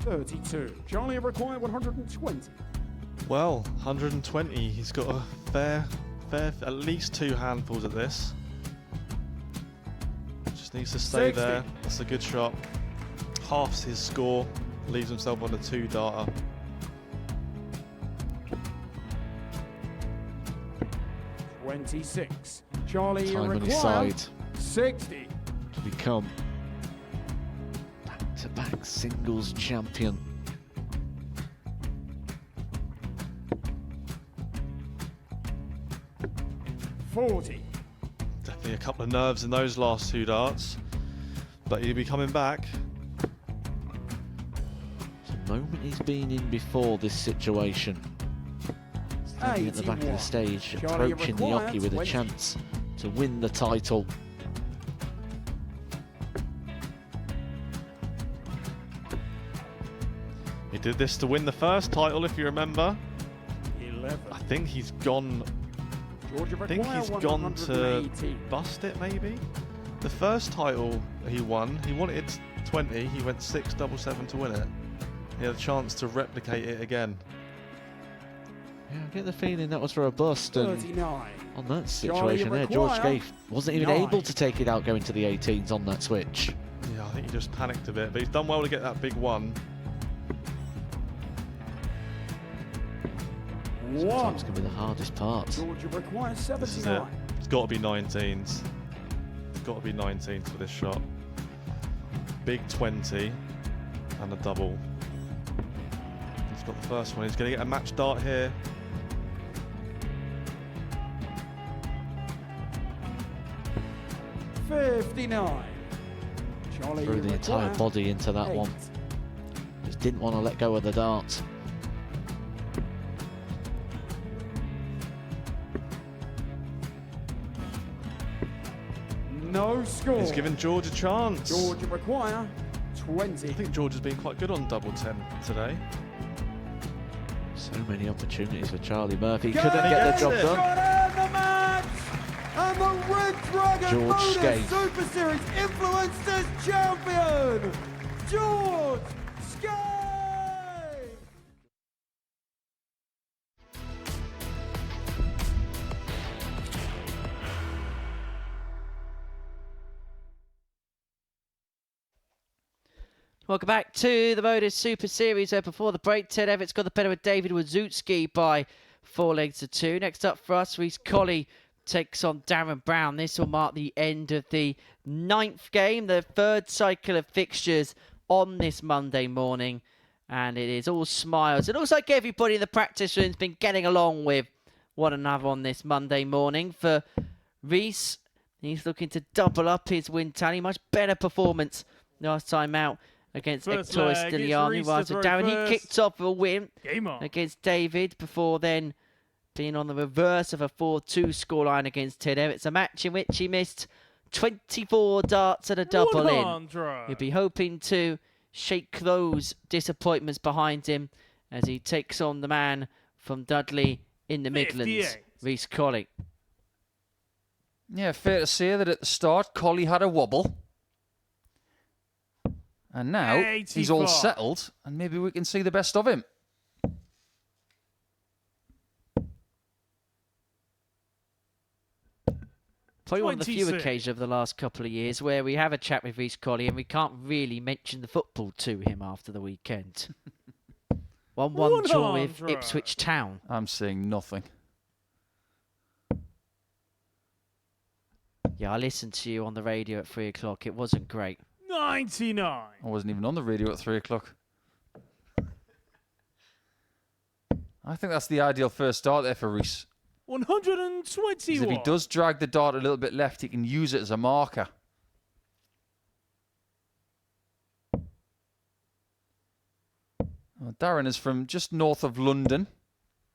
$32. Charlie require 120. Well, 120. He's got a fair, at least 2 handfuls at this. Just needs to stay 60. there. That's a good shot. halves his score, leaves himself on a 2-darter. .26. Charlie Time on his required side 60. to become back-to-back singles champion. .40. Definitely a couple of nerves in those last 2 darts, but he'll be coming back. It's a moment he's been in before this situation. Standing at the back of the stage, Charlie approaching the required hockey with a 20. chance to win the title. He did this to win the first title, if you remember. 11. I think he's gone. Georgia I think he's require gone to 180. bust it, maybe. The first title he won, he wanted 20. He went 6-7-7 to win it. He had a chance to replicate it again. Yeah, I get the feeling that was for a bust, and 39. on that situation there, George Gay wasn't even 9. able to take it out going to the 18s on that switch. Yeah, I think he just panicked a bit, but he's done well to get that big one. Sometimes can be the hardest part. Georgia requires This is it. 79. It's got to be 19s. It's got to be 19s for this shot. Big 20 and a double. He's got the first one. He's going to get a match dart here. .59. Charlie Threw the entire require body into that 8. one. Just didn't want to let go of the dart. No score. He's given George a chance. Georgia require 20. I think George has been quite good on double 10 today. So many opportunities for Charlie Murphy. Got Couldn't it, get the job got done. it, the match! And the Red Dragon George MODUS Skate. Super Series Influencers Champion, George Skate! Welcome back to the MODUS Super Series, where before the break, Ted Evetts got the better of David Wawrzewski by 4 legs to 2. Next up for us, Colley takes on Darren Brown. This will mark the end of the 9th game, the 3rd cycle of fixtures on this Monday morning. And it is all smiles. It looks like everybody in the practice room has been getting along with one another on this Monday morning. For Reese, he's looking to double up his win tally. Much better performance last time out against Stylianou. Right, so Darren, he kicked off a win against David before then being on the reverse of a 4-2 scoreline against Ted Evetts. A match in which he missed 24 darts and a double in. He'll be hoping to shake those disappointments behind him as he takes on the man from Dudley in the Midlands, Reese Colley. Yeah, fair to say that at the start, Colley had a wobble. And now 85. he's all settled, and maybe we can see the best of him. Probably one of the few 26. occasions over the last couple of years where we have a chat with Reese Colley and we can't really mention the football to him after the weekend. 1-1 draw with Ipswich Town. I'm seeing nothing. Yeah, I listened to you on the radio at 3 o'clock. It wasn't great. 99. I wasn't even on the radio at 3 o'clock. I think that's the ideal first start there for Reese. 121. Because if he does drag the dart a little bit left, he can use it as a marker. Well, Darren is from just north of London.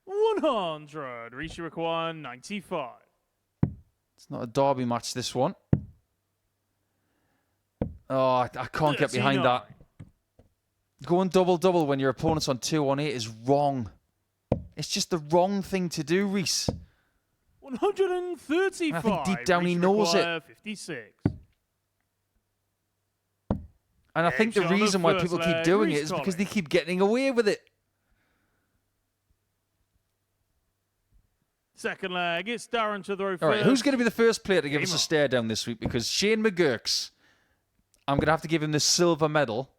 100. Rishi require 95. It's not a derby match, this one. Oh, I can't get behind that. Going double-double when your opponent's on 2-1-8 is wrong. It's just the wrong thing to do, Reese. 135. I think deep down he Rishi knows it. require 56. And I think the Edge on the reason why first people keep leg, doing it Reece is because Colley. they keep getting away with it. Second leg, it's Darren to throw first. All right, who's going to be the first player to give us a Game on. stare down this week? Because Shane McGurk's, I'm going to have to give him the silver medal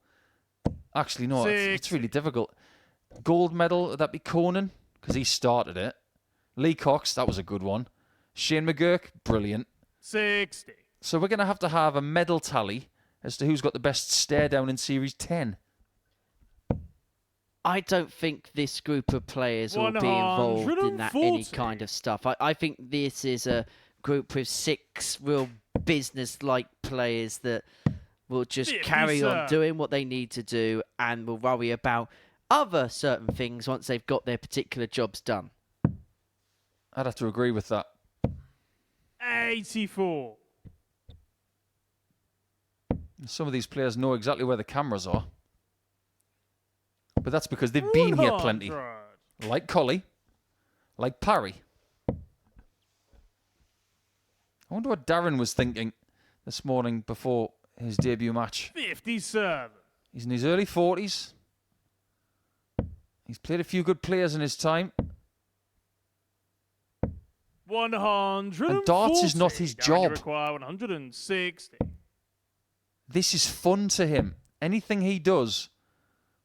Actually, no, it's 60. really difficult. Gold medal, would that be Conan? Because he started it. Lee Cox, that was a good one. Shane McGurk, brilliant. 60. So we're going to have a medal tally as to who's got the best stare down in Series 10. I don't think this group of players will be involved in that any kind of stuff. I think this is a group with 6 real business-like players that will just carry on doing what they need to do and will worry about other certain things once they've got their particular jobs done. I'd have to agree with that. 84. Some of these players know exactly where the cameras are. But that's because they've been here plenty. Like Colley. Like Parry. I wonder what Darren was thinking this morning before his debut match. 57. He's in his early 40s. He's played a few good players in his time. 140. And darts is not his job. Require 160. This is fun to him. Anything he does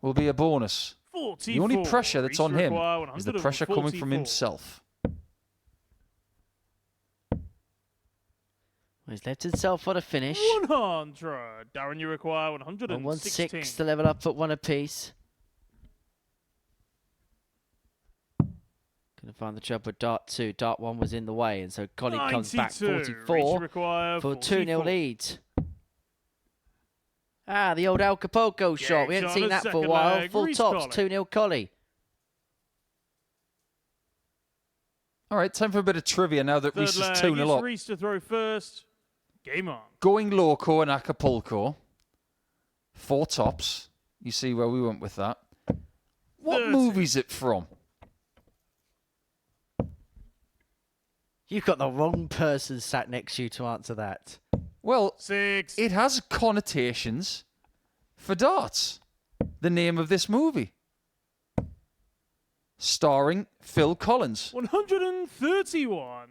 will be a bonus. 44. The only pressure that's on him is the pressure coming from 144. himself. He's left himself on a finish. 100. Darren, you require 116. 1-6 to level up at 1 apiece. Gonna find the trouble with Dart 2. Dart 1 was in the way, and so Colley comes back 44 for 2-0 lead. Ah, the old Acapulco shot. We haven't seen that for a while. leg. Full Reese tops, Colley. 2-0 Colley. All right, time for a bit of trivia now that Reese is 2-0 up. Reese to throw first. Game on. Going loco in Acapulco. 4 tops. You see where we went with that. What 30. movie's it from? You've got the wrong person sat next to you to answer that. Well, 6. it has connotations for darts. The name of this movie. Starring Phil Collins. 131.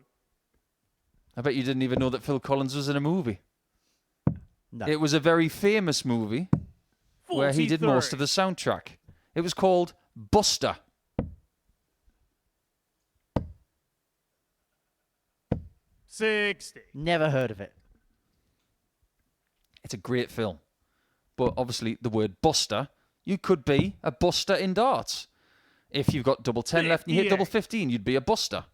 I bet you didn't even know that Phil Collins was in a movie. No. It was a very famous movie where he did most of the soundtrack. It was called Buster. Never heard of it. It's a great film. But obviously the word buster, you could be a buster in darts. If you've got double 10 left and you hit double 15, you'd be a buster.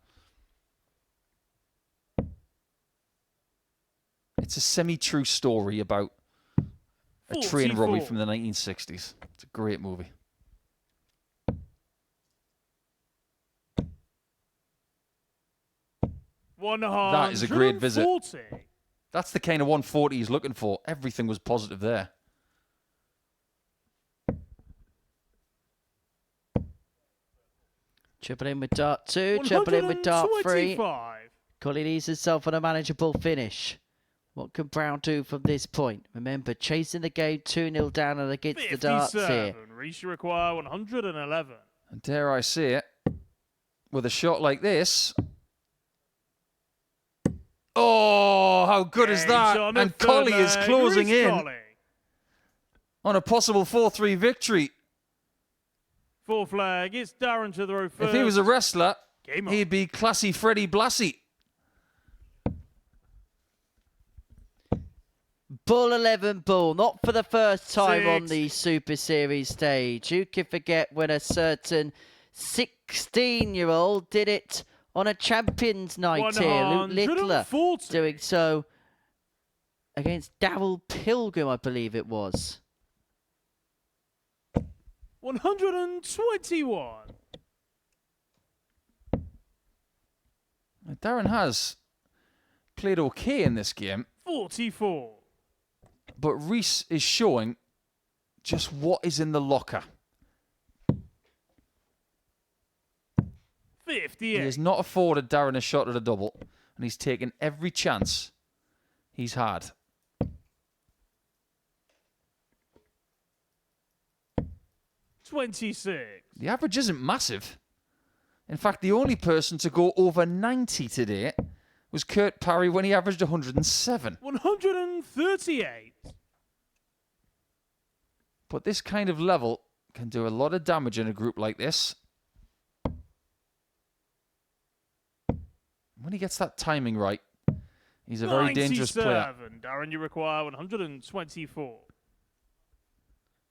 It's a semi-true story about a train robbery from the 1960s. It's a great movie. That is a great visit. That's the kind of 140 he's looking for. Everything was positive there. Triple in with Dart 2, triple in with Dart 3. Colley leaves himself on a manageable finish. What can Brown do from this point? Remember, chasing the game 2-0 down and against the darts here. Reese require 111. And dare I say it, with a shot like this... Oh, how good is that? And Colley is closing in on a possible 4-3 victory. 4 flag. It's Darren to throw first. If he was a wrestler, Game on. he'd be classy Freddie Blassie. Bull 11 Bull, not for the first time 6. on the Super Series stage. Who can forget when a certain 16-year-old did it on a Champions Night here? Luke Littler doing so against Darryl Pilgrim, I believe it was. 121. Darren has played okay in this game. 44. But Reese is showing just what is in the locker. 58. He has not afforded Darren a shot at a double, and he's taken every chance he's had. 26. The average isn't massive. In fact, the only person to go over 90 today was Kurt Parry when he averaged 107. 138. But this kind of level can do a lot of damage in a group like this. When he gets that timing right, he's a very dangerous player. 97. Darren, you require 124.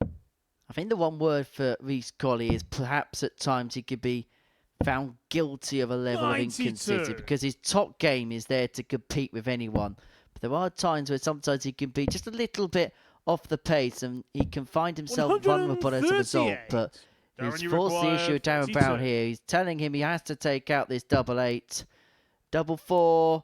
I think the one word for Reece Colley is perhaps at times he could be found guilty of a level 92. of inconsistency because his top game is there to compete with anyone. But there are times where sometimes he can be just a little bit off the pace and he can find himself vulnerable as a result. But Darren, he's forced the issue with Darren 42. Brown here. He's telling him he has to take out this double 8. Double 4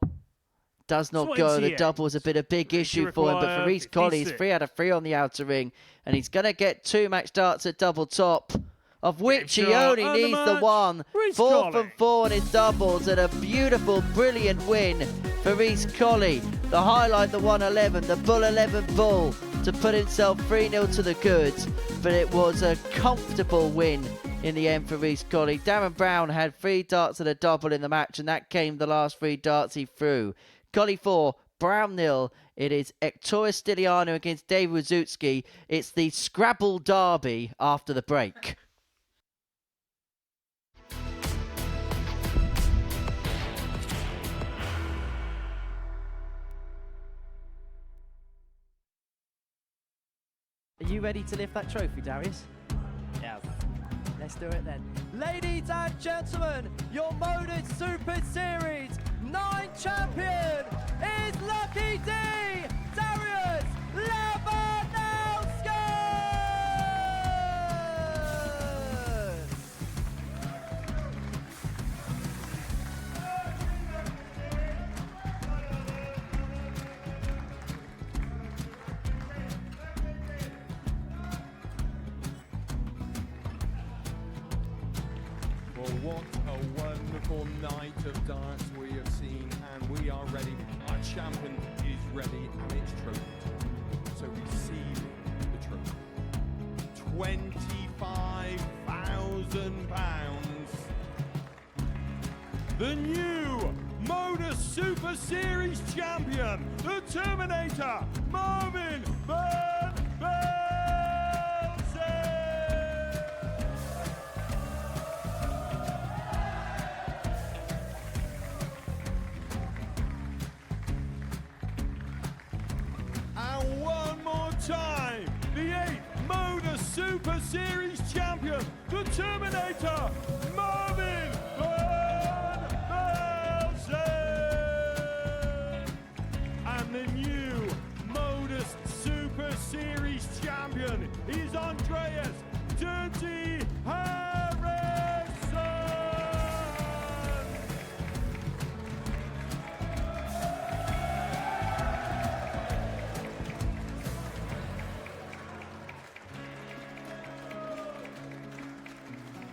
does not go. The 28. double is a bit of big issue for him. But for require Reece Colley, he's 56. 3 out of 3 on the outer ring. And he's going to get 2 match darts at double top, of which he shot only and the needs the match, one. Reece 4 Colley. from 4 on his doubles, and a beautiful, brilliant win for Reece Colley. The highlight, the 111, the bull 11 bull to put himself 3-0 to the good. But it was a comfortable win in the end for Reece Colley. Darren Brown had 3 darts and a double in the match, and that came the last 3 darts he threw. Colley 4, Brown 0. It is Hector Stylianou against Dave Wawrzewski. It's the Scrabble derby after the break. Are you ready to lift that trophy, Darius? Yes. Let's do it then. Ladies and gentlemen, your MODUS Super Series 9 champion is Lucky D, Darius Lebanowski! Well, what a wonderful night of darts we have seen, and we are ready. Our champion is ready, and it's trophy time. So receiving the trophy. £25,000. The new MODUS Super Series champion, the Terminator, Marvin Van Velzen. And one more time, the 8th MODUS Super Series champion, the Terminator, Marvin Van Velzen. And the new MODUS Super Series champion is Andreas Dirty Harrison.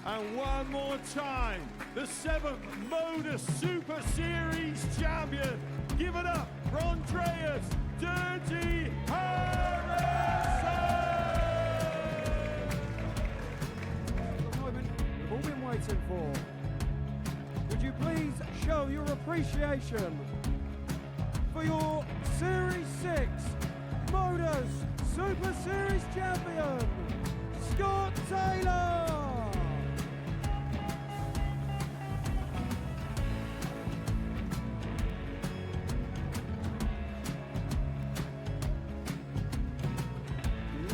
And one more time, the 7th MODUS Super Series champion. Give it up for Andreas Dirty Harrison. The moment we've all been waiting for. Would you please show your appreciation for your Series 6 MODUS Super Series champion, Scott Taylor?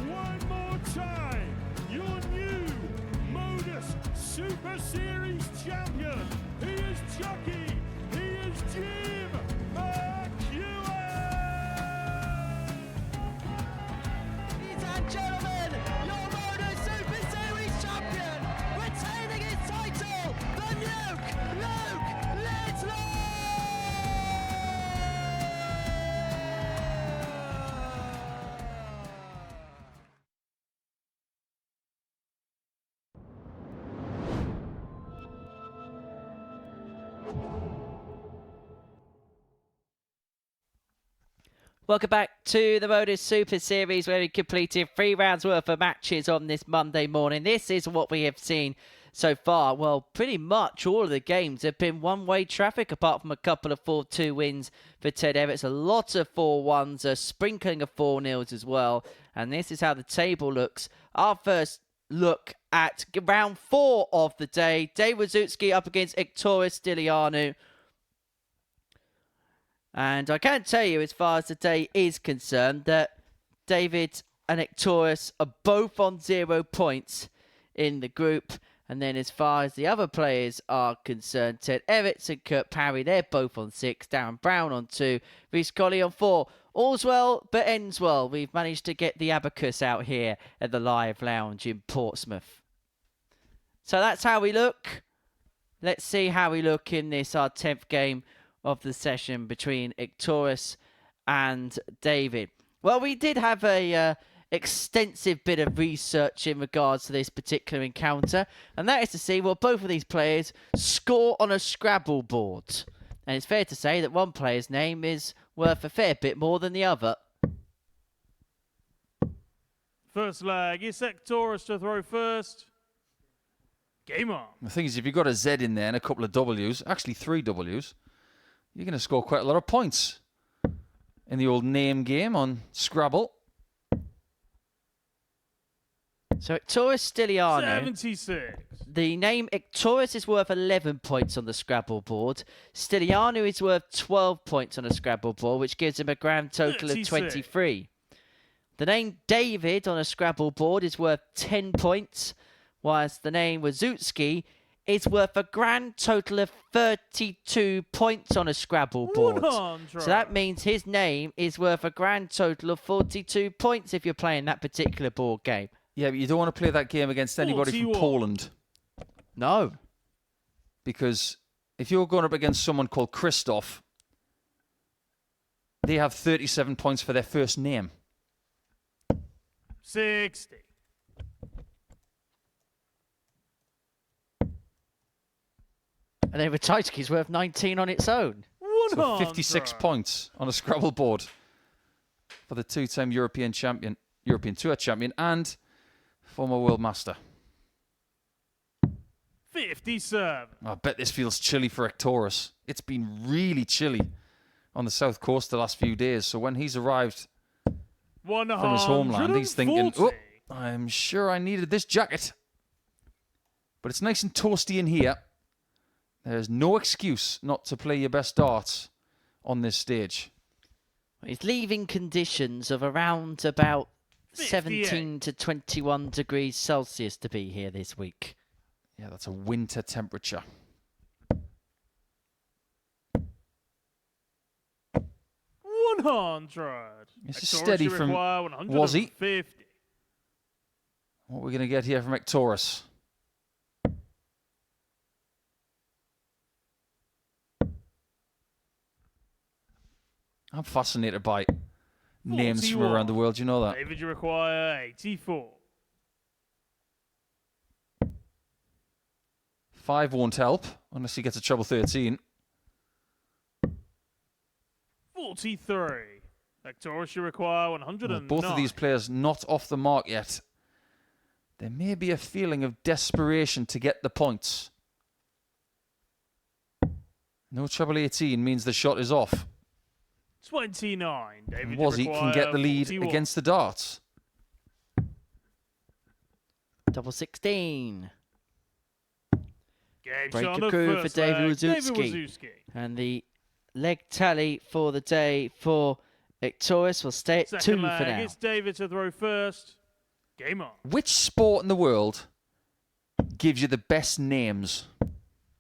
One more time, your new MODUS Super Series champion. He is Chucky. He is Jim McEwen. Ladies and gentlemen, your MODUS Super Series champion, retaining his title, the Luke Lidlow! Welcome back to the MODUS Super Series, where we completed 3 rounds worth of matches on this Monday morning. This is what we have seen so far. Well, pretty much all of the games have been one-way traffic, apart from a couple of 4-2 wins for Ted Evetts. A lot of 4-1s, a sprinkling of 4-0s as well. And this is how the table looks. Our first look at round 4 of the day. Wawrzewski up against Stylianou. And I can tell you, as far as the day is concerned, that David and Ectorus are both on 0 points in the group. And then as far as the other players are concerned, Ted Evetts and Kurt Parry, they're both on 6. Darren Brown on 2. Reece Colley on 4. All's well, but ends well. We've managed to get the abacus out here at the Live Lounge in Portsmouth. So that's how we look. Let's see how we look in this, our 10th game of the session between Ectorus and David. Well, we did have a extensive bit of research in regards to this particular encounter, and that is to see what both of these players score on a Scrabble board. And it's fair to say that one player's name is worth a fair bit more than the other. First leg, it's Ectorus to throw first. Game on. The thing is, if you've got a Z in there and a couple of W's, actually 3 W's, you're going to score quite a lot of points in the old name game on Scrabble. So Ectorus Stylianou. 76. The name Ectorus is worth 11 points on the Scrabble board. Stylianou is worth 12 points on a Scrabble board, which gives him a grand total 36. of 23. The name David on a Scrabble board is worth 10 points, whilst the name Wawrzewski is worth a grand total of 32 points on a Scrabble board. 100. So that means his name is worth a grand total of 42 points if you're playing that particular board game. Yeah, but you don't want to play that game against anybody 41. from Poland. No. Because if you're going up against someone called Christoph, they have 37 points for their first name. 60. And then Wawrzewski's worth 19 on its own. 100. So 56 points on a Scrabble board for the 2-time European champion, European Tour champion, and former world master. 57. I bet this feels chilly for Ectorus. It's been really chilly on the south coast the last few days. So when he's arrived from his homeland, he's thinking, oh, I'm sure I needed this jacket. But it's nice and toasty in here. There's no excuse not to play your best darts on this stage. He's leaving conditions of around about 58. 17 to 21 degrees Celsius to be here this week. Yeah, that's a winter temperature. 100. This is Ectorus, steady you from require 150. What are we going to get here from Ectorus? I'm fascinated by names from 41. around the world. You know that? David, you require 84. 5 won't help unless he gets a treble 13. 43. Ectorus, you require 109. Both of these players not off the mark yet. There may be a feeling of desperation to get the points. No treble 18 means the shot is off. 29. David, Wazzy you can require get the lead 41. against the darts. Double 16. Game Break shot a of coup for first David leg, Wawrzewski. And the leg tally for the day for Ectorus will stay at 2 Second for leg, now. it's David to throw first. Game on. Which sport in the world gives you the best names?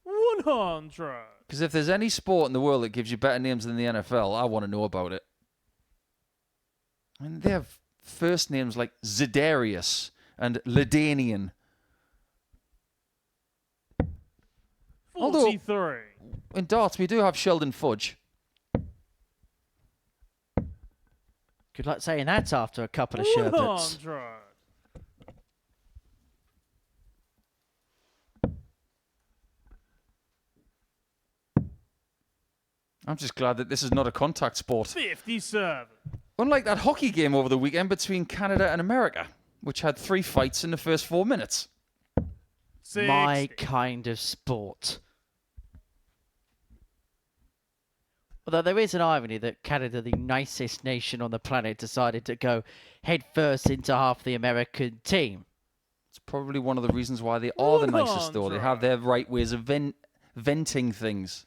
100. Because if there's any sport in the world that gives you better names than the NFL, I want to know about it. And they have first names like Zidarius and Ladanian. 43. In darts, we do have Sheldon Fudge. Good luck saying that after a couple of sherbets. 100. I'm just glad that this is not a contact sport. 57. Unlike that hockey game over the weekend between Canada and America, which had 3 fights in the first 4 minutes. 60. My kind of sport. Although there is an irony that Canada, the nicest nation on the planet, decided to go head first into half the American team. It's probably one of the reasons why they are the nicest, though. They have their right ways of venting things.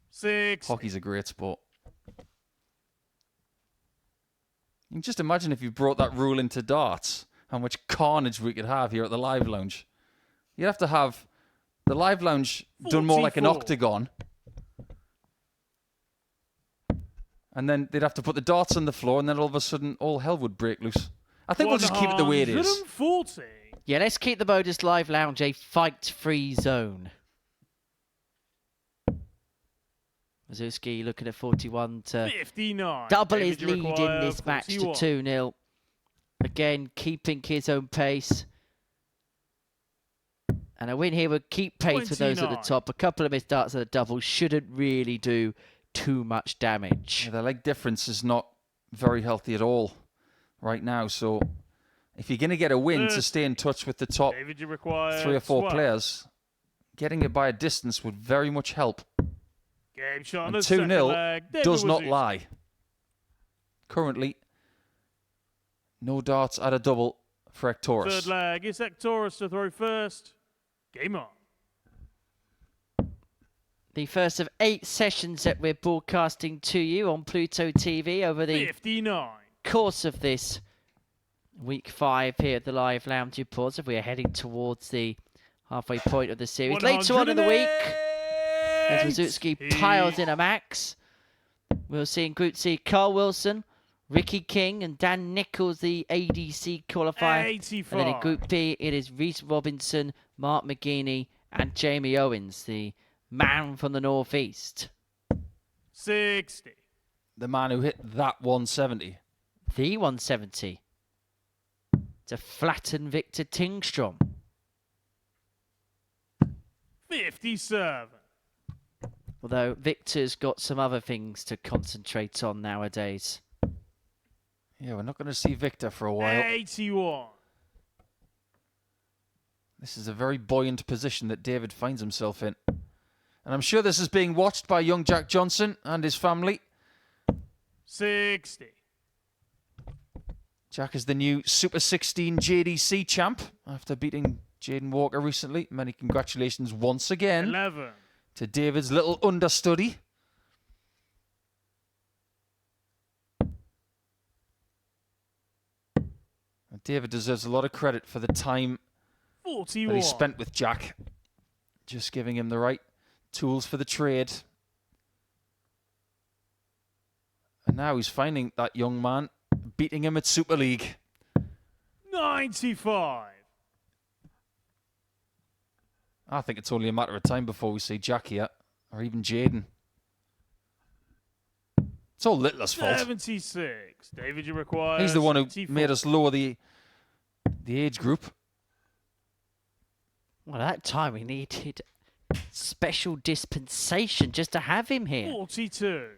6. Hockey's a great sport. You can just imagine if you brought that rule into darts, how much carnage we could have here at the Live Lounge. You'd have to have the Live Lounge done more like an 44. octagon. And then they'd have to put the darts on the floor, and then all of a sudden, all hell would break loose. I think we'll just keep it the way it is. 140. Yeah, let's keep the Modus Live Lounge a fight-free zone. Wawrzewski looking at 41 to 59. double David, his you lead in require this match to 41. 2-0. Again, keeping his own pace. And a win here would keep pace with those at the 29. top. A couple of missed darts at the double shouldn't really do too much damage. Yeah, the leg difference is not very healthy at all right now. So if you're going to get a win to stay in touch with the top David, you require 3 or 4 12. players, getting it by a distance would very much help. Game shot on And the second 2-0 leg. David does not Wawrzewski. lie. Currently, no darts at a double for Ektoris. Third leg. It's Ektoris to throw first. Game on. The first of 8 sessions that we're broadcasting to you on Pluto TV over the 59. course of this week 5 here at the Live Lounge Reports. If we are heading towards the halfway point of the series. Later on in the week, as Wawrzewski piles in a max, we'll see in Group C Carl Wilson, Ricky King and Dan Nichols, the ADC qualifier. 85. And then in Group B, it is Reese Robinson, Mark McGeaney and Jamie Owens, the man from the northeast. 60. The man who hit that 170. The 170 to flatten Victor Tingstrom. 57. Although Victor's got some other things to concentrate on nowadays. Yeah, we're not going to see Victor for a while. 81. This is a very buoyant position that David finds himself in. And I'm sure this is being watched by young Jack Johnson and his family. 60. Jack is the new Super 16 JDC champ after beating Jaden Walker recently. Many congratulations once again 11. to David's little understudy. And David deserves a lot of credit for the time 41. that he spent with Jack. Just giving him the right tools for the trade. And now he's finding that young man, beating him at Super League. 95. I think it's only a matter of time before we see Jack here, or even Jaden. It's all Littler's fault. 76. David, you require He's the one who 74. made us lower the age group. Well, at that time we needed special dispensation just to have him here. 42.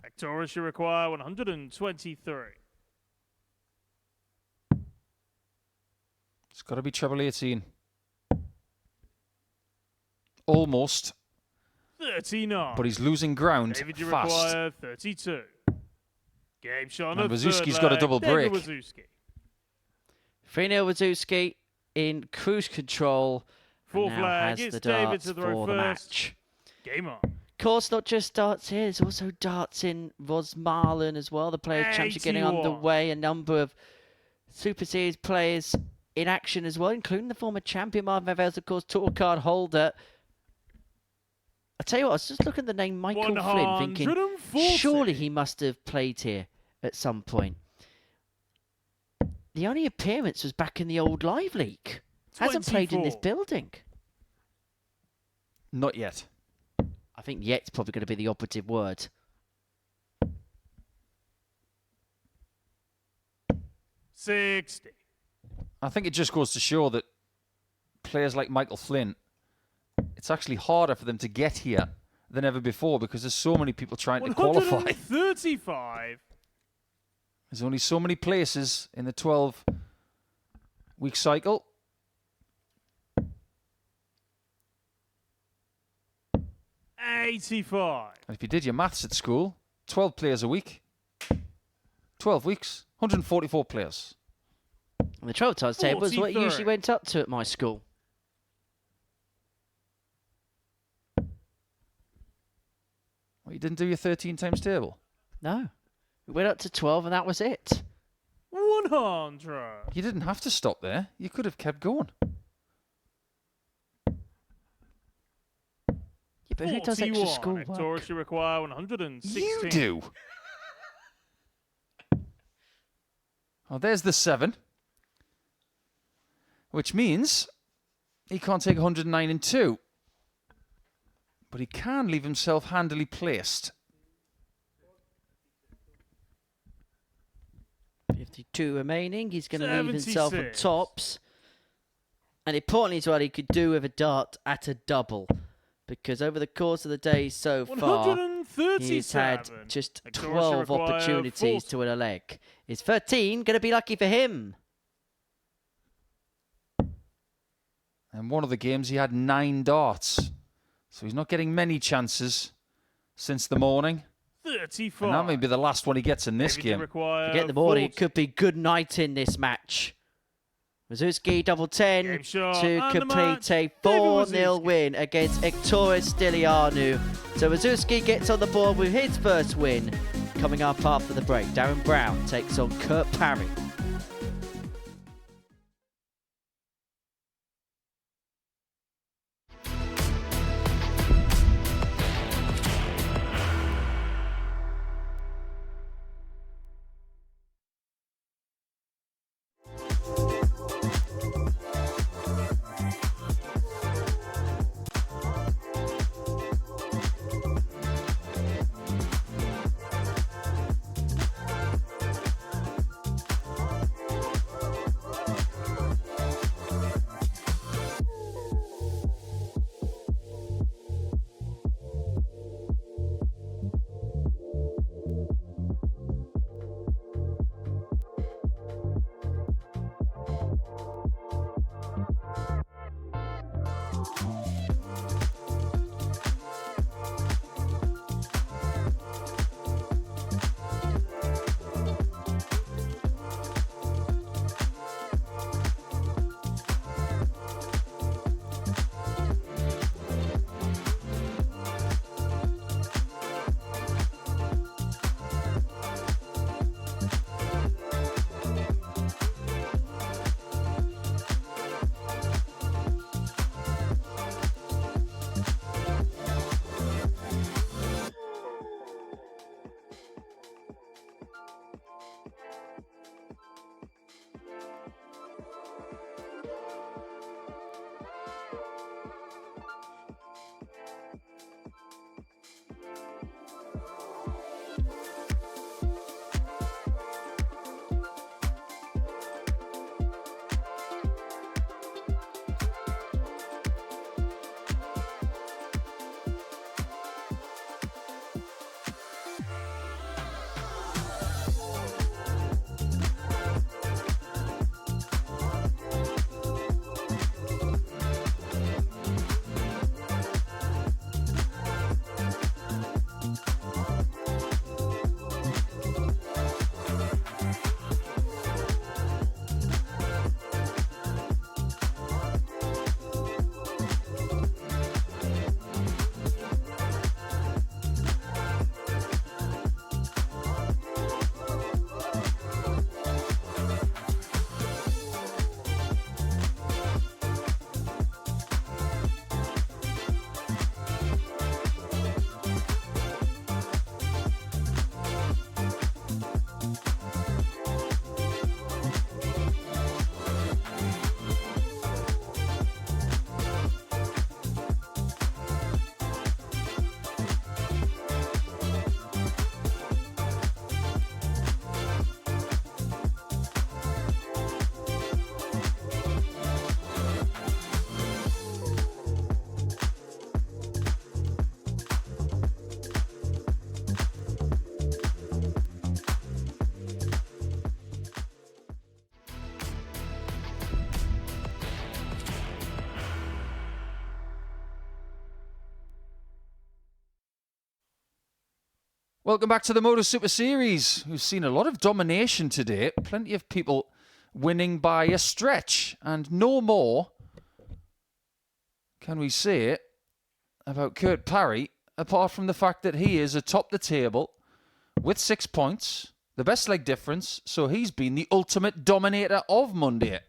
Ektoris, you require 123. It's got to be treble 18. Almost, 39. but he's losing ground David, you fast. require 32. Game shot on And the third Wawrzewski's got a leg. double David break. Wawrzewski. 3-0 Wawrzewski in cruise control. Fourth and now leg. has It's the David darts to throw for the first. match. Game on. Of course, not just darts here. There's also darts in Rosmarlin as well. The Players' Championship getting 81. underway. A number of Super Series players in action as well, including the former champion Marvin Evetts, of course, tour card holder. I tell you what, I was just looking at the name Michael Flynn, thinking 140. surely he must have played here at some point. The only appearance was back in the old Live League. Hasn't played in this 24. building. Not yet. I think yet's probably going to be the operative word. 60. I think it just goes to show that players like Michael Flynn, it's actually harder for them to get here than ever before because there's so many people trying to qualify. 135. There's only so many places in the 12-week cycle. 85. And if you did your maths at school, 12 players a week. 12 weeks, 144 players. And the travel times table is what it 43. usually went up to at my school. Well, you didn't do your 13 times table? No. We went up to 12 and that was it. 100. You didn't have to stop there. You could have kept going. Yeah, but who does extra 41. school work? Ektorus, you require 116. You do. Oh, there's the 7. Which means he can't take 109 and 2. But he can leave himself handily placed. 52 remaining. He's going to leave himself on 76. tops. And importantly as well, he could do with a dart at a double. Because over the course of the day so far, he's had 137. just Ektorus, you 12 require opportunities 40. to win a leg. Is 13 going to be lucky for him? And one of the games he had 9 darts. So he's not getting many chances since the morning. 35. And that may be the last one he gets in this David, you game. require Forget the morning. 40. It could be good night in this match. Wawrzewski double 10 Game shot to and the complete match. a David 4-0 Wawrzewski. win against Ektorus Stylianou. So Wawrzewski gets on the board with his first win. Coming up after the break, Darren Brown takes on Parry. Welcome back to the MODUS Super Series. We've seen a lot of domination today. Plenty of people winning by a stretch. And no more can we say about Kurt Parry, apart from the fact that he is atop the table with 6 points, the best leg difference, so he's been the ultimate dominator of Monday.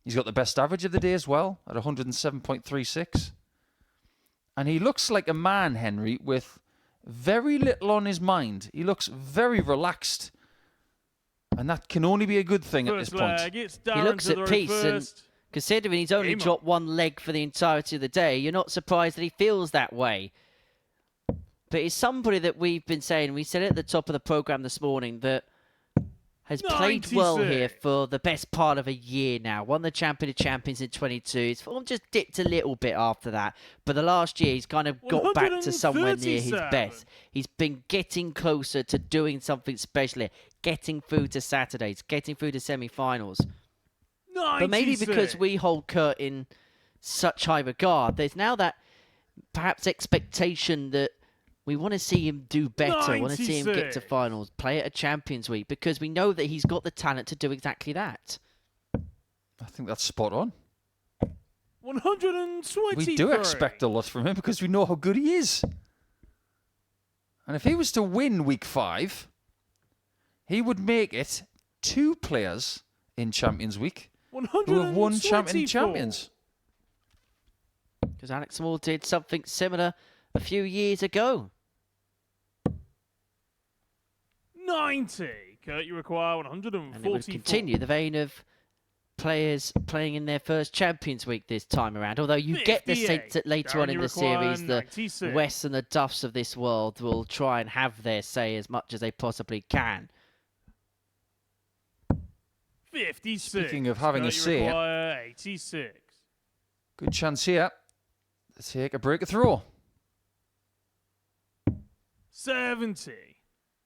He's got the best average of the day as well, at 107.36. And he looks like a man, Henry, with very little on his mind. He looks very relaxed. And that can only be a good thing at this point. He looks at peace, and considering he's only dropped one leg for the entirety of the day, you're not surprised that he feels that way. But he's somebody that we've been saying, we said it at the top of the programme this morning, that has played well here for the best part of a year now. Won the Champion of Champions in 22. His form just dipped a little bit after that. But the last year, he's kind of got back to somewhere near his best. He's been getting closer to doing something special, getting through to Saturdays, getting through to semi-finals. But maybe because we hold Kurt in such high regard, there's now that perhaps expectation that we want to see him do better. We want to see him get to finals, play at a Champions Week, because we know that he's got the talent to do exactly that. I think that's spot on. 123. We do expect a lot from him because we know how good he is. And if he was to win week 5, he would make it 2 players in Champions Week who have won champions. Because Alex Moore did something similar a few years ago. 90. Kurt, you require 144. And it would continue the vein of players playing in their first Champions Week this time around. Although you get the sense that later on in the series, the Wests and the Duffs of this world will try and have their say as much as they possibly can. 56. Speaking of having a say, 86. Good chance here to take a break of throw. 70.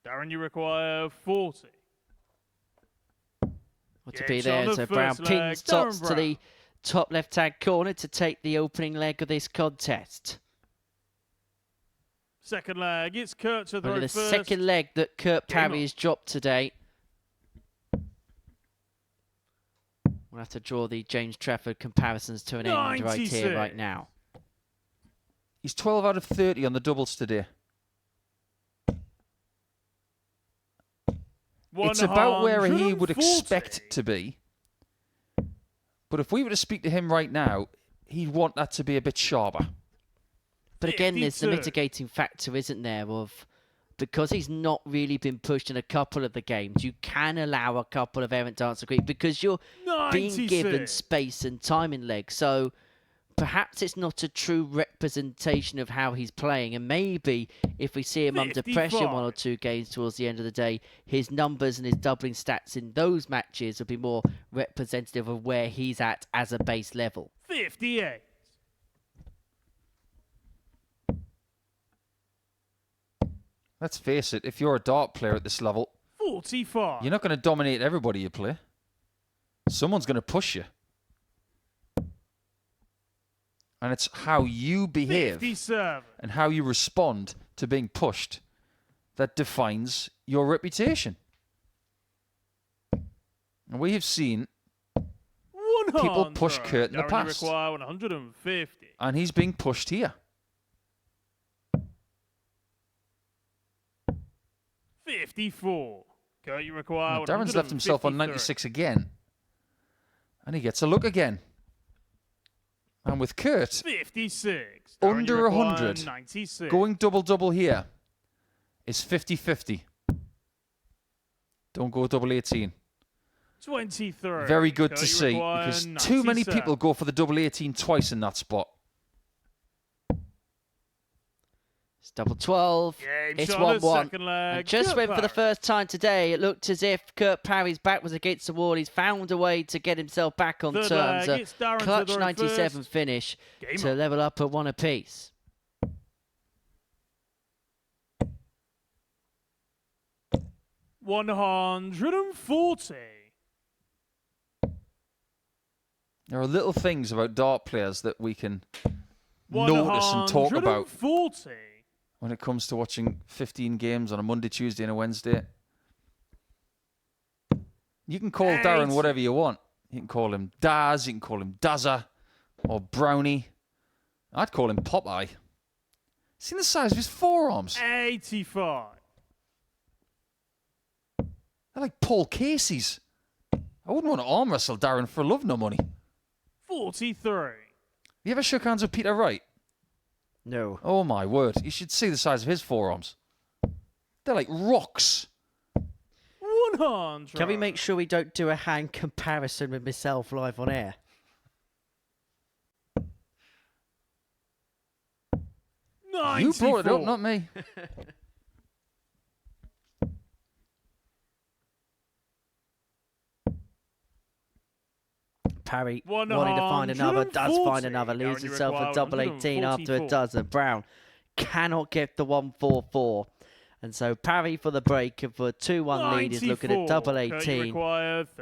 Darren, you require 40. What to be there, so Brown pins Tots to the top left-hand corner to take the opening leg of this contest. Second leg, it's Kurt to throw Only the first. second leg that Kurt Parry has dropped today. We'll have to draw the James Trafford comparisons to an end right here, right now. He's 12 out of 30 on the doubles today. It's about where he would expect to be. But if we were to speak to him right now, he'd want that to be a bit sharper. But again, there's the mitigating factor, isn't there, of because he's not really been pushed in a couple of the games, you can allow a couple of errant dancer creep because you're being given space and time in legs. So perhaps it's not a true representation of how he's playing. And maybe if we see him under pressure in 1 or 2 games towards the end of the day, his numbers and his doubling stats in those matches will be more representative of where he's at as a base level. 58. Let's face it, if you're a dart player at this level, 45. you're not going to dominate everybody you play. Someone's going to push you. And it's how you behave 57. and how you respond to being pushed that defines your reputation. And we have seen people push Kurt in the past. Require 150. And he's being pushed here. 54. Kurt, you require Darren's left himself on 96 again. And he gets a look again. And with Kurt, 56. under 100, 96. going double-double here is 50-50. Don't go double 18. 23. Very good Kurt, to you see, require because too many 97. people go for the double 18 twice in that spot. It's double 12. It's 1-1. And just when for the first time today, it looked as if Kurt Parry's back was against the wall. He's found a way to get himself back on terms. A clutch 97 finish to level up at 1 apiece. $140. There are little things about dart players that we can notice and talk about. 140. when it comes to watching 15 games on a Monday, Tuesday, and a Wednesday. You can call Darren whatever you want. You can call him Daz, you can call him Dazza, or Brownie. I'd call him Popeye. See the size of his forearms? 85. They're like Paul Casey's. I wouldn't want to arm wrestle Darren for love nor money. 43. You ever shook hands with Peter Wright? No. Oh my word. You should see the size of his forearms. They're like rocks. 100. Can we make sure we don't do a hand comparison with myself live on air? 94. You brought it up, not me. Parry wanting to find another, does find another, leaves himself a double 18 after a dozen. Brown cannot get the 144. And so Parry for the break and for a 2-1 lead is looking at double 18.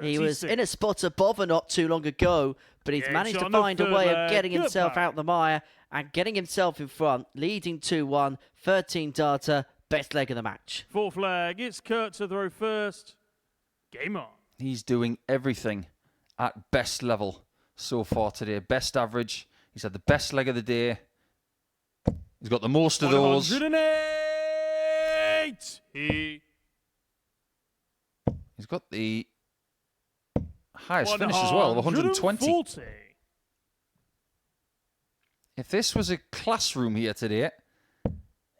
He was in a spot above not too long ago, but he's managed to find a way of getting himself out the mire and getting himself in front, leading 2-1, 13 data, best leg of the match. Fourth leg, it's Kurt to throw first. Game on. He's doing everything at best level so far today. Best average. He's had the best leg of the day. He's got the most of those. 108. He's got the highest finish as well, of 120. If this was a classroom here today,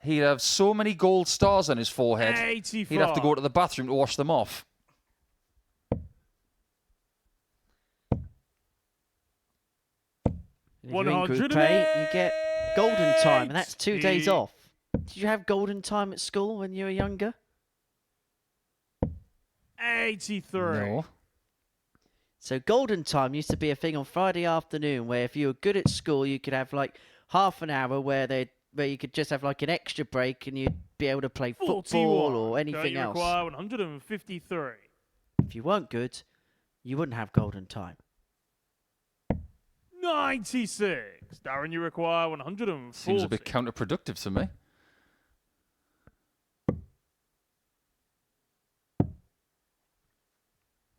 he'd have so many gold stars on his forehead, 85. he'd have to go to the bathroom to wash them off. If you're in group A, you get golden time, and that's 2 days off. Did you have golden time at school when you were younger? 83. No. So golden time used to be a thing on Friday afternoon where if you were good at school, you could have like half an hour where you could just have like an extra break and you'd be able to play football or anything else. Require 153. If you weren't good, you wouldn't have golden time. 96. Darren, you require 140. Seems a bit counterproductive to me.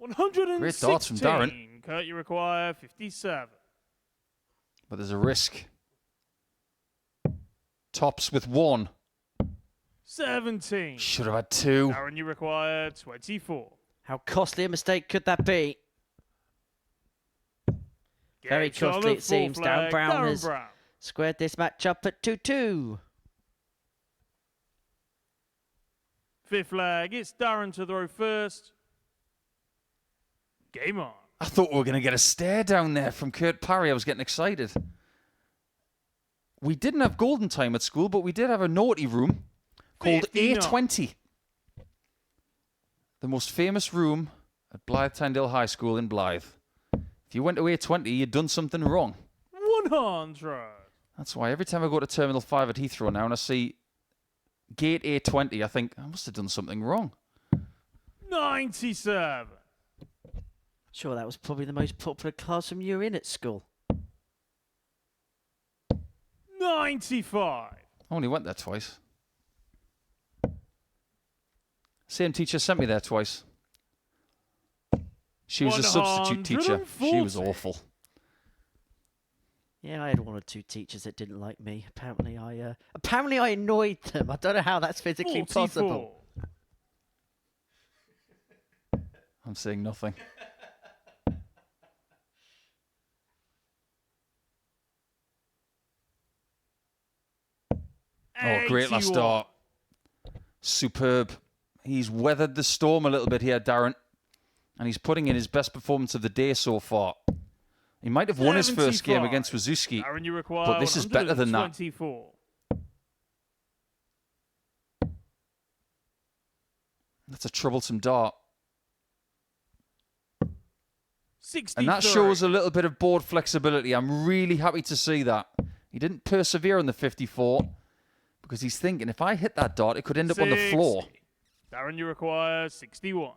Great darts from Darren. Kurt, you require 57. But there's a risk. Tops with 1. 17. Should have had 2. Darren, you require 24. How costly a mistake could that be? Very costly it seems. Darren Brown has squared this match up at 2-2. Fifth leg, it's Darren to throw first. Game on. I thought we were going to get a stare down there from Kurt Parry. I was getting excited. We didn't have golden time at school, but we did have a naughty room called 59. A20. The most famous room at Blythe Tyndale High School in Blythe. If you went to A20, you'd done something wrong. 100. That's why every time I go to Terminal 5 at Heathrow now and I see Gate A20, I think, I must have done something wrong. 97. Sure, that was probably the most popular classroom you were in at school. 95. I only went there twice. Same teacher sent me there twice. She was a substitute teacher. She was awful. Yeah, I had 1 or 2 teachers that didn't like me. Apparently I annoyed them. I don't know how that's physically 44. possible. I'm saying nothing. Oh, great last start. Superb. He's weathered the storm a little bit here, Darren. And he's putting in his best performance of the day so far. He might have won his first game against Wawrzewski, but this is better than that. That's a troublesome dart. 63. And that shows a little bit of board flexibility. I'm really happy to see that. He didn't persevere on the 54 because he's thinking, if I hit that dart, it could end up on the floor. Darren, you require 61.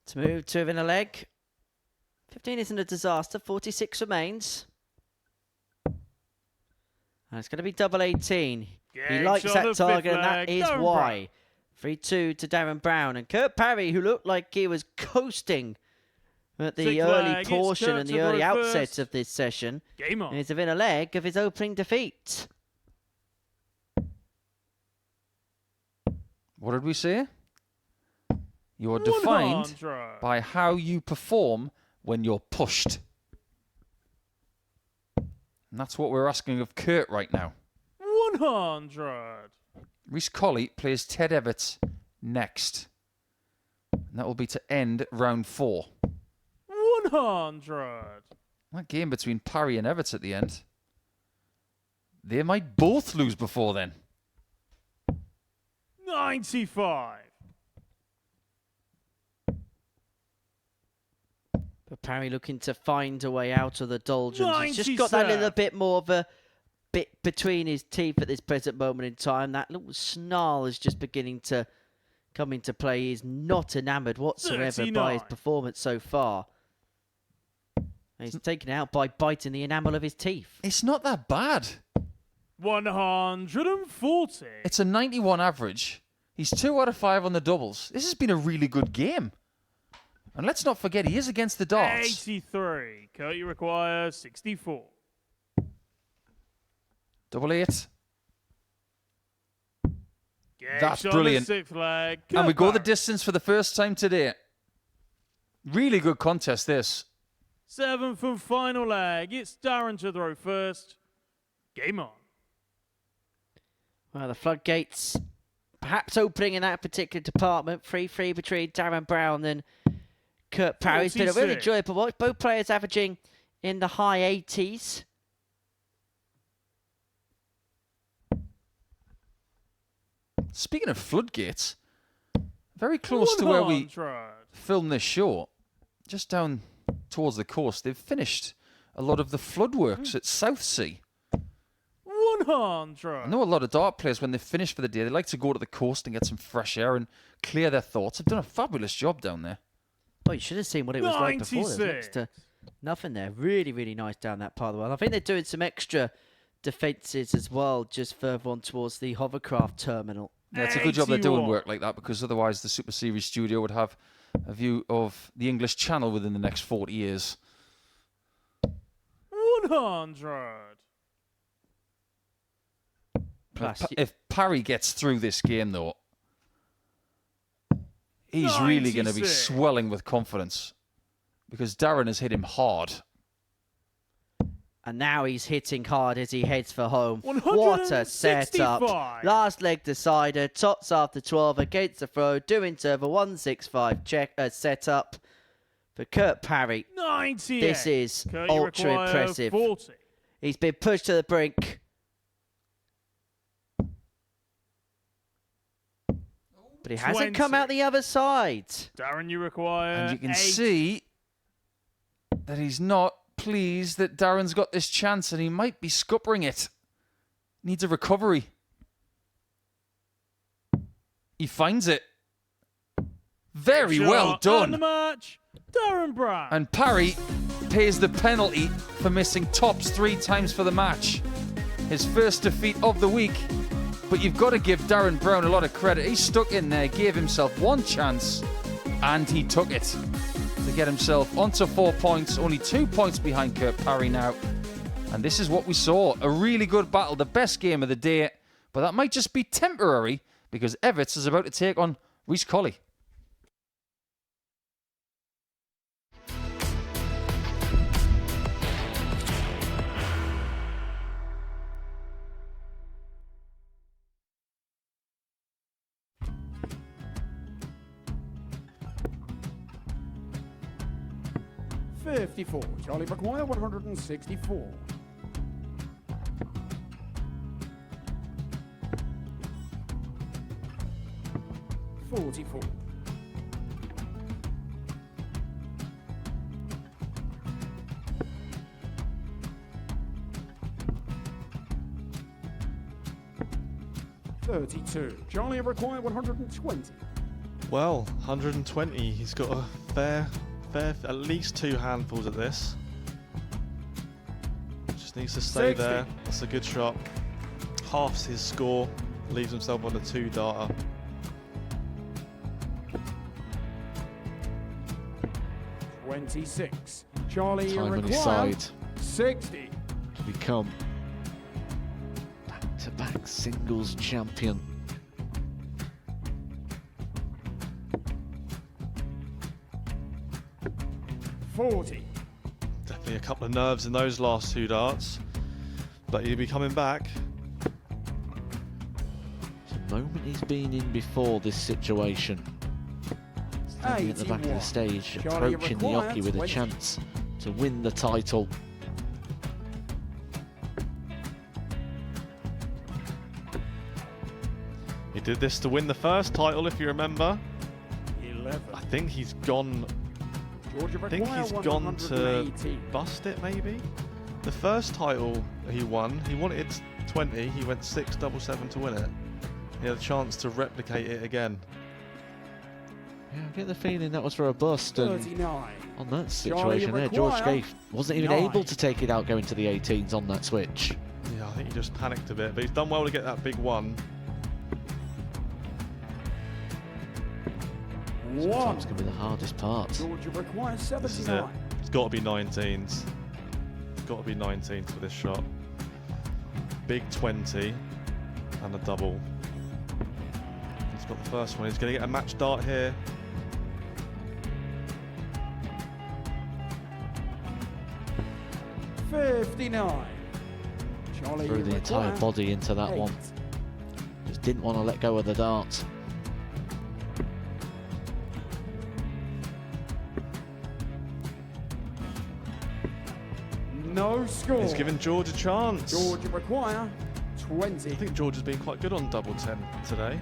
To move 2 in a leg. 15 isn't a disaster. 46 remains. And it's going to be double 18. He likes that target, and that is why. 3-2 to Darren Brown. And Kurt Parry, who looked like he was coasting at the early portion and the early outset of this session, is within a leg of his opening defeat. What did we say? You are defined by how you perform when you're pushed. And that's what we're asking of Kurt right now. 100. Rhys Colley plays Ted Evetts next. And that will be to end round 4. 100. That game between Parry and Evetts at the end. They might both lose before then. 95. But Parry looking to find a way out of the doldrums. He's just got that little bit more of a bit between his teeth at this present moment in time. That little snarl is just beginning to come into play. He's not enamoured whatsoever by his performance so far. He's taken out by biting the enamel of his teeth. It's not that bad. 140. It's a 91 average. He's 2 out of 5 on the doubles. This has been a really good game. And let's not forget, he is against the darts. 83. Kurt, you require 64. 88. That's That's brilliant. Flag. And we go the distance for the first time today. Really good contest, this. 7th and final leg. It's Darren to throw first. Game on. Well, the floodgates perhaps opening in that particular department. 3-3 between Darren Brown and Kurt Parry. It's been a really enjoyable watch. Both players averaging in the high 80s. Speaking of floodgates, very close to where we filmed this show, just down towards the coast, they've finished a lot of the flood works at Southsea. 100. I know a lot of dart players, when they finish for the day, they like to go to the coast and get some fresh air and clear their thoughts. They've done a fabulous job down there. Oh, you should have seen what it was like before. There's next to nothing there. Really, really nice down that part of the world. I think they're doing some extra defences as well, just further on towards the hovercraft terminal. Yeah, it's a good job they're doing work like that, because otherwise the Super Series studio would have a view of the English Channel within the next 40 years. 100. If Parry gets through this game, though, he's really going to be swelling with confidence, because Darren has hit him hard. And now he's hitting hard as he heads for home. What a setup. Last leg decider, tots after 12 against the throw, doing server 165 setup for Kurt Parry. 98. This is Kurt, ultra impressive. 40. He's been pushed to the brink. But he hasn't come out the other side. Darren, you require And you can see that he's not pleased that Darren's got this chance, and he might be scuppering it. Needs a recovery. He finds it. Very well done. And the match, Darren Brown. And Parry pays the penalty for missing tops 3 times for the match. His first defeat of the week. But you've got to give Darren Brown a lot of credit. He stuck in there, gave himself one chance, and he took it to get himself onto 4 points, only 2 points behind Kurt Parry now. And this is what we saw. A really good battle, the best game of the day. But that might just be temporary, because Evetts is about to take on Rhys Colley. $54. Charlie require 164. $44. $32. Charlie require 120. Well, 120. He's got a fair, at least 2 handfuls of this. Just needs to stay 60. there. That's a good shot. halves his score, leaves himself on a 2-darter. $26. Charlie, you Time on his require side 60. to become back-to-back singles champion. $40. Definitely a couple of nerves in those last 2 darts, but he'll be coming back. It's a moment he's been in before this situation. Standing at the back of the stage, Charlie, approaching the required Oki with a 20. chance to win the title. He did this to win the first title, if you remember. 11. I think he's gone. Georgia I think require he's gone to 118. bust it, maybe. The first title he wanted 20. He went 6-7-7 to win it. He had a chance to replicate it again. Yeah, I get the feeling that was for a bust. And 39. on that Charlie, situation there, George require Scaife wasn't even 9. able to take it out going to the 18s on that switch. Yeah, I think he just panicked a bit, but he's done well to get that big one. Sometimes can be the hardest part. Georgia requires This is it. 79. It's got to be 19s. It's got to be 19s for this shot. Big 20 and a double. He's got the first one. He's going to get a match dart here. $59. Charlie, Threw you the entire require body into that 8. one. Just didn't want to let go of the dart. No score. He's giving George a chance. Georgia require 20. I think George has been quite good on double 10 today.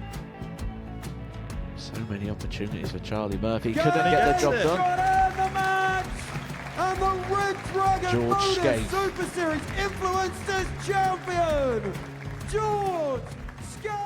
So many opportunities for Charlie Murphy. Go Couldn't get the job done. Got in the match! And the Red Dragon George MODUS Scaife. Super Series Influencers Champion, George Scaife!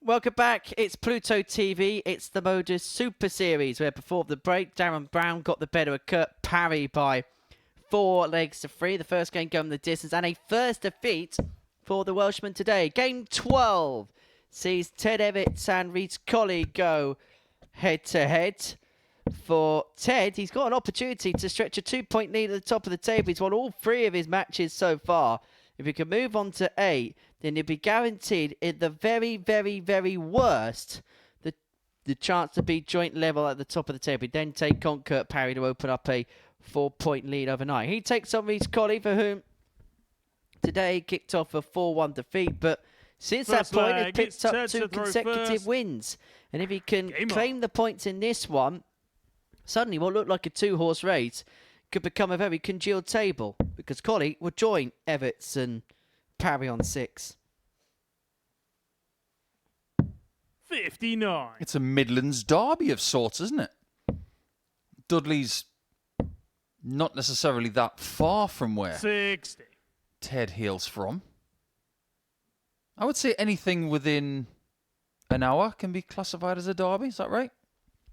Welcome back. It's Pluto TV. It's the MODUS Super Series, where before the break, Darren Brown got the better of Kurt Parry by 4 legs to 3. The first game going the distance, and a first defeat for the Welshman today. Game 12 sees Ted Evetts and Reece Colley go head-to-head. For Ted, he's got an opportunity to stretch a 2-point lead at the top of the table. He's won all 3 of his matches so far. If he can move on to 8, then he'll be guaranteed, in the very, very, very worst, the chance to be joint level at the top of the table. He'd then take on Kurt Parry to open up a 4-point lead overnight. He takes on Reece Colley, for whom today kicked off a 4-1 defeat, but since First that point, leg, he's picked it's up Ted 2 to throw consecutive first. wins. And if he can Game claim on. the points in this one, suddenly what looked like a 2-horse race could become a very congealed table, because Colley will join Evetts and Parry on 6. 59. It's a Midlands derby of sorts, isn't it? Dudley's not necessarily that far from where 60. Ted hails from. I would say anything within an hour can be classified as a derby. Is that right?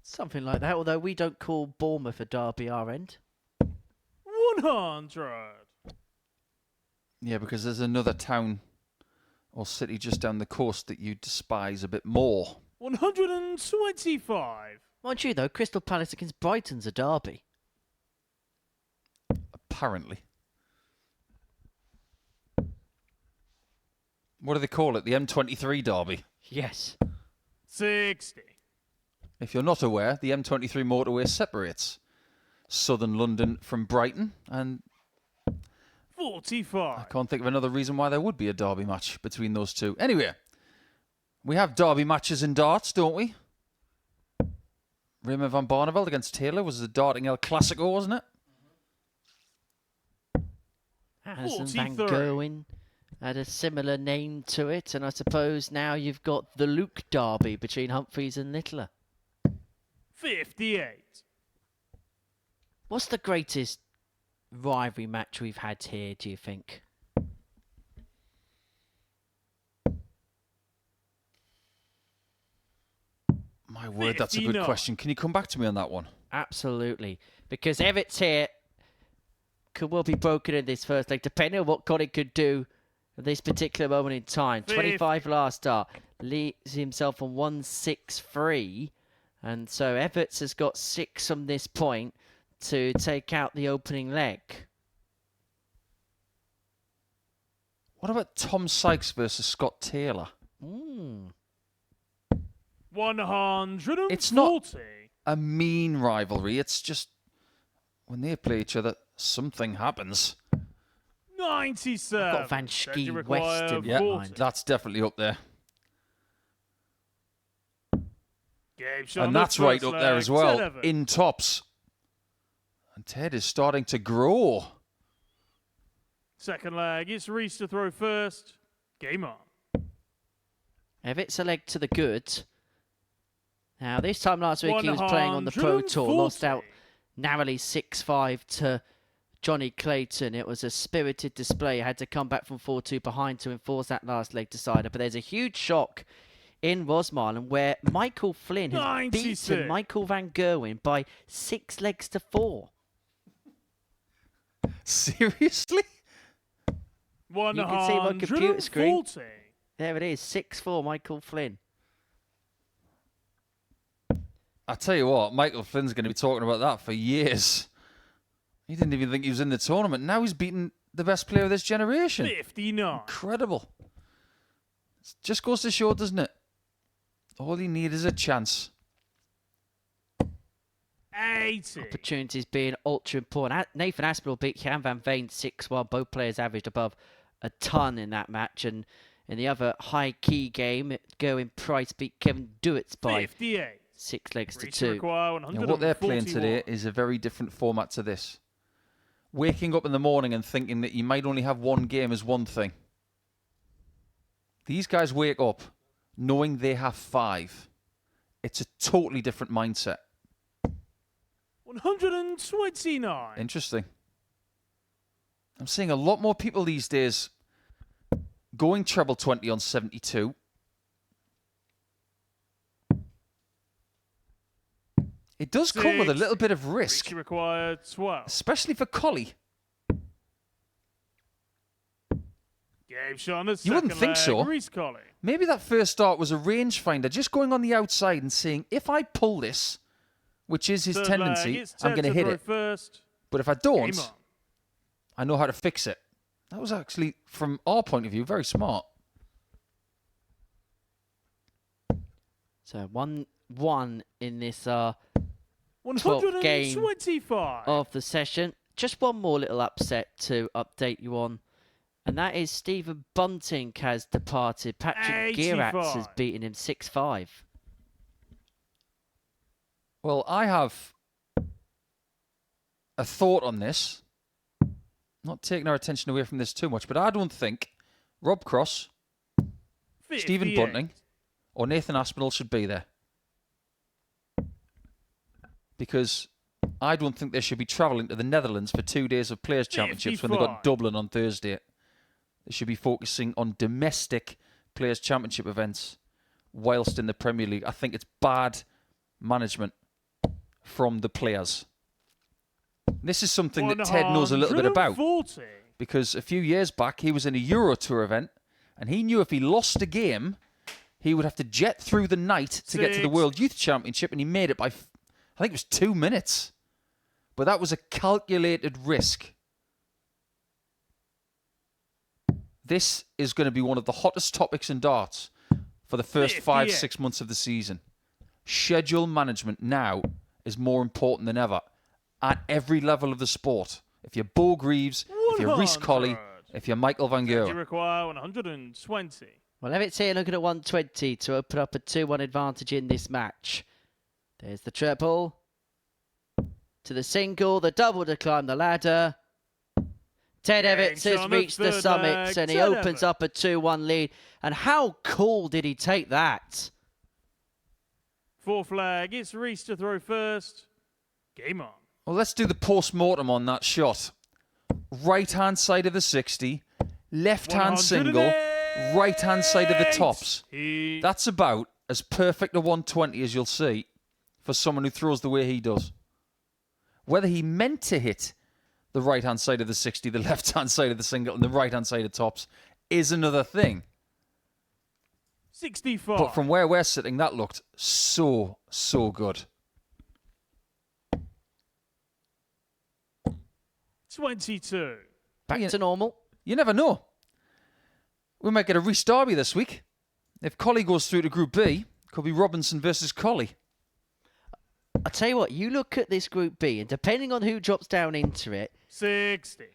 Something like that, although we don't call Bournemouth a derby our end. 100. Yeah, because there's another town or city just down the coast that you despise a bit more. 125. Mind you, though, Crystal Palace against Brighton's a derby. Apparently. What do they call it? The M23 derby? Yes. 60. If you're not aware, the M23 motorway separates southern London from Brighton, and 45. I can't think of another reason why there would be a derby match between those two. Anyway, we have derby matches in darts, don't we? Raymond van Barneveld against Taylor was the darting El Clasico, wasn't it? Alison van 43. Gerwen had a similar name to it, and I suppose now you've got the Luke derby between Humphreys and Littler. 58. What's the greatest rivalry match we've had here, do you think? My word, that's a good 59. question. Can you come back to me on that one? Absolutely. Because Evetts here could well be broken in this first leg, depending on what Colley could do at this particular moment in time. 25 last start. Leaves himself on 1-6-3. And so Evetts has got 6 from this point to take out the opening leg. What about Tom Sykes versus Scott Taylor? 140. It's not a mean rivalry. It's just when they play each other, something happens. 97. I've got Van Schie Required West in Yeah, mind. that's definitely up there. Game shot on And the that's right first up there leg, as well, 10-11. in tops. And Ted is starting to grow. Second leg, it's Reese to throw first. Game on. Evetts a leg to the good. Now, this time last week he was playing on the Pro Tour, lost out narrowly 6-5 to Johnny Clayton. It was a spirited display. Had to come back from 4-2 behind to enforce that last leg decider. But there's a huge shock in Rosmalen where Michael Flynn has 96. beaten Michael Van Gerwen by 6 legs to 4. Seriously? You can see my computer screen. 140. There it is, 6-4 Michael Flynn. I tell you what, Michael Flynn's going to be talking about that for years. He didn't even think he was in the tournament. Now he's beaten the best player of this generation. 59. Incredible. It just goes to show, doesn't it? All you need is a chance. 80. Opportunities being ultra important. Nathan Aspinall beat Jan van Veen 6-1. Both players averaged above a ton in that match. And in the other high-key game, Gerwin Price beat Kevin Duetz by 58. 6 legs to Reach 2. require Now, what they're playing 141. today is a very different format to this. Waking up in the morning and thinking that you might only have one game is one thing. These guys wake up knowing they have 5. It's a totally different mindset. 129. Interesting. I'm seeing a lot more people these days going treble 20 on 72. It does come with a little bit of risk, Reach required 12. especially for Colley. Game shot on the You wouldn't second think leg, so. Reece Colley. Maybe that first start was a rangefinder, just going on the outside and saying, if I pull this, which is his Third tendency, leg, it's I'm Ted going to hit throw it. First. But if I Game don't, on. I know how to fix it. That was actually, from our point of view, very smart. So 1-1 in this 12th game 125. of the session. Just one more little upset to update you on. And that is Stephen Bunting has departed. Patrick 85. Geratz has beaten him 6-5. Well, I have a thought on this. Not taking our attention away from this too much, but I don't think Rob Cross, Stephen 58. Bunting, or Nathan Aspinall should be there. Because I don't think they should be travelling to the Netherlands for 2 days of Players' Championships when they got 55. Dublin on Thursday. They should be focusing on domestic Players' Championship events whilst in the Premier League. I think it's bad management from the players. This is something that Ted knows a little bit about. 140. Because a few years back, he was in a Euro Tour event, and he knew if he lost a game, he would have to jet through the night to get to the 6. World Youth Championship, and he made it by, I think it was 2 minutes. But that was a calculated risk. This is going to be one of the hottest topics in darts for the first 5-6 months of the season. Schedule management now is more important than ever at every level of the sport. If you're Bo Greaves, if you're Reece Colley, 100. if you're Michael Van You Gerwen. require 120. Well, Evetts here looking at 120 to open up a 2-1 advantage in this match. There's the triple. To the single, the double to climb the ladder. Ted Evetts has on the reached the third summit leg, and he Ted opens up a 2-1 lead. And how cool did he take that? Fourth leg, it's Reese to throw first. Game on. Well, let's do the post-mortem on that shot. Right-hand side of the 60, left-hand single, right-hand side of the tops. That's about as perfect a 120 as you'll see for someone who throws the way he does. Whether he meant to hit the right-hand side of the 60, the left-hand side of the single, and the right-hand side of tops is another thing. 65. But from where we're sitting, that looked so, so good. 22. Back to normal. You never know. We might get a Reece derby this week. If Colley goes through to Group B, it could be Robinson versus Colley. I'll tell you what, you look at this Group B, and depending on who drops down into it, 60.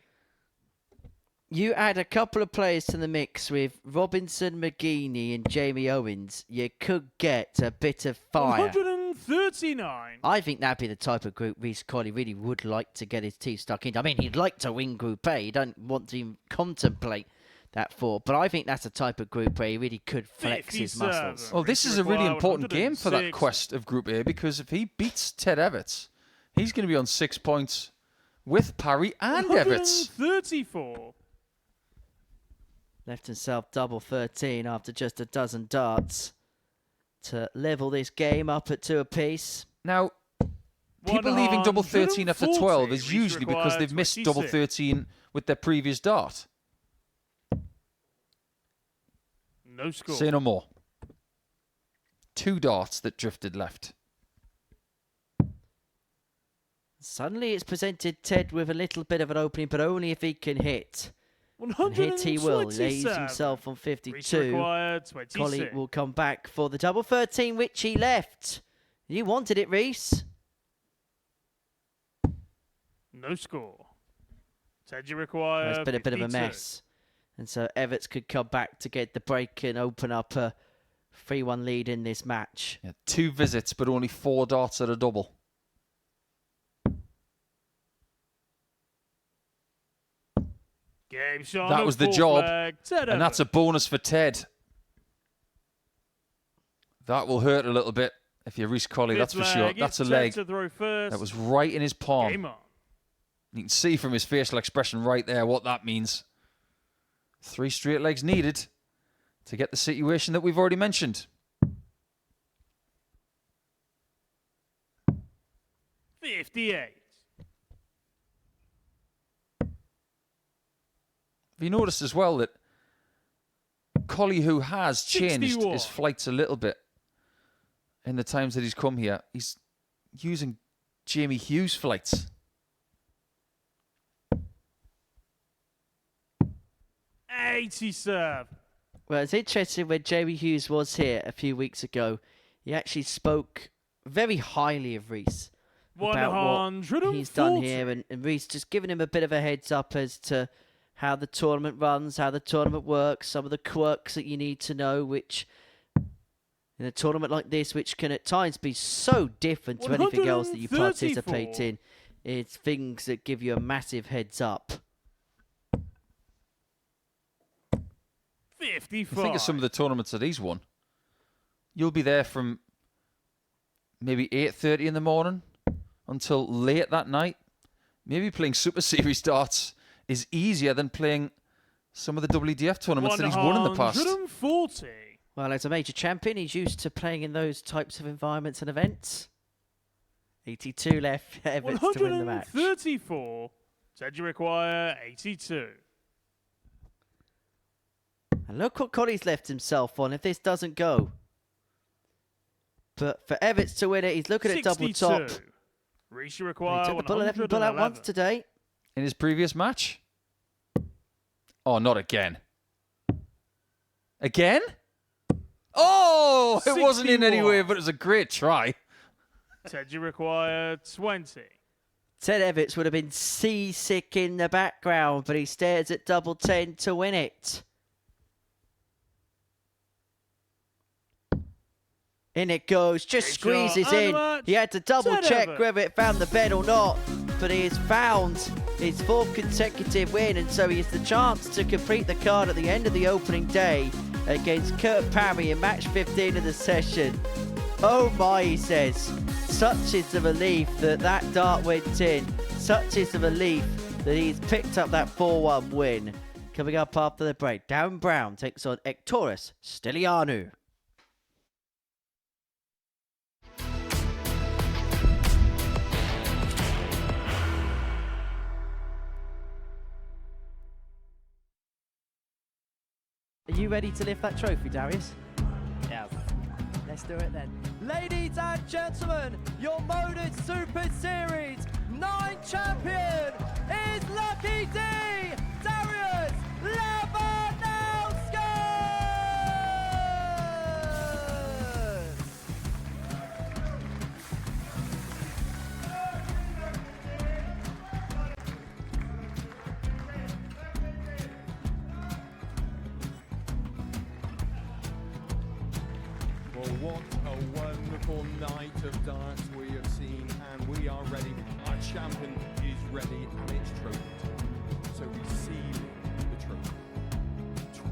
you add a couple of players to the mix with Robinson, McGeeney, and Jamie Owens, you could get a bit of fire. 139. I think that'd be the type of group Reece Colley really would like to get his teeth stuck in. I mean, he'd like to win Group A. He don't want to even contemplate that for. But I think that's a type of group where he really could flex his muscles. Well, this is a really important game for that quest of Group A, because if he beats Ted Evetts, he's going to be on 6 points with Parry and Evetts. 34. Left himself double 13 after just a dozen darts to level this game up at 2 apiece. Now, people leaving double 13 after 12 is usually because they've missed double 13 with their previous dart. No score. Say no more. 2 darts that drifted left. Suddenly it's presented Ted with a little bit of an opening, but only if he can hit. And hit he will. He lays himself on 52. Colley will come back for the double 13, which he left. You wanted it, Reece. No score. Ted, you require. It's been a bit of a mess. And so Evetts could come back to get the break and open up a 3-1 lead in this match. Yeah, 2 visits, but only 4 darts at a double. Game that was the job, and that's a bonus for Ted. That will hurt a little bit if you're Reece Colley, that's for sure. That's a leg. That was right in his palm. You can see from his facial expression right there what that means. 3 straight legs needed to get the situation that we've already mentioned. 58. Have you noticed as well that Colley, who has changed 61. his flights a little bit in the times that he's come here, he's using Jamie Hughes flights. 87. Well, it's interesting when Jamie Hughes was here a few weeks ago, he actually spoke very highly of Reece about what he's done here, and Reece just giving him a bit of a heads up as to how the tournament runs, how the tournament works, some of the quirks that you need to know, which in a tournament like this, which can at times be so different to anything else that you participate in, it's things that give you a massive heads up. 55. Think of some of the tournaments that he's won. You'll be there from maybe 8:30 in the morning until late that night. Maybe playing Super Series darts is easier than playing some of the WDF tournaments that he's won in the past. 140. Well, as a major champion, he's used to playing in those types of environments and events. 82 left, Evetts to win the match. 134. Said you require 82. And look what Colley's left himself on if this doesn't go. But for Evetts to win it, he's looking at double top. Reece, you require He took the pull out once today. In his previous match? Oh, not again. Again? Oh, it wasn't in any way, but it was a great try. Said you require 20. Ted Evetts would have been seasick in the background, but he stares at double 10 to win it. In it goes, just squeezes in. He had to double check whether it found the bed or not, but he has found his 4th consecutive win, and so he has the chance to complete the card at the end of the opening day against Kurt Parry in match 15 of the session. Oh my, he says. Such is the relief that that dart went in. Such is the relief that he's picked up that 4-1 win. Coming up after the break, Darren Brown takes on Stylianou. you ready to lift that trophy, Darius? Yes. Let's do it then. Ladies and gentlemen, your MODUS Super Series 9 champion is Lucky D, Darius Lebanowski! Well, what a wonderful night of darts we have seen, and we are ready. Our champion is ready, and it's trophy time. So receive the trophy.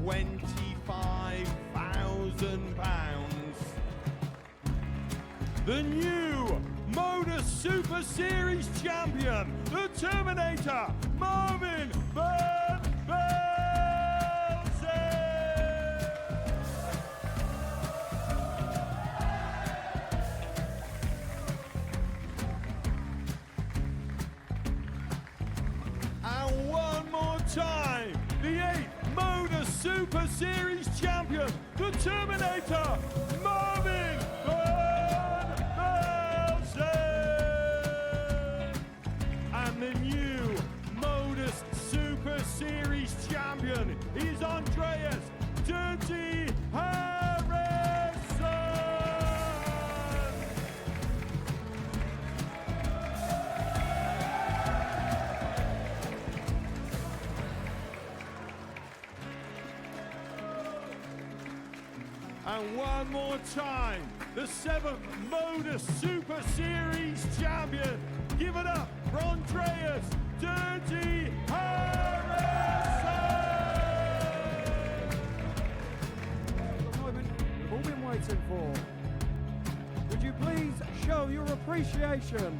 £25,000. The new MODUS Super Series champion, the Terminator, Marvin Van Velzen. And one more time, the 8th MODUS Super Series champion, the Terminator, Marvin Van Velzen. And the new MODUS Super Series champion is Andreas Dirty Harrison. And one more time, the 7th MODUS Super Series champion. Give it up for Andreas Dirty Harrison. The moment we've all been waiting for. Would you please show your appreciation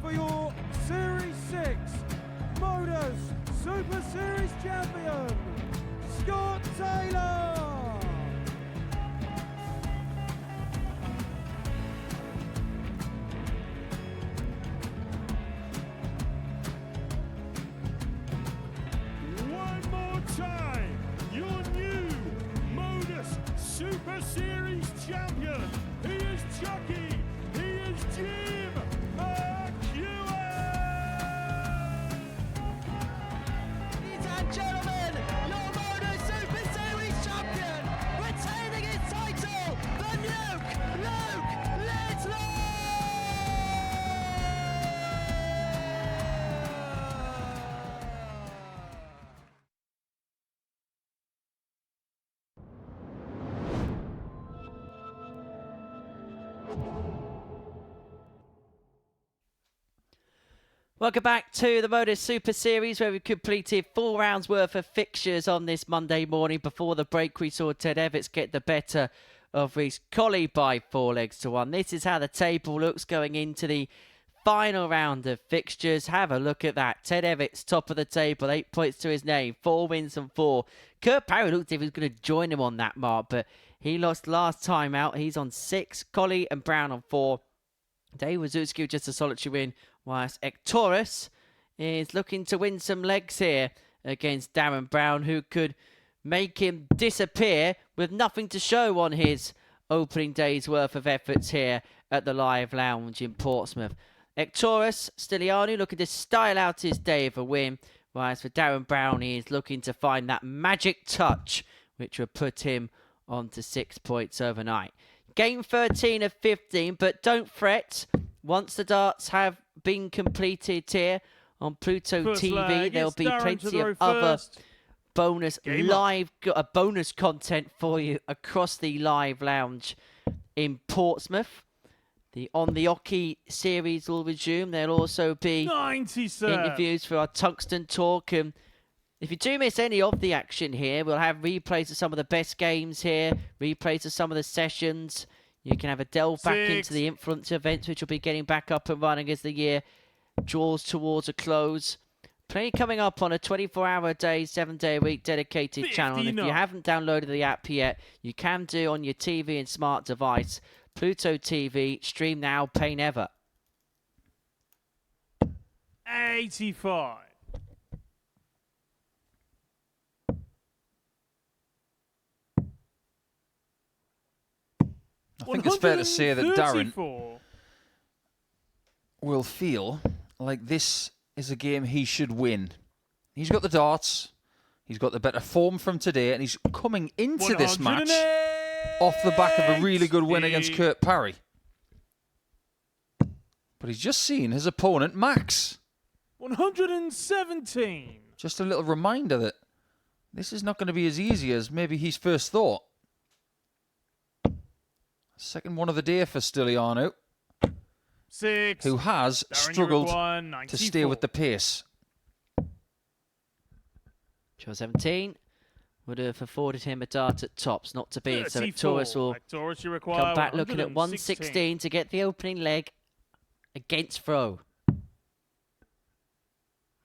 for your Series 6 MODUS Super Series champion, Scott Taylor? One more time, your new MODUS Super Series champion. He is Chucky. He is Jim McEwen. Ladies and gentlemen, your MODUS Super Series champion, retaining his title, the Luke Littler! Welcome back to the MODUS Super Series, where we completed 4 rounds worth of fixtures on this Monday morning. Before the break, we saw Ted Evetts get the better of Reece Colley by 4 legs to 1. This is how the table looks going into the final round of fixtures. Have a look at that. Ted Evetts, top of the table, 8 points to his name, 4 wins and 4. Kurt Parry looked as if he was going to join him on that mark, but he lost last time out. He's on 6. Colley and Brown on 4. Dave Wawrzewski with just a solitary win, whilst Evetts is looking to win some legs here against Darren Brown, who could make him disappear with nothing to show on his opening day's worth of efforts here at the Live Lounge in Portsmouth. Evetts, Stylianou looking to style out his day of a win, whilst for Darren Brown, he is looking to find that magic touch which would put him on to 6 points overnight. Game 13 of 15, but don't fret. Once the darts have been completed here on Pluto First TV, leg, there'll it's be Darren to plenty throw of other first. bonus Game live bonus content for you across the Live Lounge in Portsmouth. The On the Oki series will resume. There'll also be 90, sir. interviews for our Tungsten Talk. And if you do miss any of the action here, we'll have replays of some of the best games here, replays of some of the sessions. You can have a delve back into the influence events, which will be getting back up and running as the year draws towards a close. Plenty coming up on a 24-hour-a-day, 7-day-a-week dedicated channel. And if you haven't downloaded the app yet, you can do on your TV and smart device. Pluto TV, stream now, pay never. 85. I think it's fair to say that Darren 134. will feel like this is a game he should win. He's got the darts, he's got the better form from today, and he's coming into this match off the back of a really good win against Kurt Parry. But he's just seen his opponent, Max. 117. Just a little reminder that this is not going to be as easy as maybe he's first thought. Second one of the day for Stylianou, 6. who has Darren, struggled you require to stay 94. with the pace. Draw 17 would have afforded him a dart at tops, not to be. So 34. Victorious will Victorious, you require come back looking at 116. 116 to get the opening leg against throw.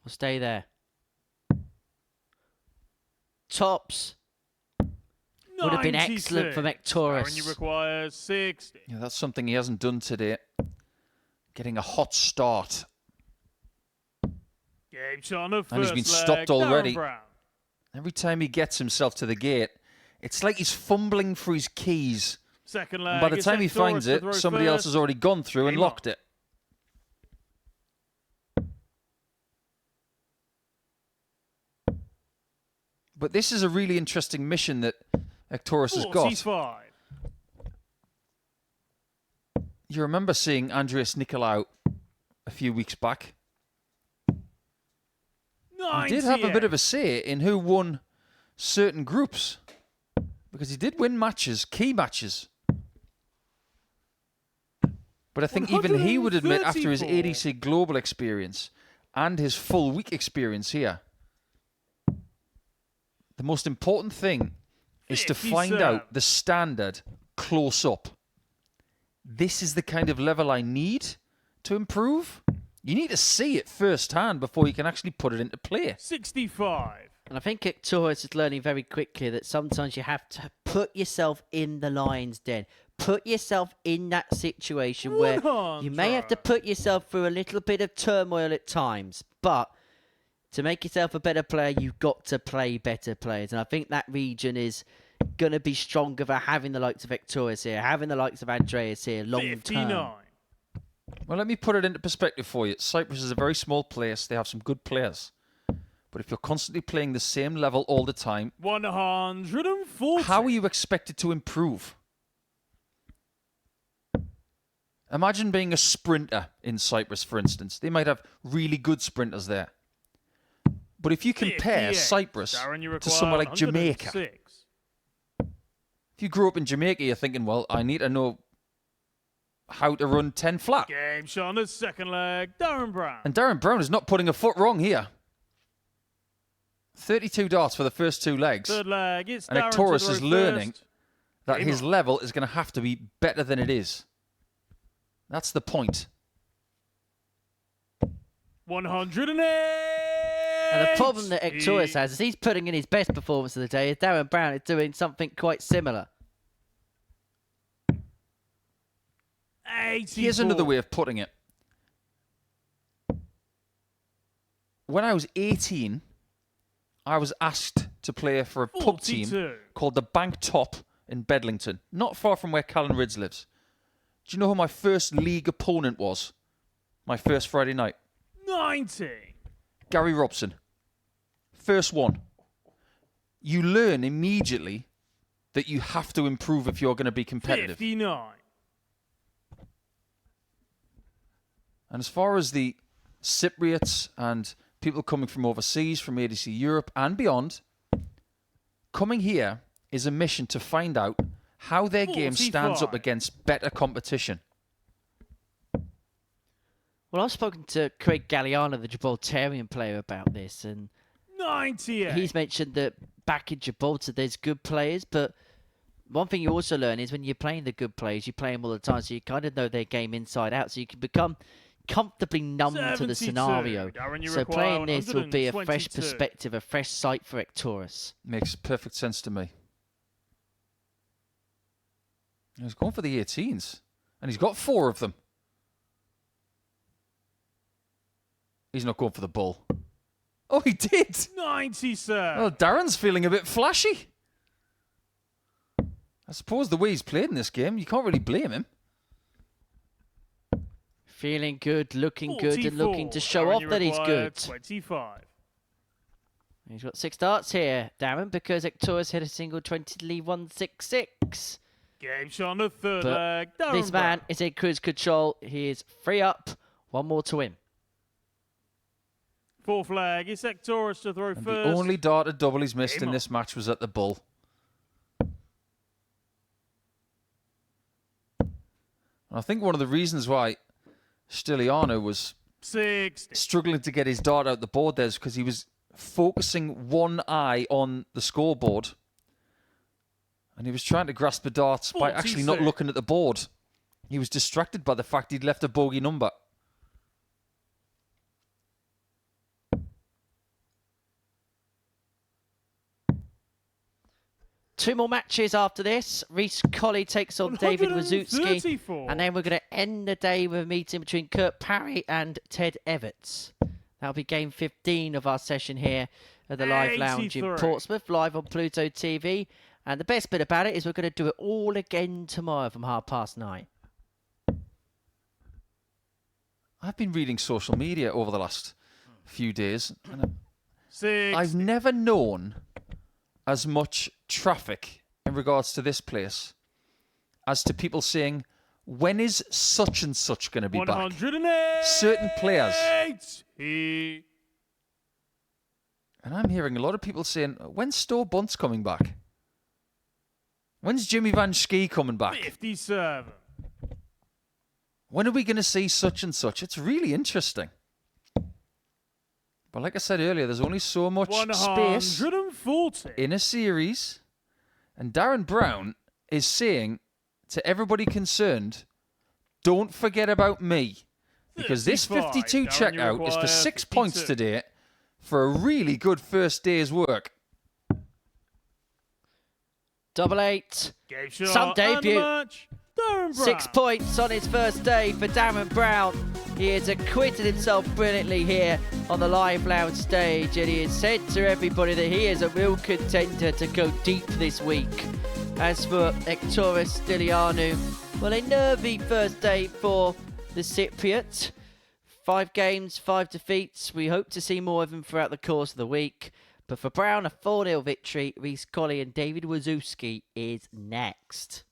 We'll stay there. Tops would have been excellent for 96. Victorious. Darren, you require 60. Yeah, that's something he hasn't done today. Getting a hot start. Game shot of And he's first been leg, stopped Darren already. Brown. Every time he gets himself to the gate, it's like he's fumbling for his keys. Second And leg. by the is time he Victorious finds to it, throw somebody else first. has already gone through and Game locked it. But this is a really interesting mission that Victorious has got. 45. You remember seeing Andreas Nicolaou a few weeks back. He did have a bit of a say in who won certain groups, because he did win matches, key matches. But I think even he would admit, after his 134. ADC global experience and his full week experience here, the most important thing is to find 57. out the standard close up. This is the kind of level I need to improve. You need to see it firsthand before you can actually put it into play. 65. And I think Victorious is learning very quickly that sometimes you have to put yourself in the lion's den. Put yourself in that situation where you may have to put yourself through a little bit of turmoil at times. But to make yourself a better player, you've got to play better players. And I think that region is going to be stronger for having the likes of Victorious here, having the likes of Andreas here long term. 59. Well, let me put it into perspective for you. Cyprus is a very small place. They have some good players. But if you're constantly playing the same level all the time, 140. how are you expected to improve? Imagine being a sprinter in Cyprus, for instance. They might have really good sprinters there. But if you compare 58. Cyprus Darren, you to somewhere like require Jamaica, 106. if you grew up in Jamaica, you're thinking, well, I need to know how to run 10 flat. Game shot on the second leg, Darren Brown. And Darren Brown is not putting a foot wrong here. 32 darts for the first two legs. Third leg, it's And Darren to Victorious throw is learning first. that Game his on. level is going to have to be better than it is. That's the point. 108. And the problem that Victorious has is he's putting in his best performance of the day. Darren Brown is doing something quite similar. 84. Here's another way of putting it. When I was 18, I was asked to play for a pub team 42. called the Bank Top in Bedlington, not far from where Callan Ridge lives. Do you know who my first league opponent was? My first Friday night? 90. Gary Robson. First one. You learn immediately that you have to improve if you're going to be competitive. 59. And as far as the Cypriots and people coming from overseas, from ADC Europe and beyond, coming here is a mission to find out how their game stands up 45. against better competition. Well, I've spoken to Craig Galliano, the Gibraltarian player, about this, and 98. he's mentioned that back in Gibraltar there's good players, but one thing you also learn is when you're playing the good players, you play them all the time, so you kind of know their game inside out, so you can become comfortably numb to the 72. scenario. Darren, you So require playing this will be a fresh 122. perspective, a fresh sight for Victorious. Makes perfect sense to me. He's going for the 18s, and he's got 4 of them. He's not going for the bull. Oh, he did! 97. Well, Darren's feeling a bit flashy. I suppose the way he's played in this game, you can't really blame him. Feeling good, looking good, and looking to show off that he's good. 25. He's got 6 darts here, Darren, because Ektoris hit a single 20 to leave 166. Game shot on the third But leg. Darren this man Brown. is in cruise control. He is 3 up, 1 more to win. Fourth leg. It's Ektoris to throw And first. the only darted double he's missed Game in on. this match was at the bull. And I think one of the reasons why Stylianou was 60. struggling to get his dart out the board there is because he was focusing one eye on the scoreboard and he was trying to grasp the darts by actually not 46. looking at the board. He was distracted by the fact he'd left a bogey number. Two more matches after this. Colley takes on David Wawrzewski. 134. And then we're going to end the day with a meeting between Parry and Ted Evetts. That'll be game 15 of our session here at the Live Lounge in 83. Portsmouth, live on Pluto TV. And the best bit about it is we're going to do it all again tomorrow from 9:30. I've been reading social media over the last few days and 60. I've never known as much traffic in regards to this place as to people saying, when is such and such going to be back? 108. Certain players. He. And I'm hearing a lot of people saying, when's Sto Bunt's coming back? When's Jimmy Van Schie coming back? 57. When are we going to see such and such? It's really interesting. But like I said earlier, there's only so much space 140. in a series. And Darren Brown is saying to everybody concerned, don't forget about me. Because this 55. 52 Darren, you checkout is for require 6 52. points today for a really good first day's work. Double 8. Game shot Some and the debut. match. Darren Brown. 6 points on his first day for Darren Brown. He has acquitted himself brilliantly here on the Live Lounge stage, and he has said to everybody that he is a real contender to go deep this week. As for Ektoris Stylianou, well, a nervy first day for the Cypriot. 5 games, 5 defeats. We hope to see more of him throughout the course of the week. But for Brown, a 4-0 victory. Colley and David Wawrzewski is next.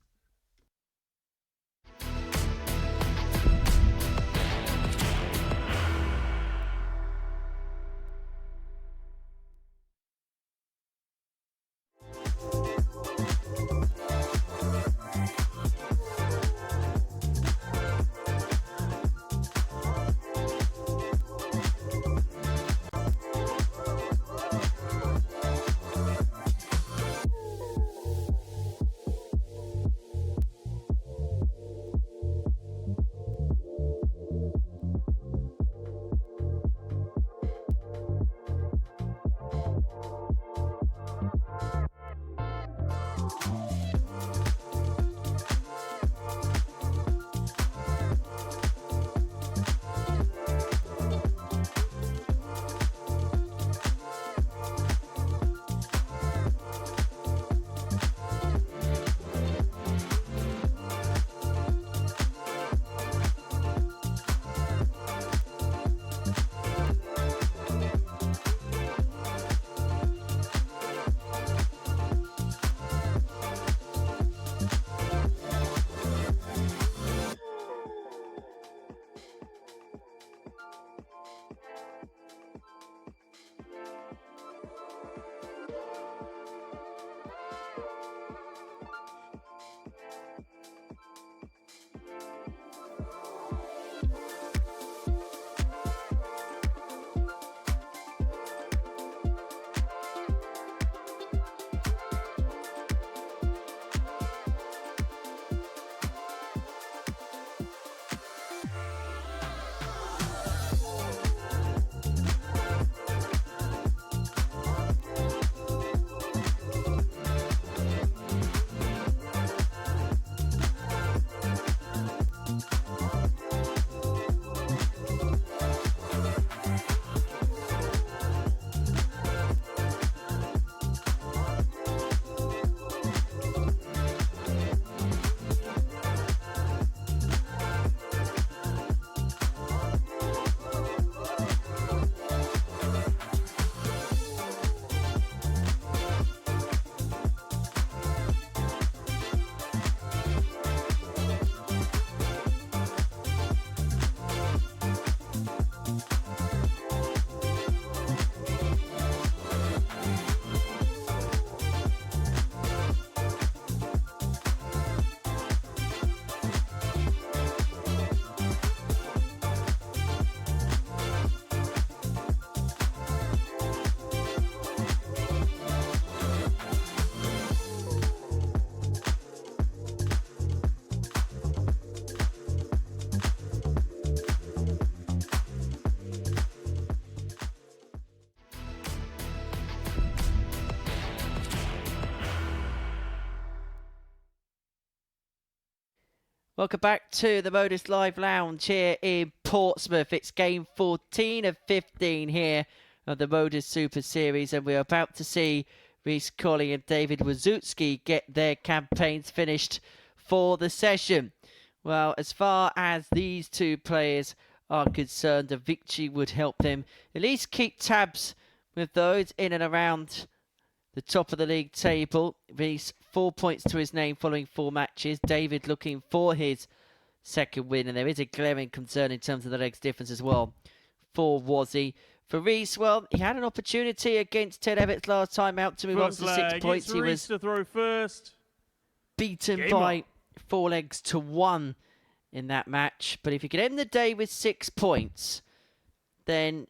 Welcome back to the Modus Live Lounge here in Portsmouth. It's game 14 of 15 here of the Modus Super Series, and we're about to see Rhys Colley and David Wawrzewski get their campaigns finished for the session. Well, as far as these two players are concerned, a victory would help them at least keep tabs with those in and around the top of the league table. Rhys 4 points to his name following 4 matches. David looking for his second win, and there is a glaring concern in terms of the legs difference as well for Wazzy. For Rhys, well, he had an opportunity against Ted Evetts last time out to move on to 6 points. He was to throw first. Beaten by 4 legs to 1 in that match. But if he could end the day with 6 points, then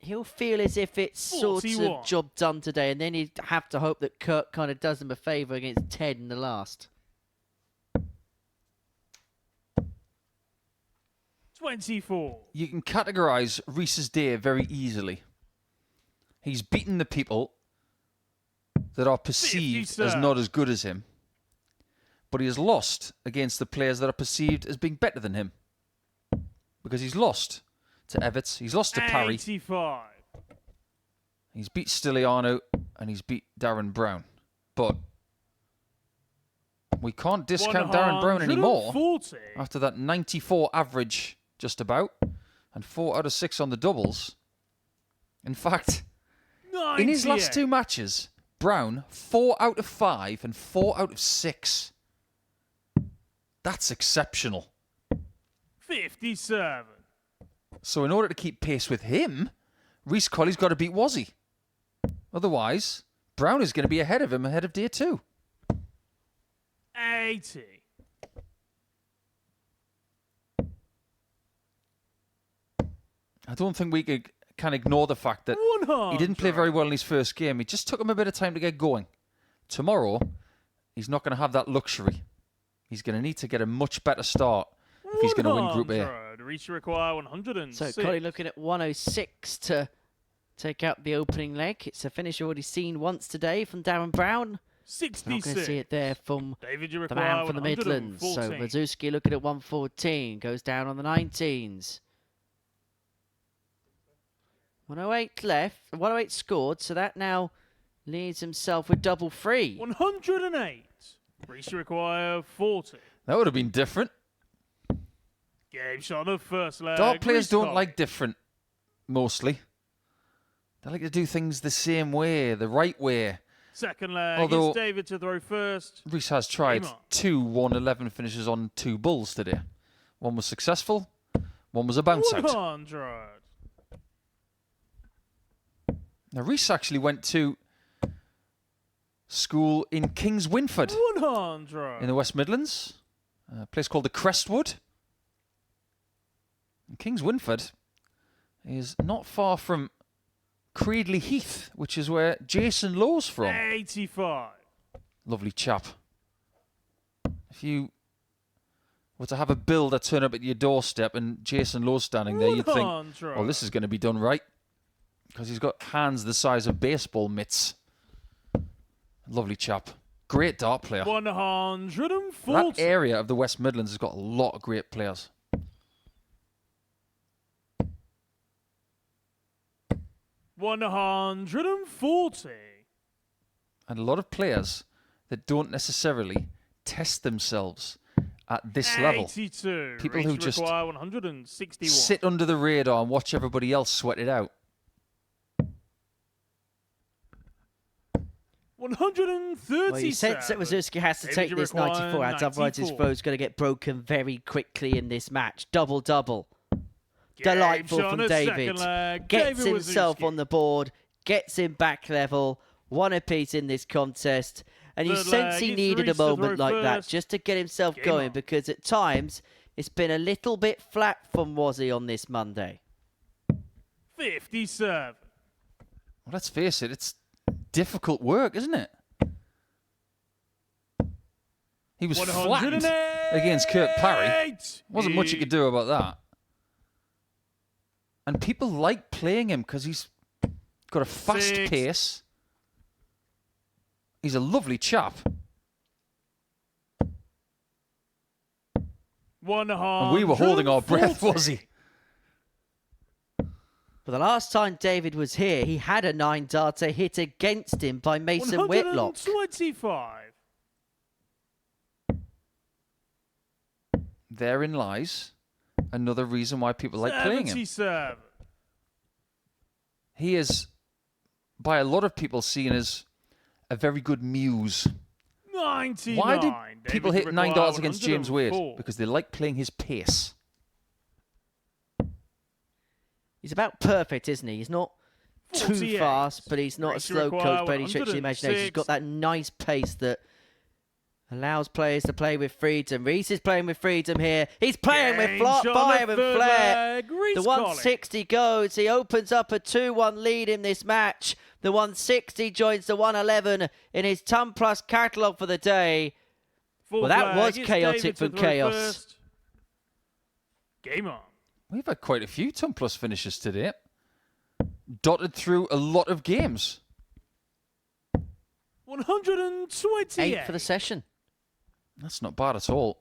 he'll feel as if it's sort of job done today, and then he'd have to hope that Kurt kind of does him a favour against Ted in the last. 24. You can categorise Rhys's day very easily. He's beaten the people that are perceived as not as good as him, but he has lost against the players that are perceived as being better than him. Because he's lost to Evetts, he's lost to Parry, 85. he's beat Stylianou, and he's beat Darren Brown. But we can't discount Darren Brown anymore after that 94 average, just about, and 4 out of 6 on the doubles. In fact, in his last 2 matches, Brown 4 out of 5 and 4 out of 6. That's exceptional. 57. So in order to keep pace with him, Rhys Colley's got to beat Wazzy. Otherwise, Brown is going to be ahead of him ahead of day 2. 80. I don't think we can ignore the fact that he didn't play very well in his first game. It just took him a bit of time to get going. Tomorrow, he's not going to have that luxury. He's going to need to get a much better start if he's going to win Group A. Reach require 106. So Colley looking at 106 to take out the opening leg. It's a finish already seen once today from Darren Brown. 66. Not going to see it there from David, you the man from the 114. Midlands. So Wawrzewski looking at 114. Goes down on the 19s. 108 left. 108 scored. So that now leaves himself with double free. 108. Reach require 40. That would have been different. Game shot of first leg. Dart players don't like different, mostly. They like to do things the same way, the right way. Second leg. Although It's David to throw first. Rhys has tried 2 1-11 finishes on 2 bulls today. One was successful, one was a bounce out. 100. Now, Rhys actually went to school in Kings Winford 100. in the West Midlands, a place called the Crestwood. And Kings Winford is not far from Creedley Heath, which is where Jason Lowe's from. 85. Lovely chap. If you were to have a builder turn up at your doorstep and Jason Lowe's standing there, you'd think, oh, this is going to be done right. Because he's got hands the size of baseball mitts. Lovely chap. Great dart player. 140. That area of the West Midlands has got a lot of great players. 140. And a lot of players that don't necessarily test themselves at this level. 82. People who just 161. sit under the radar and watch everybody else sweat it out. 137. Well, you sense that Wawrzewski has to take this 94 out, otherwise his throw's going to get broken very quickly in this match. Double-double. Delightful from David. Gets himself on the board, gets him back level, 1 apiece in this contest. And you sense he needed a moment like that just to get himself going, because at times it's been a little bit flat from Wazzy on this Monday. 57. Well, let's face it, it's difficult work, isn't it? He was flattened against Kurt Parry. Wasn't much you could do about that. And people like playing him because he's got a fast pace. He's a lovely chap. And we were holding our breath, was he? But the last time David was here, he had a 9-darter hit against him by Mason Whitlock. 125. Therein lies another reason why people like playing him. 77. He is, by a lot of people, seen as a very good muse. 99. Why did people hit 9 darts against James 104. Wade? Because they like playing his pace. He's about perfect, isn't he? He's not too 48. fast, but he's not a Race to slow require coach by any stretch of the imagination. He's 106. got that nice pace that allows players to play with freedom. Reese is playing with freedom here. He's playing with Games on the fire and third flair. leg. Reece The Colley. 160 goes. He opens up a 2-1 lead in this match. The 160 joins the 111 in his ton plus catalogue for the day. Full Well, that flag. was It's chaotic David to from throw chaos. first. Game on. We've had quite a few ton plus finishes today. Dotted through a lot of games. 128. 8 for the session. That's not bad at all.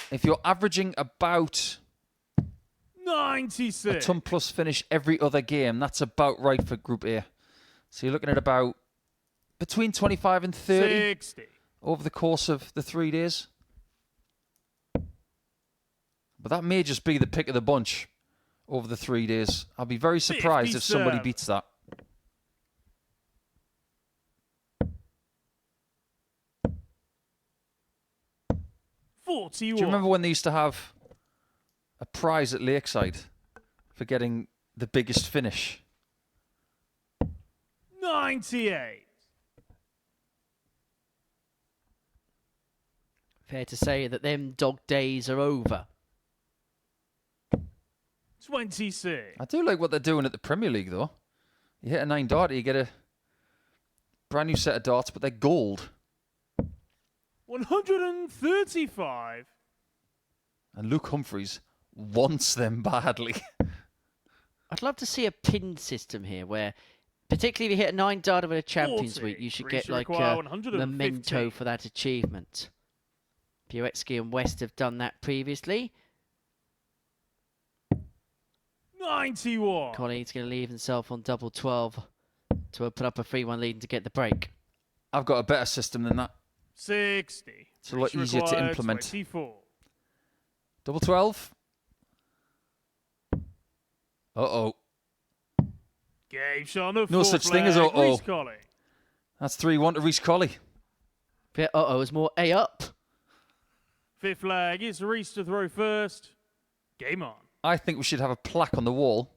If you're averaging about 96. a ton plus finish every other game, that's about right for Group A. So you're looking at about between 25 and 30 60. over the course of the 3 days. But that may just be the pick of the bunch over the 3 days. I'll be very surprised if somebody 57. beats that. Do you remember when they used to have a prize at Lakeside for getting the biggest finish? 98. Fair to say that them dog days are over. 26. I do like what they're doing at the Premier League, though. You hit a 9-darter, you get a brand new set of darts, but they're gold. 135. And Luke Humphreys wants them badly. I'd love to see a pin system here where, particularly if you hit a 9-darter at a Champions 40. Week, you should Reach get to like require a 115. memento for that achievement. Wawrzewski and West have done that previously. 91. Colley's going to leave himself on double 12 to open up a 3-1 lead and to get the break. I've got a better system than that. 60. It's a lot Reach easier to required, implement. 24. Double 12. Uh-oh. Game shot of No full such thing as flag. uh-oh. Reece Colley. That's 3-1 to Reece Colley. Yeah, uh-oh, it's more A up. Fifth flag. It's Reece to throw first. Game on. I think we should have a plaque on the wall.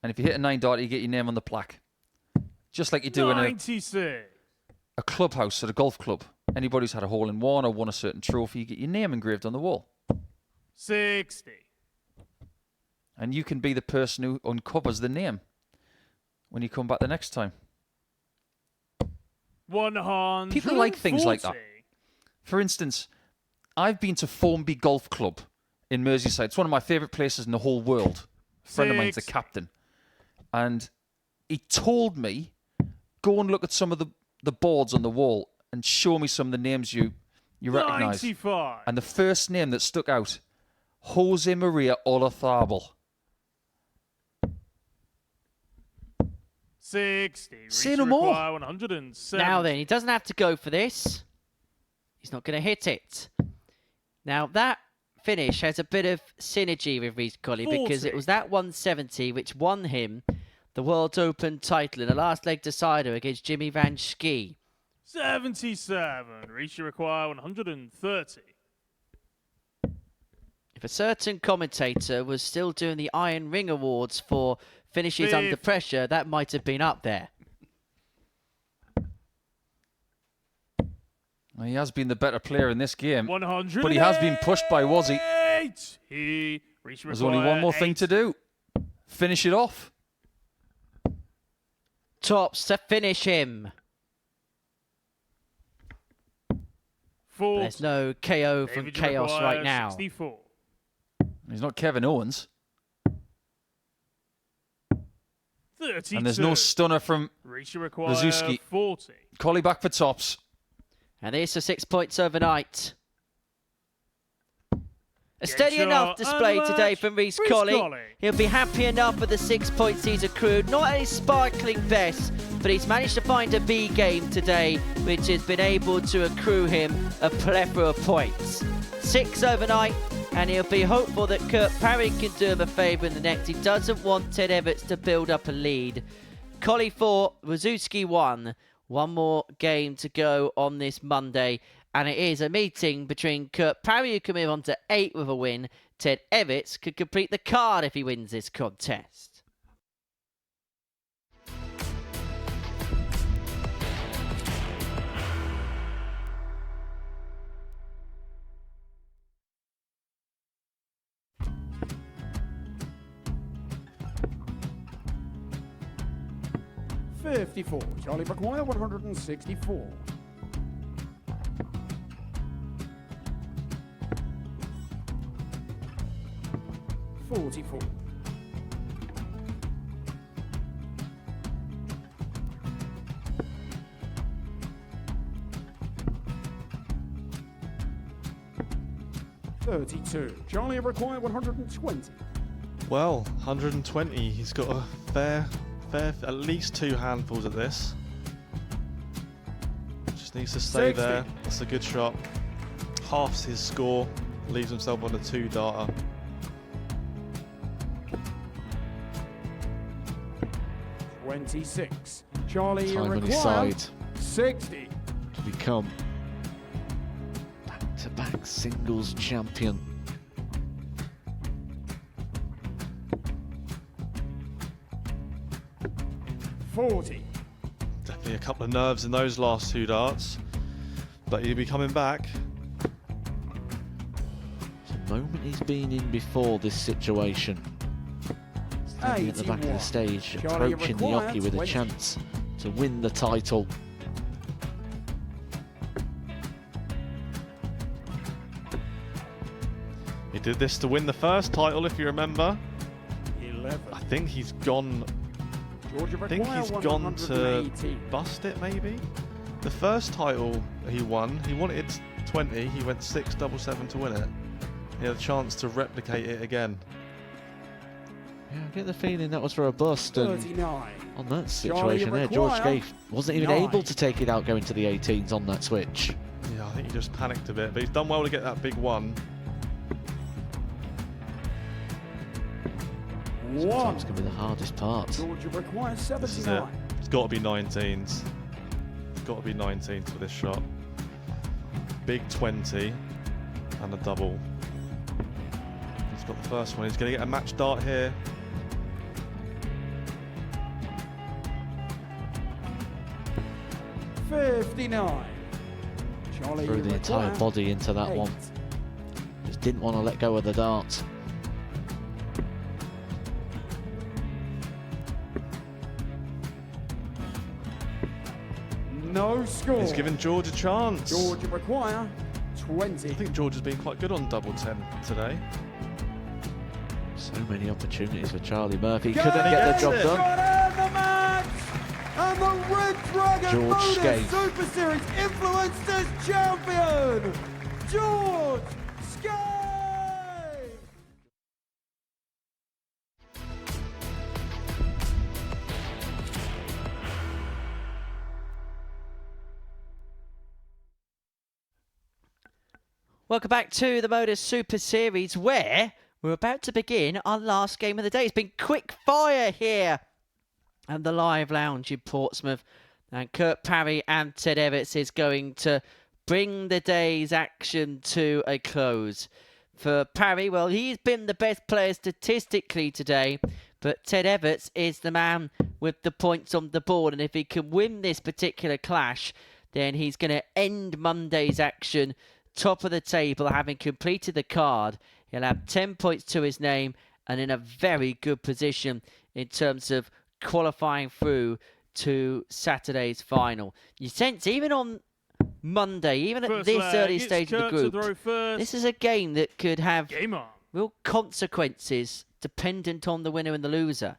And if you hit a 9-darter, you get your name on the plaque. Just like you do in 96. a clubhouse at a golf club. Anybody who's had a hole-in-one or won a certain trophy, you get your name engraved on the wall. 60. And you can be the person who uncovers the name when you come back the next time. 100. People like things like that. For instance, I've been to Formby Golf Club in Merseyside. It's one of my favourite places in the whole world. A friend of mine's the captain. And he told me, go and look at some of the boards on the wall and show me some of the names you recognise. 95. And the first name that stuck out, Jose Maria Olazabal. 60. Say Reach no more. require 107. Now then, he doesn't have to go for this. He's not going to hit it. Now, that finish has a bit of synergy with Reece Colley because it was that 170 which won him the World Open title in the last leg decider against Jimmy Van Schie. 77. Reach require 130. If a certain commentator was still doing the Iron Ring Awards for finishes under pressure, that might have been up there. Well, he has been the better player in this game. 100. But he has been pushed by Wazzy. There's only one more thing to do. Finish it off. Tops to finish him. There's no KO from Chaos right now. 64. He's not Kevin Owens. 32. And there's no stunner from Wawrzewski. 40. Colley back for tops. And there's for 6 points overnight. A steady enough display today from Reece Colley. Colley. He'll be happy enough with the 6 points he's accrued. Not a sparkling best, but he's managed to find a B game today, which has been able to accrue him a plethora of points. 6 overnight, and he'll be hopeful that Kurt Parry can do him a favour in the next. He doesn't want Ted Evetts to build up a lead. Colley 4, Wawrzewski 1. One more game to go on this Monday. And it is a meeting between Kurt Parry, who can move on to 8 with a win. Ted Evetts could complete the card if he wins this contest. $54. Charlie McGuire, 164. $44. $32. Charlie required 120. Well, 120. He's got a fair, at least 2 handfuls at this. Just needs to stay 60. there. That's a good shot. Halves his score. Leaves himself on a 2-darter. $26. Charlie Time on his required side 60. to become back-to-back singles champion. $40. Definitely a couple of nerves in those last 2 darts. But he'll be coming back. It's a moment he's been in before this situation. Standing at the back of the stage, Charlie approaching the required hockey with a 20. chance to win the title. He did this to win the first title, if you remember. 11. I think he's gone. Georgia I think require he's gone to 118. bust it, maybe. The first title he won, he wanted 20. He went 6-7-7 to win it. He had a chance to replicate it again. Yeah, I get the feeling that was for a bust, and 39. on that situation there, George Scaife wasn't even 9. able to take it out going to the 18s on that switch. Yeah, I think he just panicked a bit, but he's done well to get that big one. Sometimes can be the hardest part. Georgia requires This is it. 79. It's got to be 19s. It's got to be 19s for this shot. Big 20 and a double. He's got the first one. He's going to get a match dart here. $59. Charlie Threw the entire require body into that 8. one. Just didn't want to let go of the dart. No score. He's given George a chance. Georgia require 20. I think George has been quite good on double 10 today. So many opportunities for Charlie Murphy. Go Couldn't get the job it. done. Got in the match! And the Red Dragon George MODUS Scaife. Super Series Influencers Champion, George Scaife! Welcome back to the MODUS Super Series, where we're about to begin our last game of the day. It's been quick fire here at the Live Lounge in Portsmouth. And Kurt Parry and Ted Evetts is going to bring the day's action to a close. For Parry, well, he's been the best player statistically today, but Ted Evetts is the man with the points on the board. And if he can win this particular clash, then he's going to end Monday's action top of the table, having completed the card. He'll have 10 points to his name and in a very good position in terms of qualifying through to Saturday's final. You sense, even on Monday, even at First this leg, early it's stage of the Kurt to group, throw first. this is a game that could have Game on. real consequences dependent on the winner and the loser.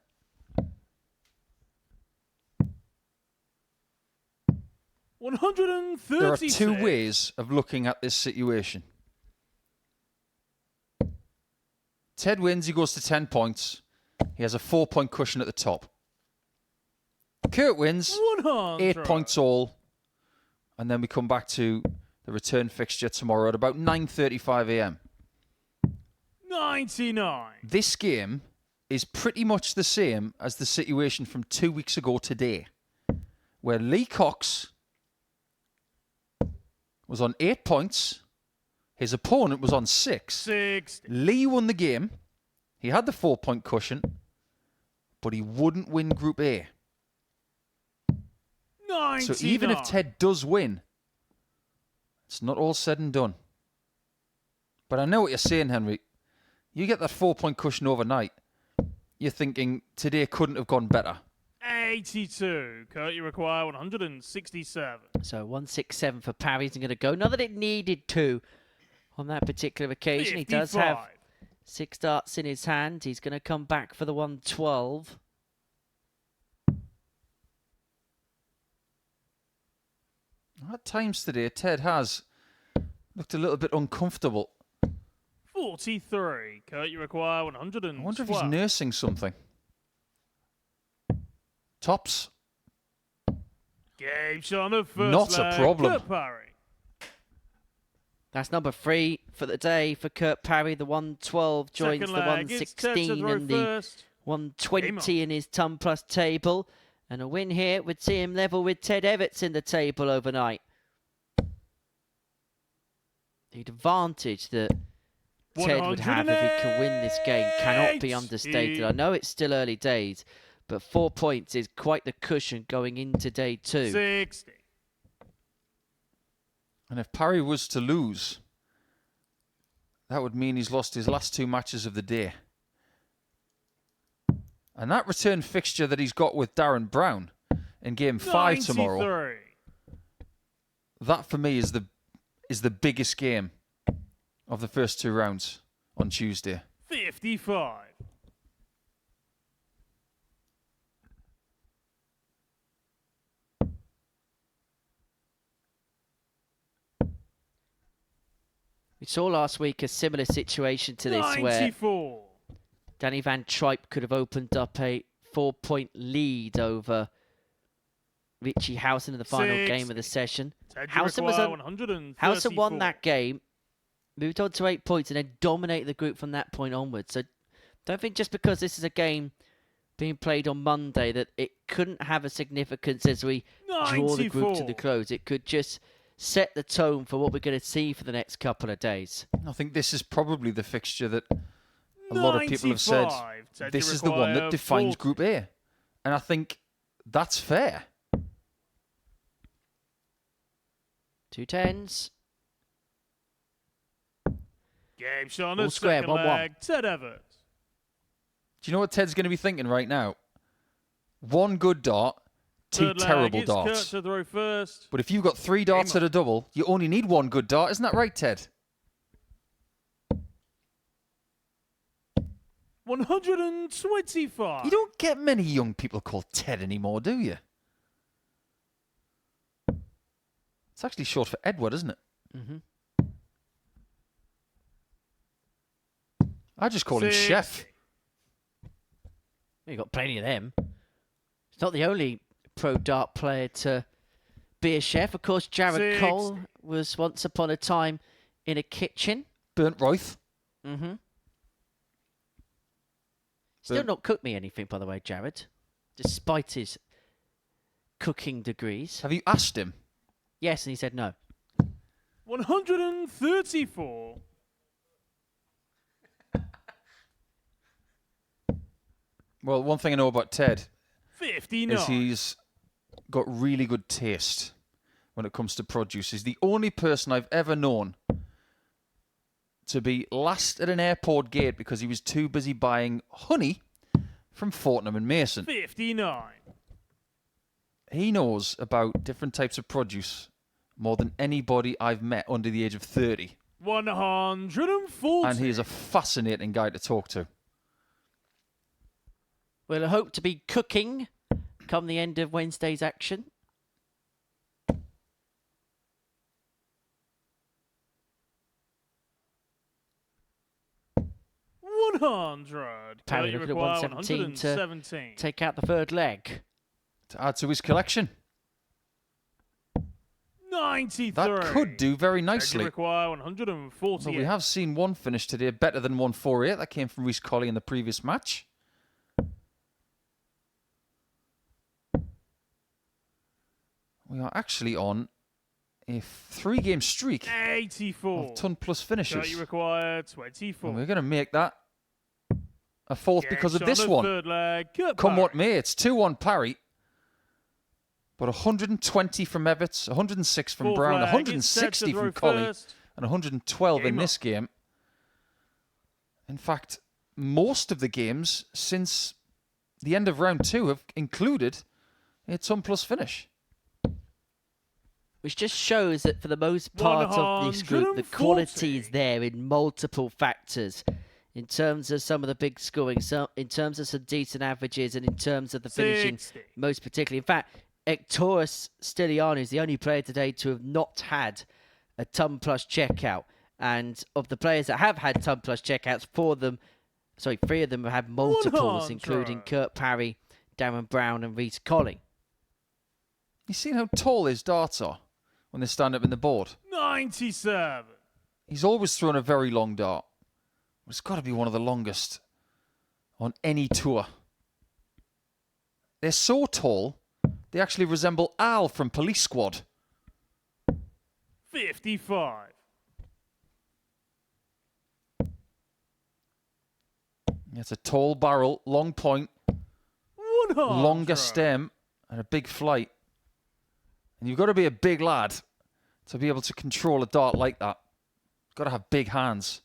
There are 2 ways of looking at this situation. Ted wins, he goes to 10 points. He has a 4-point cushion at the top. Kurt wins, 100. 8 points all. And then we come back to the return fixture tomorrow at about 9:35 a.m. 99. This game is pretty much the same as the situation from 2 weeks ago today, where Lee Cox was on 8 points. His opponent was on 6. 60. Lee won the game. He had the 4-point cushion, but he wouldn't win Group A. 99. So even if Ted does win, it's not all said and done. But I know what you're saying, Henry. You get that 4-point cushion overnight, you're thinking today couldn't have gone better. 82. Kurt, you require 167. So 167 for Parry isn't going to go. Not that it needed to on that particular occasion. 55. He does have 6 darts in his hand. He's going to come back for the 112. At times today, Ted has looked a little bit uncomfortable. 43. Kurt, you require 112. I wonder if he's nursing something. Tops. Game shot on the first Not a leg. problem. Kurt Parry. That's number 3 for the day for Kurt Parry. The 112 joins Second the leg, it's Ted to 116 throw and the first. 120 in his ton plus table. And a win here would see him level with Ted Evetts in the table overnight. The advantage that Ted would have if he can win this game cannot be understated. I know it's still early days, but 4 points is quite the cushion going into day 2. 60. And if Parry was to lose, that would mean he's lost his last 2 matches of the day. And that return fixture that he's got with Darren Brown in game 5 tomorrow, that for me is the biggest game of the first 2 rounds on Tuesday. 55. We saw last week a similar situation to this 94. where Danny Van Tripe could have opened up a 4-point lead over Richie Housen in the final 60. game of the session. Housen Housen won that game, moved on to 8 points, and then dominated the group from that point onwards. So don't think just because this is a game being played on Monday that it couldn't have a significance as we draw the group to the close. It could just set the tone for what we're going to see for the next couple of days. I think this is probably the fixture that a lot of people have said, this is the one that defines Group A. And I think that's fair. 2 10s. Game shot on All the square, second 1-1. leg. Ted Evetts. Do you know what Ted's going to be thinking right now? 1 good dart, 2 Third leg, terrible it's darts. Kurt to throw first. But if you've got 3 darts at a double, you only need 1 good dart. Isn't that right, Ted? 125. You don't get many young people called Ted anymore, do you? It's actually short for Edward, isn't it? Mm-hmm. I just call him Chef. You've got plenty of them. He's not the only pro dart player to be a chef. Of course, Jared Cole was once upon a time in a kitchen. Burnt Royth. Mm-hmm. Still not cooked me anything, by the way, Jared, despite his cooking degrees. Have you asked him? Yes, and he said no. 134. Well, one thing I know about Ted 59. is he's got really good taste when it comes to produce. He's the only person I've ever known to be last at an airport gate because he was too busy buying honey from Fortnum and Mason. 59. He knows about different types of produce more than anybody I've met under the age of 30. 140. And he is a fascinating guy to talk to. We'll hope to be cooking come the end of Wednesday's action. 100. Parry You looking at require 117 to 117. take out the third leg. To add to his collection. 93. That could do very You nicely. require 148. Well, we have seen one finish today better than 148. That came from Reece Colley in the previous match. We are actually on a 3-game streak 84. of ton plus finishes. You require 24. And we're going to make that a fourth because of Game this shot one. Third leg. Kurt Come what Parry. may, it's 2-1 Parry. But 120 from Evetts, 106 from Fourth Brown, leg. It's set to 160 throw from Colley, first. and 112 in Game this game. In fact, most of the games since the end of round 2 have included a ton plus finish. Which just shows that for the most part of this group, the quality is there in multiple factors. In terms of some of the big scoring, so in terms of some decent averages, and in terms of the finishing, 60. most particularly. In fact, Evetts Stylianou is the only player today to have not had a ton plus checkout. And of the players that have had ton plus checkouts, 3 of them have had multiples, 100. including Kurt Parry, Darren Brown, and Reece Colley. You seen how tall his darts are when they stand up in the board? 97. He's always thrown a very long dart. It's got to be one of the longest on any tour. They're so tall, they actually resemble Al from Police Squad. 55. It's a tall barrel, long point, 100. longer stem, and a big flight. And you've got to be a big lad to be able to control a dart like that. You've got to have big hands.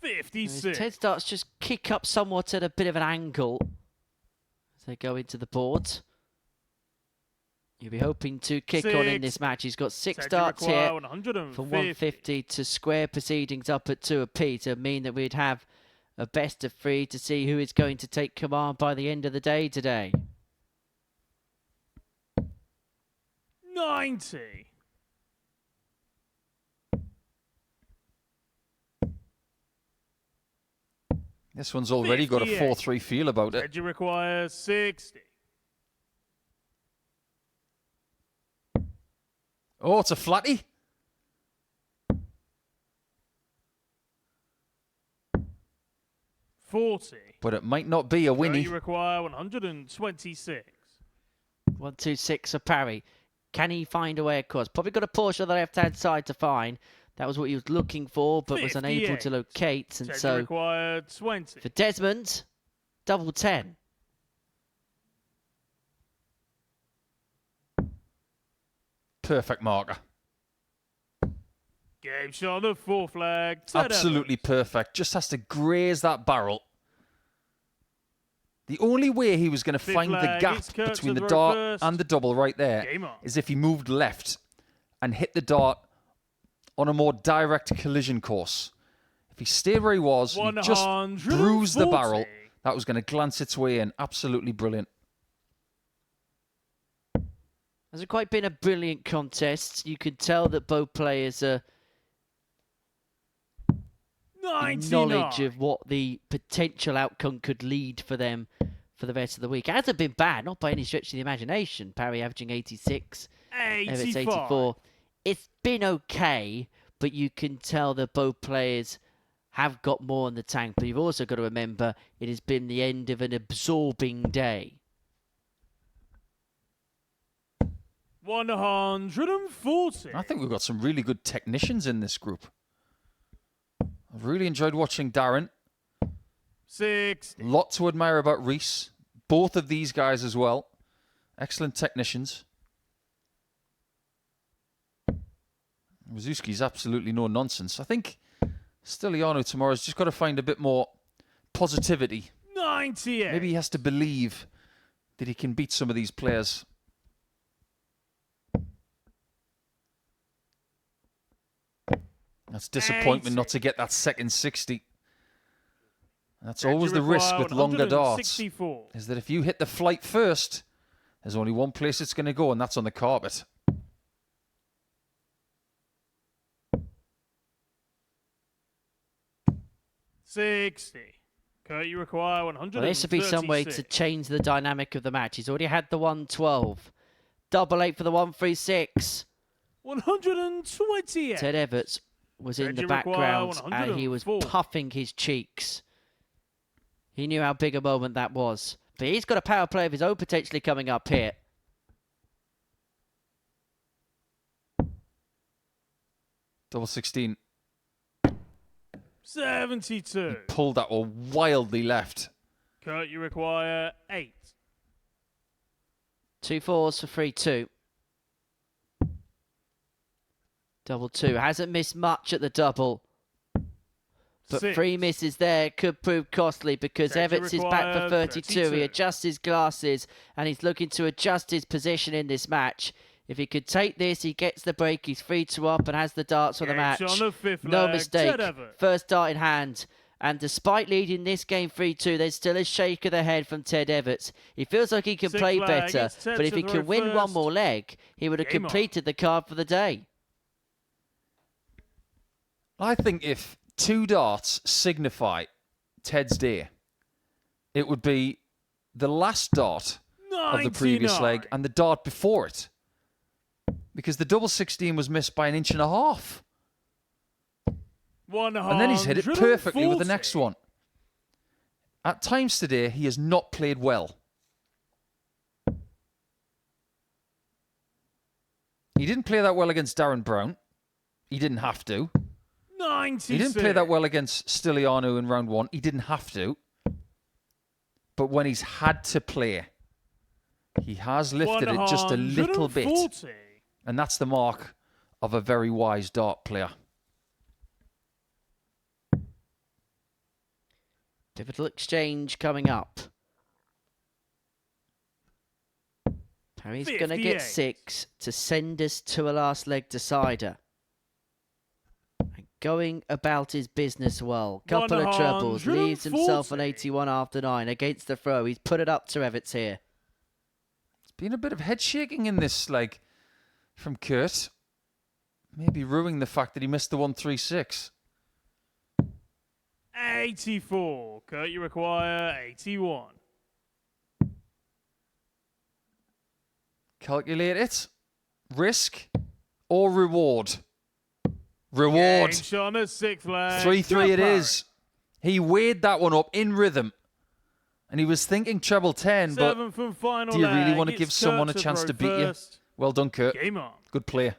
56. Ted starts just kick up somewhat at a bit of an angle as they go into the board. You'll be hoping to kick on in this match. He's got 6 darts here from 150 to square proceedings up at 2 apiece. It would mean that we'd have a best of 3 to see who is going to take command by the end of the day today. 90. This one's already got a 4-3 feel about it. You require 60. Oh, it's a flatty. $40. But it might not be a winnie. You require 126. 126 for Parry. Can he find a way across? Probably got a Porsche on the left-hand side to find. That was what he was looking for, but was unable to locate. And so, required 20. for Desmond, double 10. Perfect marker. Game shot on the 4th flag. Absolutely perfect. Just has to graze that barrel. The only way he was going to find the gap between the dart and the double right there is if he moved left and hit the dart on a more direct collision course. If he stayed where he was, and he just bruised the barrel, that was going to glance its way in. Absolutely brilliant. Hasn't quite been a brilliant contest. You can tell that both players are in knowledge of what the potential outcome could lead for them for the rest of the week. It hasn't been bad, not by any stretch of the imagination. Parry averaging 86, Evetts 84. It's been okay, but you can tell that both players have got more in the tank. But you've also got to remember it has been the end of an absorbing day. 140. I think we've got some really good technicians in this group. I've really enjoyed watching Darren. 60. Lot to admire about Reece. Both of these guys as well. Excellent technicians. Wawrzewski's absolutely no nonsense. I think Stylianou tomorrow's just got to find a bit more positivity. 98. Maybe he has to believe that he can beat some of these players. That's disappointment not to get that second 60. That's always the risk with longer darts, is that if you hit the flight first, there's only one place it's going to go, and that's on the carpet. 60. Kurt, you require 136. Well, this would be some way to change the dynamic of the match. He's already had the 112. Double 8 for the 136. 128. Ted Evetts was in the you background require and he was 104. puffing his cheeks. He knew how big a moment that was. But he's got a power play of his own potentially coming up here. Double 16. 72. Pulled that one wildly left. Kurt, you require 8. 2 4s for 3-2. Double 2. Hasn't missed much at the double. But 6. 3 misses there could prove costly because Check, you Evetts is back for require 32. He 32. adjusts his glasses and he's looking to adjust his position in this match. If he could take this, he gets the break. He's 3-2 up and has the darts for the match. Gauge on the 5th No leg, mistake. Ted Evetts. First dart in hand. And despite leading this game 3-2, there's still a shake of the head from Ted Evetts. He feels like he can 6th play leg, better, it's Ted but if to he throw can win one first. more leg, he would have Game on. completed the card for the day. I think if 2 darts signify Ted's day, it would be the last dart of the previous 99. leg and the dart before it. Because the double 16 was missed by 1.5 inches. And then he's hit it perfectly with the next one. At times today, he has not played well. He didn't play that well against Darren Brown. He didn't have to. 96. He didn't play that well against Stylianou in round 1. He didn't have to. But when he's had to play, he has lifted it just a little bit. 140. And that's the mark of a very wise dart player. Pivotal exchange coming up. Parry's going to get 58. 6 to send us to a last leg decider. And going about his business well. Couple of trebles. Leaves himself on 81 after 9 against the throw. He's put it up to Evetts here. It's been a bit of head shaking in this leg from Kurt. Maybe ruining the fact that he missed the 136. 84. Kurt, you require 81. Calculate it. Risk or reward? Reward. Gauge on the 6th leg. 3-3 it Parry. is. He weighed that one up in rhythm. And he was thinking treble 10, but 7th and final do you really leg. want to give It's someone a Kurt chance throw to beat you? first. Well done, Kurt. Game on. Good play.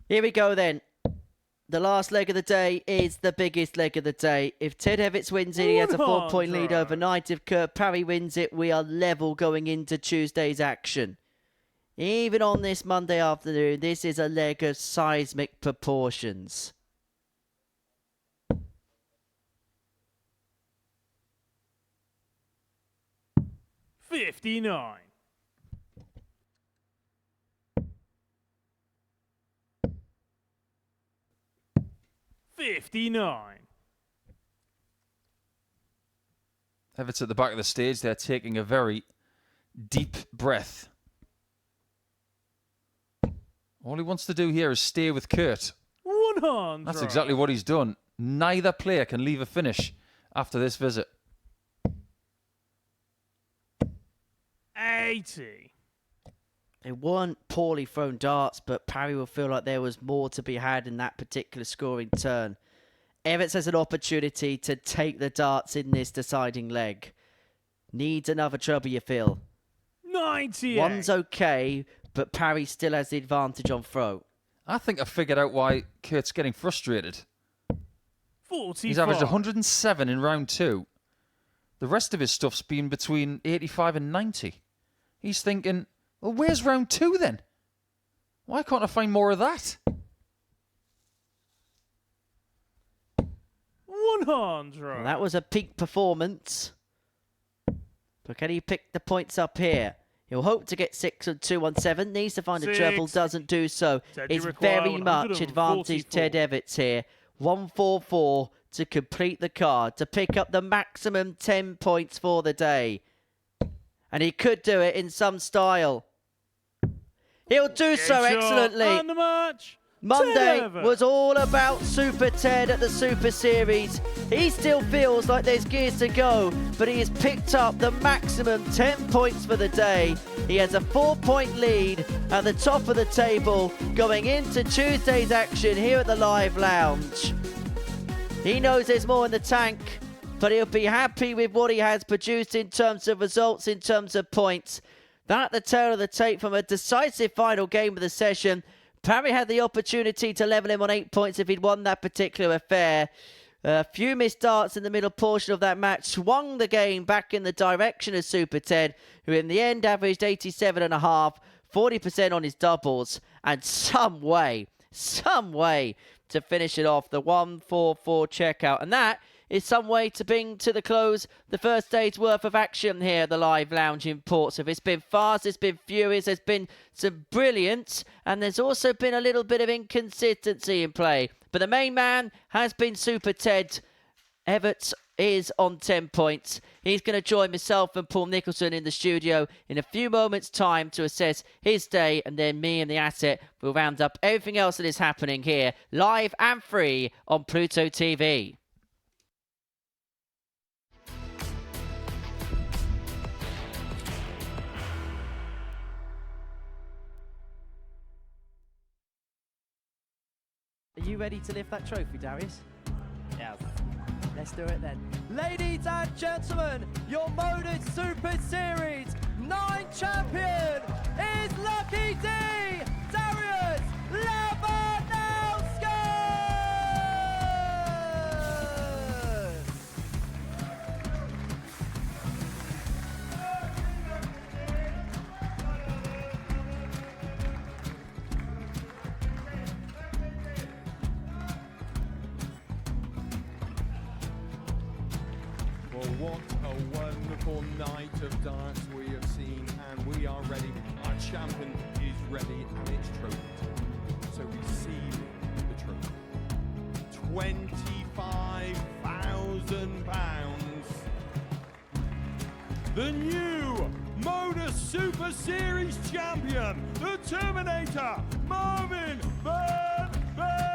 Here we go then. The last leg of the day is the biggest leg of the day. If Ted Evetts wins it, he has a 4-point lead 100. overnight. If Kurt Parry wins it, we are level going into Tuesday's action. Even on this Monday afternoon, this is a leg of seismic proportions. $59. $59. Evetts at the back of the stage. They're taking a very deep breath. All he wants to do here is stay with Kurt. 100. That's exactly what he's done. Neither player can leave a finish after this visit. 80. They weren't poorly thrown darts, but Parry will feel like there was more to be had in that particular scoring turn. Evetts has an opportunity to take the darts in this deciding leg. Needs another treble, you feel. 98. One's okay, but Parry still has the advantage on throw. I think I figured out why Kurt's getting frustrated. 45. He's averaged 107 in round 2. The rest of his stuff's been between 85 and 90. He's thinking, well, where's round 2 then? Why can't I find more of that? 100. Well, that was a peak performance. But can he pick the points up here? He'll hope to get 6 and 2 on 7. Needs to find a treble, doesn't do so. Ted, you It's require very much advantage 144. Ted Evetts here. 144 to complete the card, to pick up the maximum 10 points for the day. And he could do it in some style. He'll do so excellently. And the match. Monday Ted Evetts. was all about Super Ted at the Super Series. He still feels like there's gears to go, but he has picked up the maximum 10 points for the day. He has a 4-point lead at the top of the table going into Tuesday's action here at the Live Lounge. He knows there's more in the tank, but he'll be happy with what he has produced in terms of results, in terms of points. That the tail of the tape from a decisive final game of the session. Parry had the opportunity to level him on 8 points if he'd won that particular affair. A few missed darts in the middle portion of that match swung the game back in the direction of Super Ted, who in the end averaged 87.5, 40% on his doubles, and some way to finish it off, the 1-4-4 checkout. And that is some way to bring to the close the first day's worth of action here at the Live Lounge in Portsmouth. It's been fast, it's been furious, there's been some brilliance, and there's also been a little bit of inconsistency in play. But the main man has been Super Ted. Evetts is on 10 points. He's going to join myself and Paul Nicholson in the studio in a few moments' time to assess his day, and then me and the asset will round up everything else that is happening here, live and free on Pluto TV. Are you ready to lift that trophy, Darius? Yes. Let's do it then. Ladies and gentlemen, your MODUS Super Series 9 champion is Lucky D, Darius Lewandowski! Well, what a wonderful night of darts we have seen, and we are ready. Our champion is ready, and it's trophy time. So receive the trophy. £25,000. The new MODUS Super Series champion, the Terminator, Marvin Van Velzen.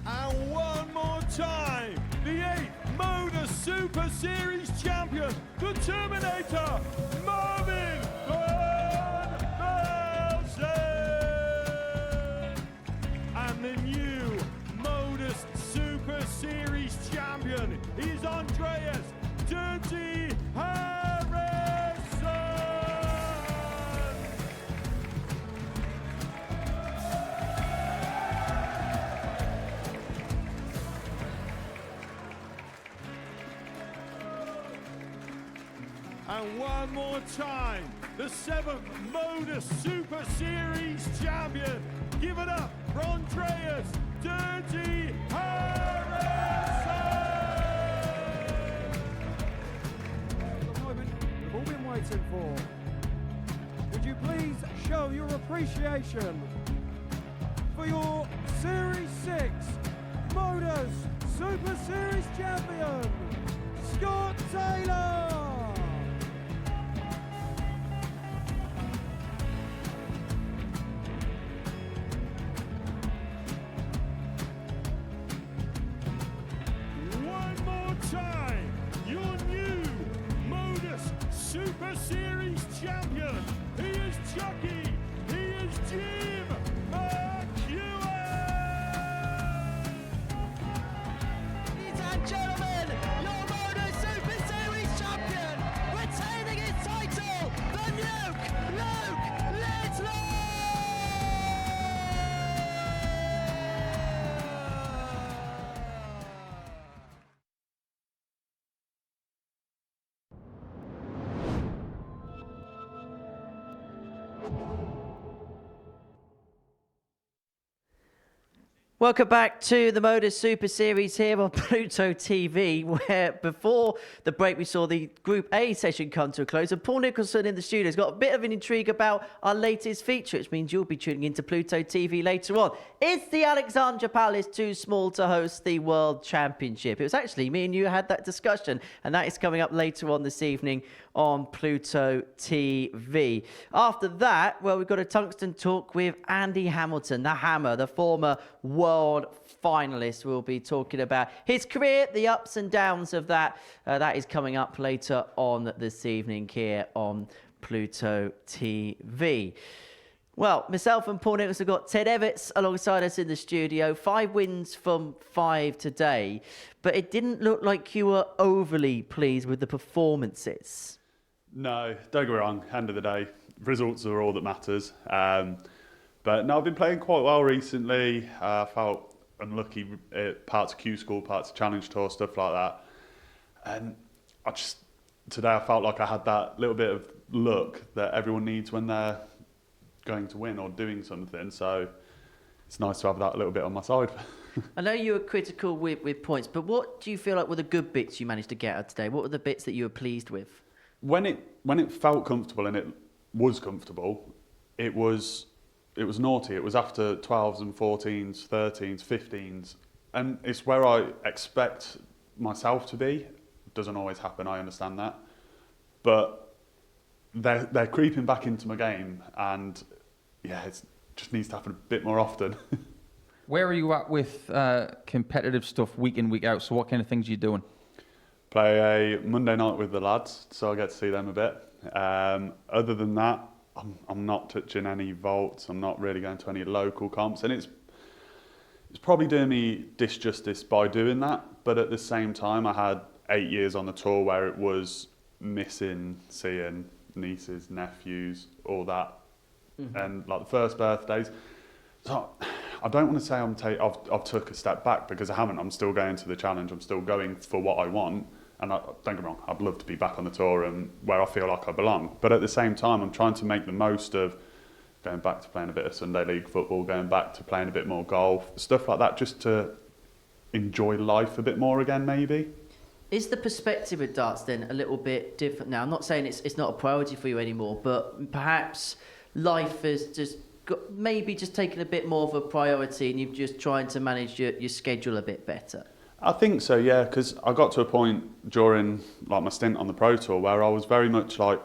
And one more time, the 8th MODUS Super Series champion, the Terminator, Marvin Van Velzen. And the new MODUS Super Series champion is Andreas Dirty Harrison. And one more time, the 7th MODUS Super Series champion. Give it up for Andreas Dirty Harrison. The moment we've all been waiting for. Would you please show your appreciation for your Series 6 MODUS Super Series champion, Scott Taylor? One more time, your new MODUS Super Series champion. He is Chucky. He is Jim McEwen. Ladies and gentlemen, your MODUS Super Series champion Welcome back to the MODUS Super Series here on Pluto TV, where before the break we saw the Group A session come to a close, and Paul Nicholson in the studio has got a bit of an intrigue about our latest feature, which means you'll be tuning into Pluto TV later on. Is the Alexandra Palace too small to host the World Championship? It was actually me and you had that discussion, and that is coming up later on this evening on Pluto TV. After that, well, we've got a tungsten talk with Andy Hamilton, the Hammer, the former world finalist. We'll be talking about his career, the ups and downs of that. That is coming up later on this evening here on Pluto TV. Well, myself and Paul Nicholson have got Ted Evetts alongside us in the studio. 5 wins from 5 today, but it didn't look like you were overly pleased with the performances. No, don't get me wrong, end of the day, results are all that matters. But no, I've been playing quite well recently. I felt unlucky at parts of Q School, parts of Challenge Tour, stuff like that. And today I felt like I had that little bit of luck that everyone needs when they're going to win or doing something. So it's nice to have that little bit on my side. I know you were critical with points, but what do you feel like were the good bits you managed to get out today? What were the bits that you were pleased with? When it felt comfortable, and it was comfortable, it was naughty. It was after 12s and 14s, 13s, 15s, and it's where I expect myself to be. It doesn't always happen, I understand that, but they're creeping back into my game, and yeah, it just needs to happen a bit more often. Where are you at with competitive stuff week in, week out? So what kind of things are you doing? Play a Monday night with the lads, so I get to see them a bit. Other than that, I'm not touching any vaults. I'm not really going to any local comps, and it's probably doing me disjustice by doing that. But at the same time, I had 8 years on the tour where it was missing seeing nieces, nephews, all that, and like the first birthdays. So I don't want to say I've took a step back, because I haven't. I'm still going to the challenge. I'm still going for what I want. And don't get me wrong, I'd love to be back on the tour and where I feel like I belong. But at the same time, I'm trying to make the most of going back to playing a bit of Sunday League football, going back to playing a bit more golf, stuff like that, just to enjoy life a bit more again, maybe. Is the perspective of darts then a little bit different now? I'm not saying it's not a priority for you anymore, but perhaps life has just maybe just taken a bit more of a priority, and you're just trying to manage your schedule a bit better. I think so, yeah, because I got to a point during like my stint on the Pro Tour where I was very much like,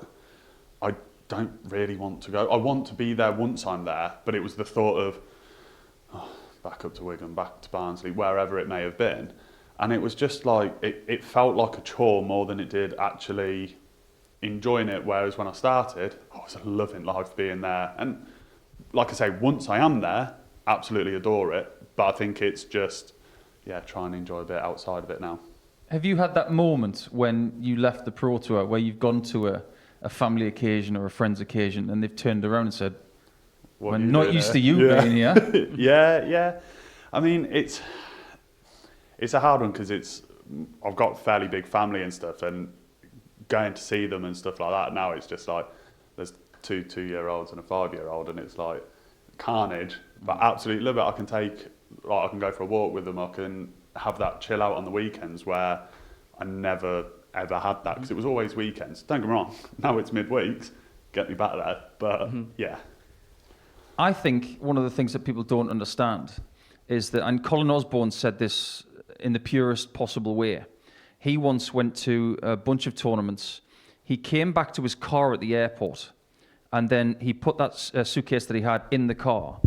I don't really want to go. I want to be there once I'm there, but it was the thought of back up to Wigan, back to Barnsley, wherever it may have been. And it was just like, it felt like a chore more than it did actually enjoying it. Whereas when I started, I was loving life being there. And like I say, once I am there, absolutely adore it. But I think it's just, yeah, try and enjoy a bit outside of it now. Have you had that moment when you left the Pro Tour where you've gone to a family occasion or a friend's occasion and they've turned around and said, we're not used to you being here? Yeah. I mean, it's a hard one because I've got a fairly big family and stuff, and going to see them and stuff like that, now it's just like there's two 2-year-olds and a 5-year-old, and it's like carnage, but absolutely love it. I can go for a walk with them. I can have that chill out on the weekends where I never ever had that, because it was always weekends. Don't get me wrong, now it's midweeks, get me back there, but yeah. I think one of the things that people don't understand is that, and Colin Osborne said this in the purest possible way, he once went to a bunch of tournaments, he came back to his car at the airport, and then he put that suitcase that he had in the car,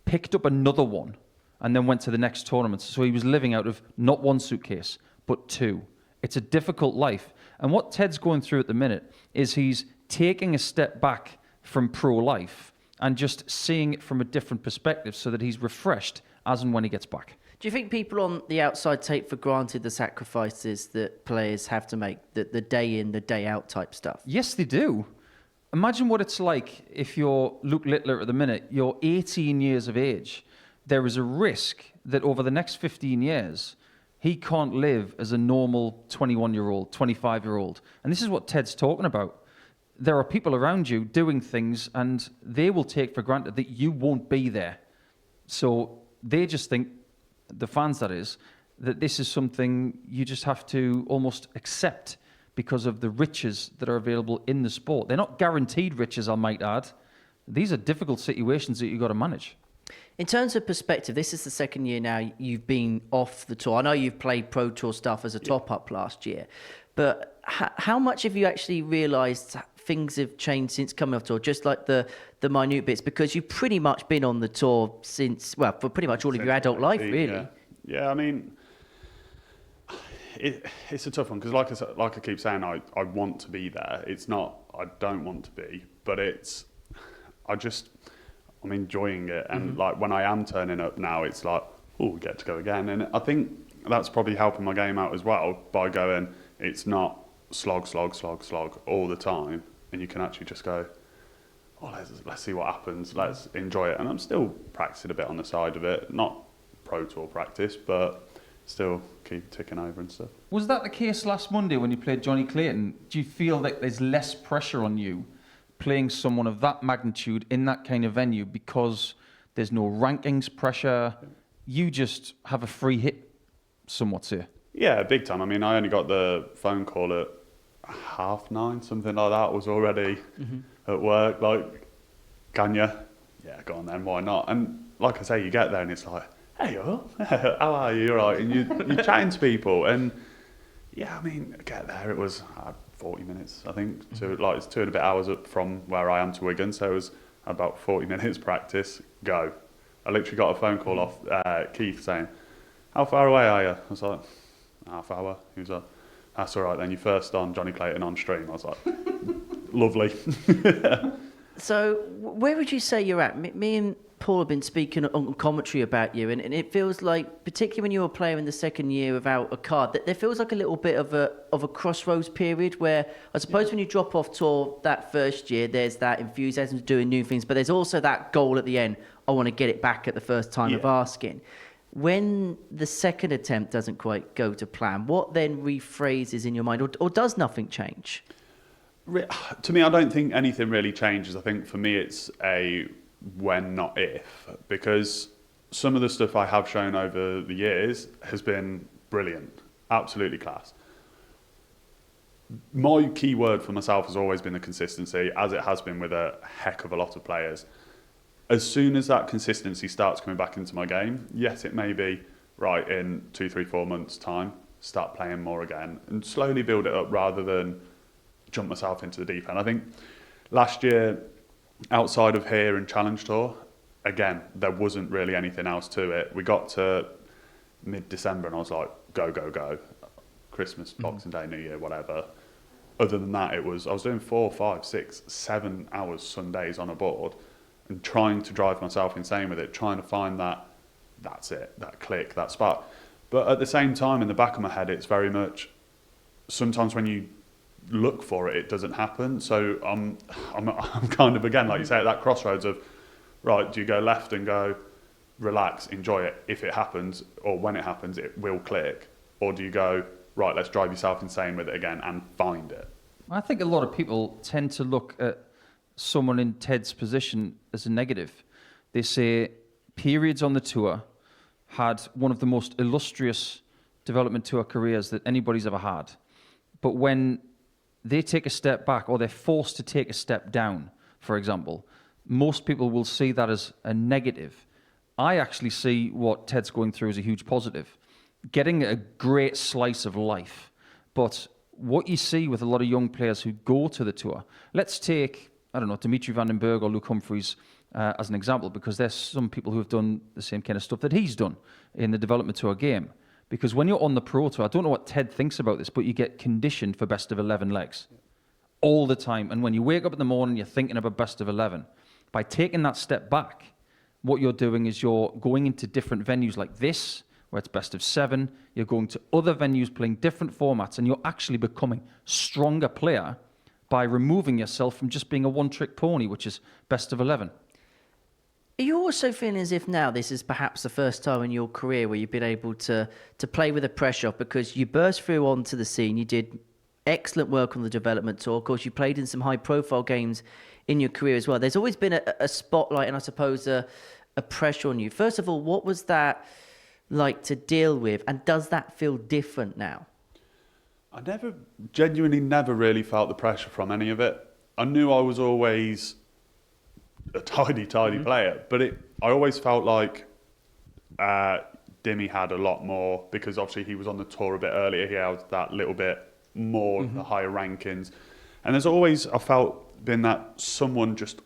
picked up another one, and then went to the next tournament. So he was living out of not one suitcase, but 2. It's a difficult life. And what Ted's going through at the minute is he's taking a step back from pro life and just seeing it from a different perspective so that he's refreshed as and when he gets back. Do you think people on the outside take for granted the sacrifices that players have to make, the day in, the day out type stuff? Yes, they do. Imagine what it's like if you're Luke Littler at the minute, you're 18 years of age. There is a risk that over the next 15 years, he can't live as a normal 21-year-old, 25-year-old. And this is what Ted's talking about. There are people around you doing things, and they will take for granted that you won't be there. So they just think the fans that is, that this is something you just have to almost accept because of the riches that are available in the sport. They're not guaranteed riches, I might add. These are difficult situations that you've got to manage. In terms of perspective, this is the second year now you've been off the tour. I know you've played Pro Tour stuff as a top-up last year, but how much have you actually realised things have changed since coming off tour, just like the minute bits? Because you've pretty much been on the tour since, well, for pretty much all of your adult life, really. Yeah, I mean, it's a tough one because, like I keep saying, I want to be there. It's not I don't want to be, but I'm enjoying it, and like when I am turning up now, it's like, oh, we get to go again, and I think that's probably helping my game out as well by going. It's not slog all the time, and you can actually just go, oh, let's see what happens, let's enjoy it, and I'm still practicing a bit on the side of it, not Pro Tour practice, but still keep ticking over and stuff. Was that the case last Monday when you played Johnny Clayton? Do you feel that there's less pressure on you playing someone of that magnitude in that kind of venue because there's no rankings pressure? You just have a free hit, somewhat here. Yeah, big time. I mean, I only got the phone call at 9:30, something like that. I was already at work. Like, can you? Yeah, go on then. Why not? And like I say, you get there and it's like, hey, how are you? You're right. And you're chatting to people. And yeah, I mean, get there. It was 40 minutes, I think. It's 2 and a bit hours up from where I am to Wigan. So it was about 40 minutes practice. Go. I literally got a phone call off Keith saying, how far away are you? I was like, half hour. He was like, that's all right then, you first on Johnny Clayton on stream. I was like, lovely. So where would you say you're at? Me and Paul have been speaking on commentary about you, and it feels like, particularly when you were playing in the second year without a card, that there feels like a little bit of a crossroads period where I suppose when you drop off tour that first year, there's that enthusiasm to doing new things, but there's also that goal at the end, I want to get it back at the first time of asking. When the second attempt doesn't quite go to plan, what then rephrases in your mind, or does nothing change? To me, I don't think anything really changes. I think for me it's a when, not if, because some of the stuff I have shown over the years has been brilliant, absolutely class. My key word for myself has always been the consistency, as it has been with a heck of a lot of players. As soon as that consistency starts coming back into my game, yes, it may be, right, in 2, 3, 4 months' time, start playing more again and slowly build it up rather than jump myself into the deep end. I think last year, outside of here and Challenge Tour, again, there wasn't really anything else to it. We got to mid-December and I was like, go, go, go. Christmas, Boxing Day, New Year, whatever. Other than that, I was doing 4, 5, 6, 7 hours Sundays on a board and trying to drive myself insane with it, trying to find that's it, that click, that spark. But at the same time, in the back of my head, it's very much, sometimes when you look for it, it doesn't happen. So I'm kind of, again, like you say, at that crossroads of, right, do you go left and go, relax, enjoy it, if it happens, or when it happens, it will click? Or do you go, right, let's drive yourself insane with it again and find it? I think a lot of people tend to look at someone in Ted's position as a negative. They say periods on the tour had one of the most illustrious development tour careers that anybody's ever had. But when they take a step back or they're forced to take a step down, for example, most people will see that as a negative. I actually see what Ted's going through as a huge positive. Getting a great slice of life. But what you see with a lot of young players who go to the tour, let's take, I don't know, Dimitri Van den Berg or Luke Humphreys as an example, because there's some people who have done the same kind of stuff that he's done in the development tour game. Because when you're on the Pro Tour, I don't know what Ted thinks about this, but you get conditioned for best of 11 legs all the time. And when you wake up in the morning, you're thinking about best of 11. By taking that step back, what you're doing is you're going into different venues like this, where it's best of 7. You're going to other venues playing different formats, and you're actually becoming a stronger player by removing yourself from just being a one-trick pony, which is best of 11. Are you also feeling as if now this is perhaps the first time in your career where you've been able to play with the pressure off, because you burst through onto the scene, you did excellent work on the development tour, of course you played in some high-profile games in your career as well. There's always been a spotlight and I suppose a pressure on you. First of all, what was that like to deal with? And does that feel different now? I genuinely never really felt the pressure from any of it. I knew I was always a tidy player, but I always felt like Dimmy had a lot more, because obviously he was on the tour a bit earlier. He had that little bit more, the higher rankings. And there's always, I felt, been that someone just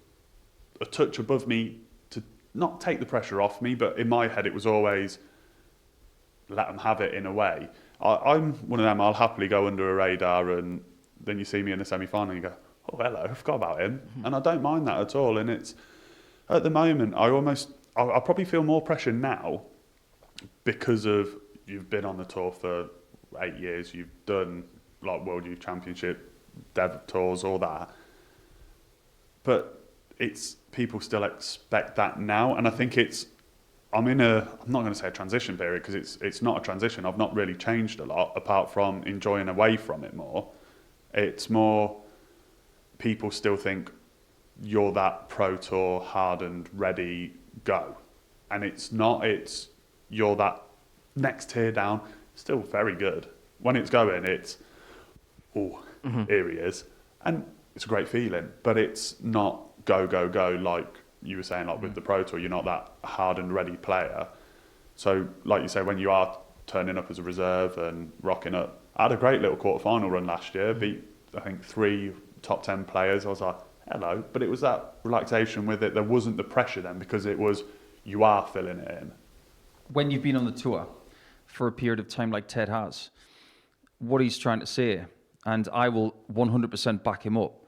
a touch above me to not take the pressure off me, but in my head it was always let them have it in a way. I'm one of them, I'll happily go under a radar, and then you see me in the semi-final and you go, oh, hello, I forgot about him. And I don't mind that at all. And it's, at the moment, I probably feel more pressure now because of you've been on the tour for 8 years, you've done like World Youth Championship, Dev Tours, all that. But it's, people still expect that now. And I think I'm not going to say a transition period, because it's not a transition. I've not really changed a lot apart from enjoying away from it more. It's more, people still think you're that pro tour, hardened, ready, go. And it's not, you're that next tier down, still very good. When it's going, it's, here he is. And it's a great feeling, but it's not go, go, go like you were saying, like with the Pro Tour. You're not that hard and ready player. So, like you say, when you are turning up as a reserve and rocking up, I had a great little quarter-final run last year, beat, I think, 3 top 10 players. I was like, hello. But it was that relaxation with it. There wasn't the pressure then, because it was, you are filling it in. When you've been on the tour for a period of time like Ted has, what he's trying to say, and I will 100% back him up,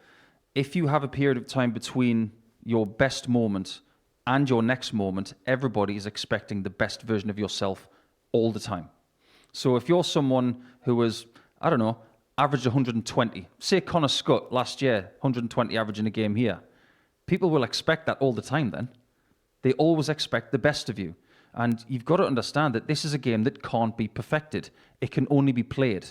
if you have a period of time between your best moment and your next moment, everybody is expecting the best version of yourself all the time. So if you're someone who was, I don't know, averaged 120, say Connor Scott last year, 120 average in a game here, people will expect that all the time then. They always expect the best of you. And you've got to understand that this is a game that can't be perfected. It can only be played.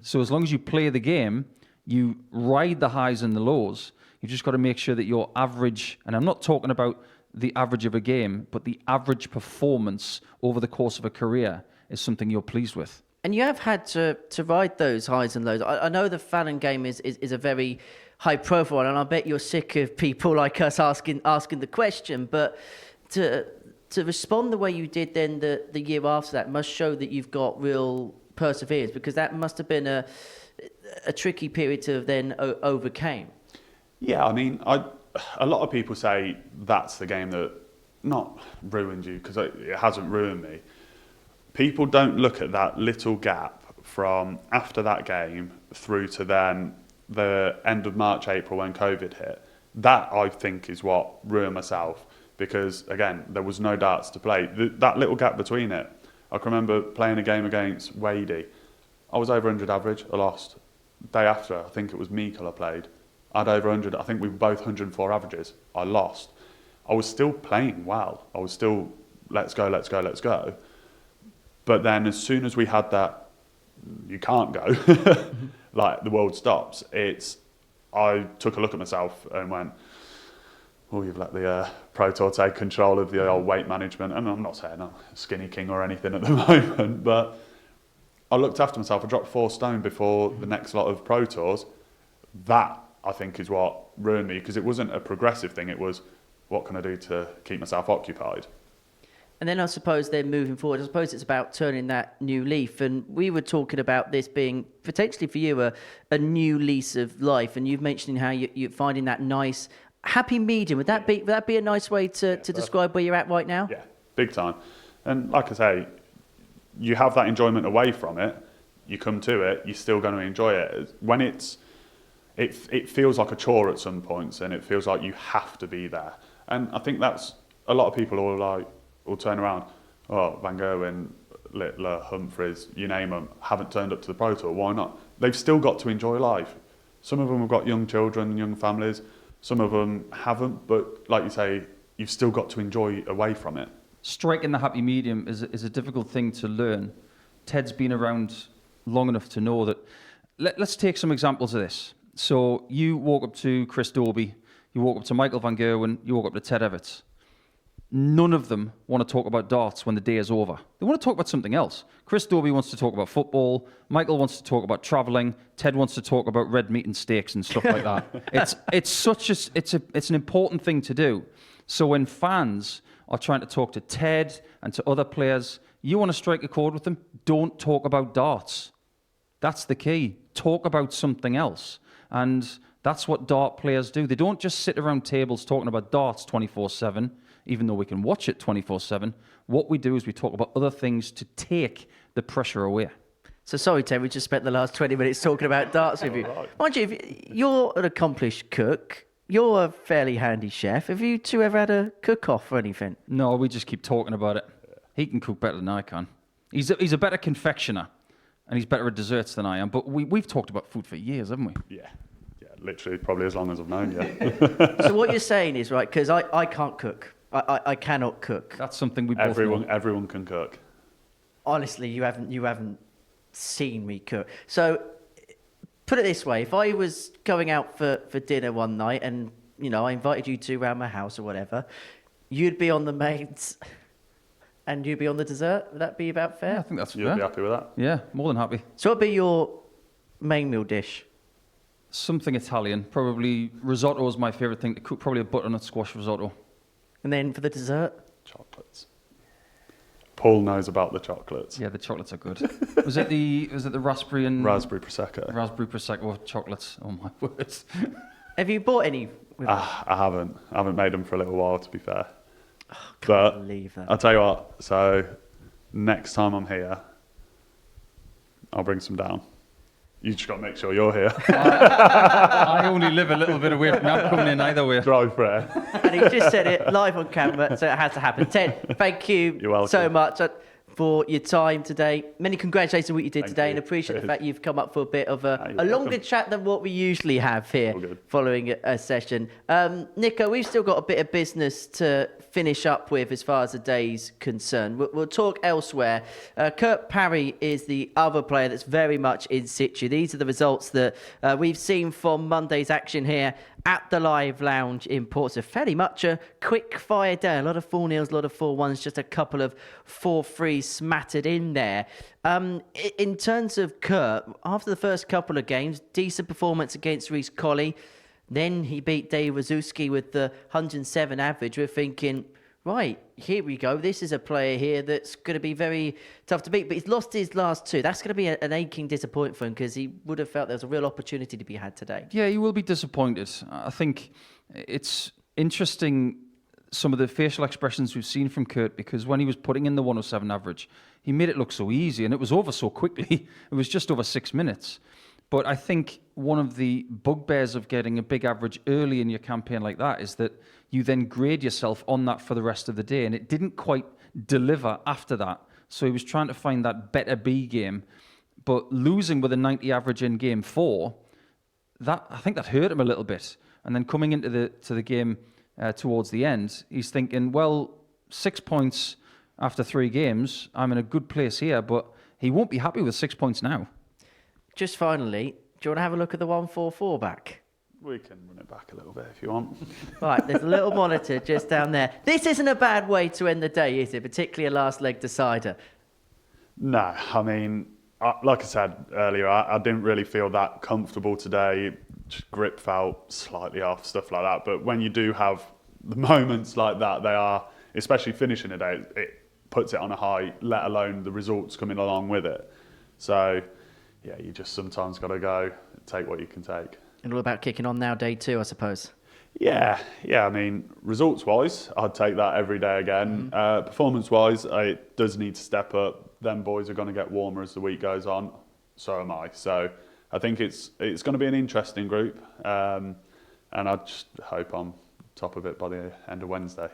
So as long as you play the game, you ride the highs and the lows. You've just got to make sure that your average, and I'm not talking about the average of a game, but the average performance over the course of a career is something you're pleased with. And you have had to ride those highs and lows. I know the Fallon game is a very high profile one, and I bet you're sick of people like us asking the question, but to respond the way you did then the year after that must show that you've got real perseverance, because that must have been a tricky period to then overcame. Yeah, I mean, a lot of people say that's the game that not ruined you, because it hasn't ruined me. People don't look at that little gap from after that game through to then the end of March, April when COVID hit. That, I think, is what ruined myself, because, again, there was no darts to play. That little gap between it. I can remember playing a game against Wadey. I was over 100 average, I lost. Day after, I think it was Meikle I played. I had over 100, I think we were both 104 averages. I lost. I was still playing well. I was still, let's go, let's go, let's go. But then as soon as we had that, you can't go, like the world stops, I took a look at myself and went, oh, you've let the Pro Tour take control of the old weight management. And I'm not saying I'm a skinny king or anything at the moment, but I looked after myself. I dropped 4 stone before the next lot of Pro Tours. That, I think, is what ruined me, because it wasn't a progressive thing. It was, what can I do to keep myself occupied? And then I suppose then moving forward, I suppose it's about turning that new leaf. And we were talking about this being potentially for you a new lease of life. And you've mentioned how you're finding that nice, happy medium. Would that be a nice way to describe where you're at right now? Yeah, big time. And like I say, you have that enjoyment away from it. You come to it, you're still going to enjoy it. When it feels like a chore at some points, and it feels like you have to be there. And I think that's, a lot of people will turn around, oh, Van Gerwen, Littler, Humphreys, you name them, haven't turned up to the Pro Tour. Why not? They've still got to enjoy life. Some of them have got young children and young families. Some of them haven't. But like you say, you've still got to enjoy away from it. Striking the happy medium is a difficult thing to learn. Ted's been around long enough to know that. Let's take some examples of this. So you walk up to Chris Dobie, you walk up to Michael Van Gerwen, you walk up to Ted Evetts. none of them want to talk about darts when the day is over. They want to talk about something else. Chris Dobie wants to talk about football. Michael wants to talk about travelling. Ted wants to talk about red meat and steaks and stuff like that. It's an important thing to do. So when fans are trying to talk to Ted and to other players, you want to strike a chord with them, don't talk about darts. That's the key. Talk about something else. And that's what dart players do. They don't just sit around tables talking about darts 24/7, even though we can watch it 24/7. What we do is we talk about other things to take the pressure away. So sorry, Ted, we just spent the last 20 minutes talking about darts with you. Mind you, you're an accomplished cook. You're a fairly handy chef. Have you two ever had a cook-off or anything? No, we just keep talking about it. He can cook better than I can. He's a better confectioner, and he's better at desserts than I am. But we've talked about food for years, haven't we? Yeah, literally probably as long as I've known you. So what you're saying is, right, because I can't cook. I cannot cook. That's something we both know. Everyone can cook. Honestly, you haven't seen me cook. So put it this way, if I was going out for dinner one night and, you know, I invited you two around my house or whatever, you'd be on the mains and you'd be on the dessert. Would that be about fair? Yeah, I think that's fair. You'd be happy with that? Yeah, more than happy. So what'd be your main meal dish? Something Italian. Probably risotto is my favourite thing to cook. Probably a butternut squash risotto. And then for the dessert? Chocolates. Paul knows about the chocolates. Yeah, the chocolates are good. was it the raspberry and raspberry prosecco? Raspberry prosecco chocolates. Oh my words! Have you bought any? I haven't. I haven't made them for a little while, to be fair. Oh, can't believe that. I'll tell you what. So next time I'm here, I'll bring some down. You just got to make sure you're here. I only live a little bit away from you. I'm coming in either way. Drive for it. And he just said it live on camera, so it has to happen. Ted, thank you so much for your time today. Many congratulations on what you did today, and appreciate the fact you've come up for a bit of a longer chat than what we usually have here following a session. Nico, we've still got a bit of business to finish up with as far as the day's concerned. We'll talk elsewhere. Kurt Parry is the other player that's very much in situ. These are the results that we've seen from Monday's action here at the Live Lounge in Portsmouth. Fairly much a quick-fire day. A lot of 4-0s, a lot of 4-1s, just a couple of 4-3s smattered in there. In terms of Kurt, after the first couple of games, decent performance against Reece Colley. Then he beat Wawrzewski with the 107 average. We're thinking, right, here we go. This is a player here that's going to be very tough to beat. But he's lost his last two. That's going to be an aching disappointment for him because he would have felt there was a real opportunity to be had today. Yeah, he will be disappointed. I think it's interesting, some of the facial expressions we've seen from Kurt, because when he was putting in the 107 average, he made it look so easy and it was over so quickly. It was just over 6 minutes. But I think one of the bugbears of getting a big average early in your campaign like that is that you then grade yourself on that for the rest of the day. And it didn't quite deliver after that. So he was trying to find that better B game. But losing with a 90 average in game 4, I think that hurt him a little bit. And then coming into the game towards the end, he's thinking, well, 6 points after 3 games, I'm in a good place here. But he won't be happy with 6 points now. Just finally, do you want to have a look at the 144 back? We can run it back a little bit if you want. Right, there's a little monitor just down there. This isn't a bad way to end the day, is it? Particularly a last leg decider. No, I mean, like I said earlier, I didn't really feel that comfortable today. Just grip felt slightly off, stuff like that. But when you do have the moments like that, they are, especially finishing a day, it puts it on a high, let alone the results coming along with it. So yeah, you just sometimes got to go take what you can take. And all about kicking on now, day 2, I suppose. Yeah. I mean, results-wise, I'd take that every day again. Performance-wise, it does need to step up. Them boys are going to get warmer as the week goes on. So am I. So I think it's going to be an interesting group. And I just hope I'm top of it by the end of Wednesday.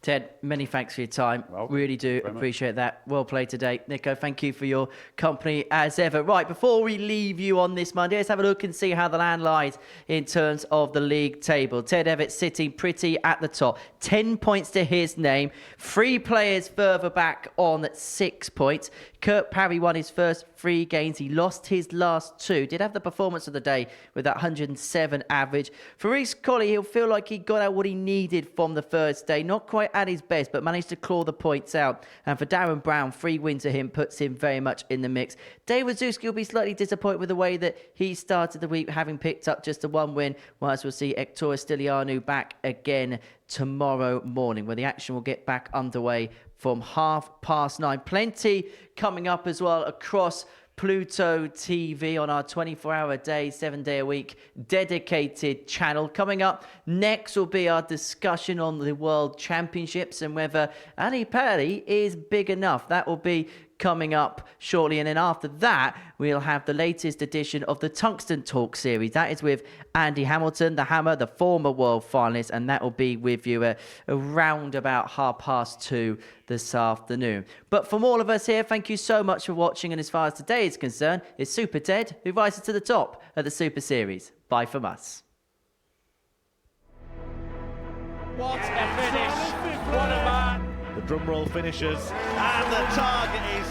Ted, many thanks for your time. Really do appreciate that. Well played today. Nico, thank you for your company as ever. Right, before we leave you on this Monday, let's have a look and see how the land lies in terms of the league table. Ted Evetts sitting pretty at the top. 10 points to his name. 3 players further back on 6 points. Parry won his first 3 games. He lost his last 2. Did have the performance of the day with that 107 average. For Colley, he'll feel like he got out what he needed from the first day. Not quite at his best, but managed to claw the points out. And for Darren Brown, 3 wins to him puts him very much in the mix. Wawrzewski will be slightly disappointed with the way that he started the week, having picked up just a 1 win, whilst we'll see Stylianou back again tomorrow morning, where the action will get back underway from 9:30. Plenty coming up as well across Pluto TV on our 24-hour-a-day, 7-day-a-week dedicated channel. Coming up next will be our discussion on the World Championships and whether Parry is big enough. That will be coming up shortly, and then after that we'll have the latest edition of the Tungsten Talk series. That is with Andy Hamilton, the Hammer, the former world finalist, and that will be with you around about 2:30 this afternoon. But from all of us here, thank you so much for watching, and as far as today is concerned, it's Super Ted who rises to the top of the Super Series. Bye from us. What a finish! What a man! The drum roll finishes, and the target is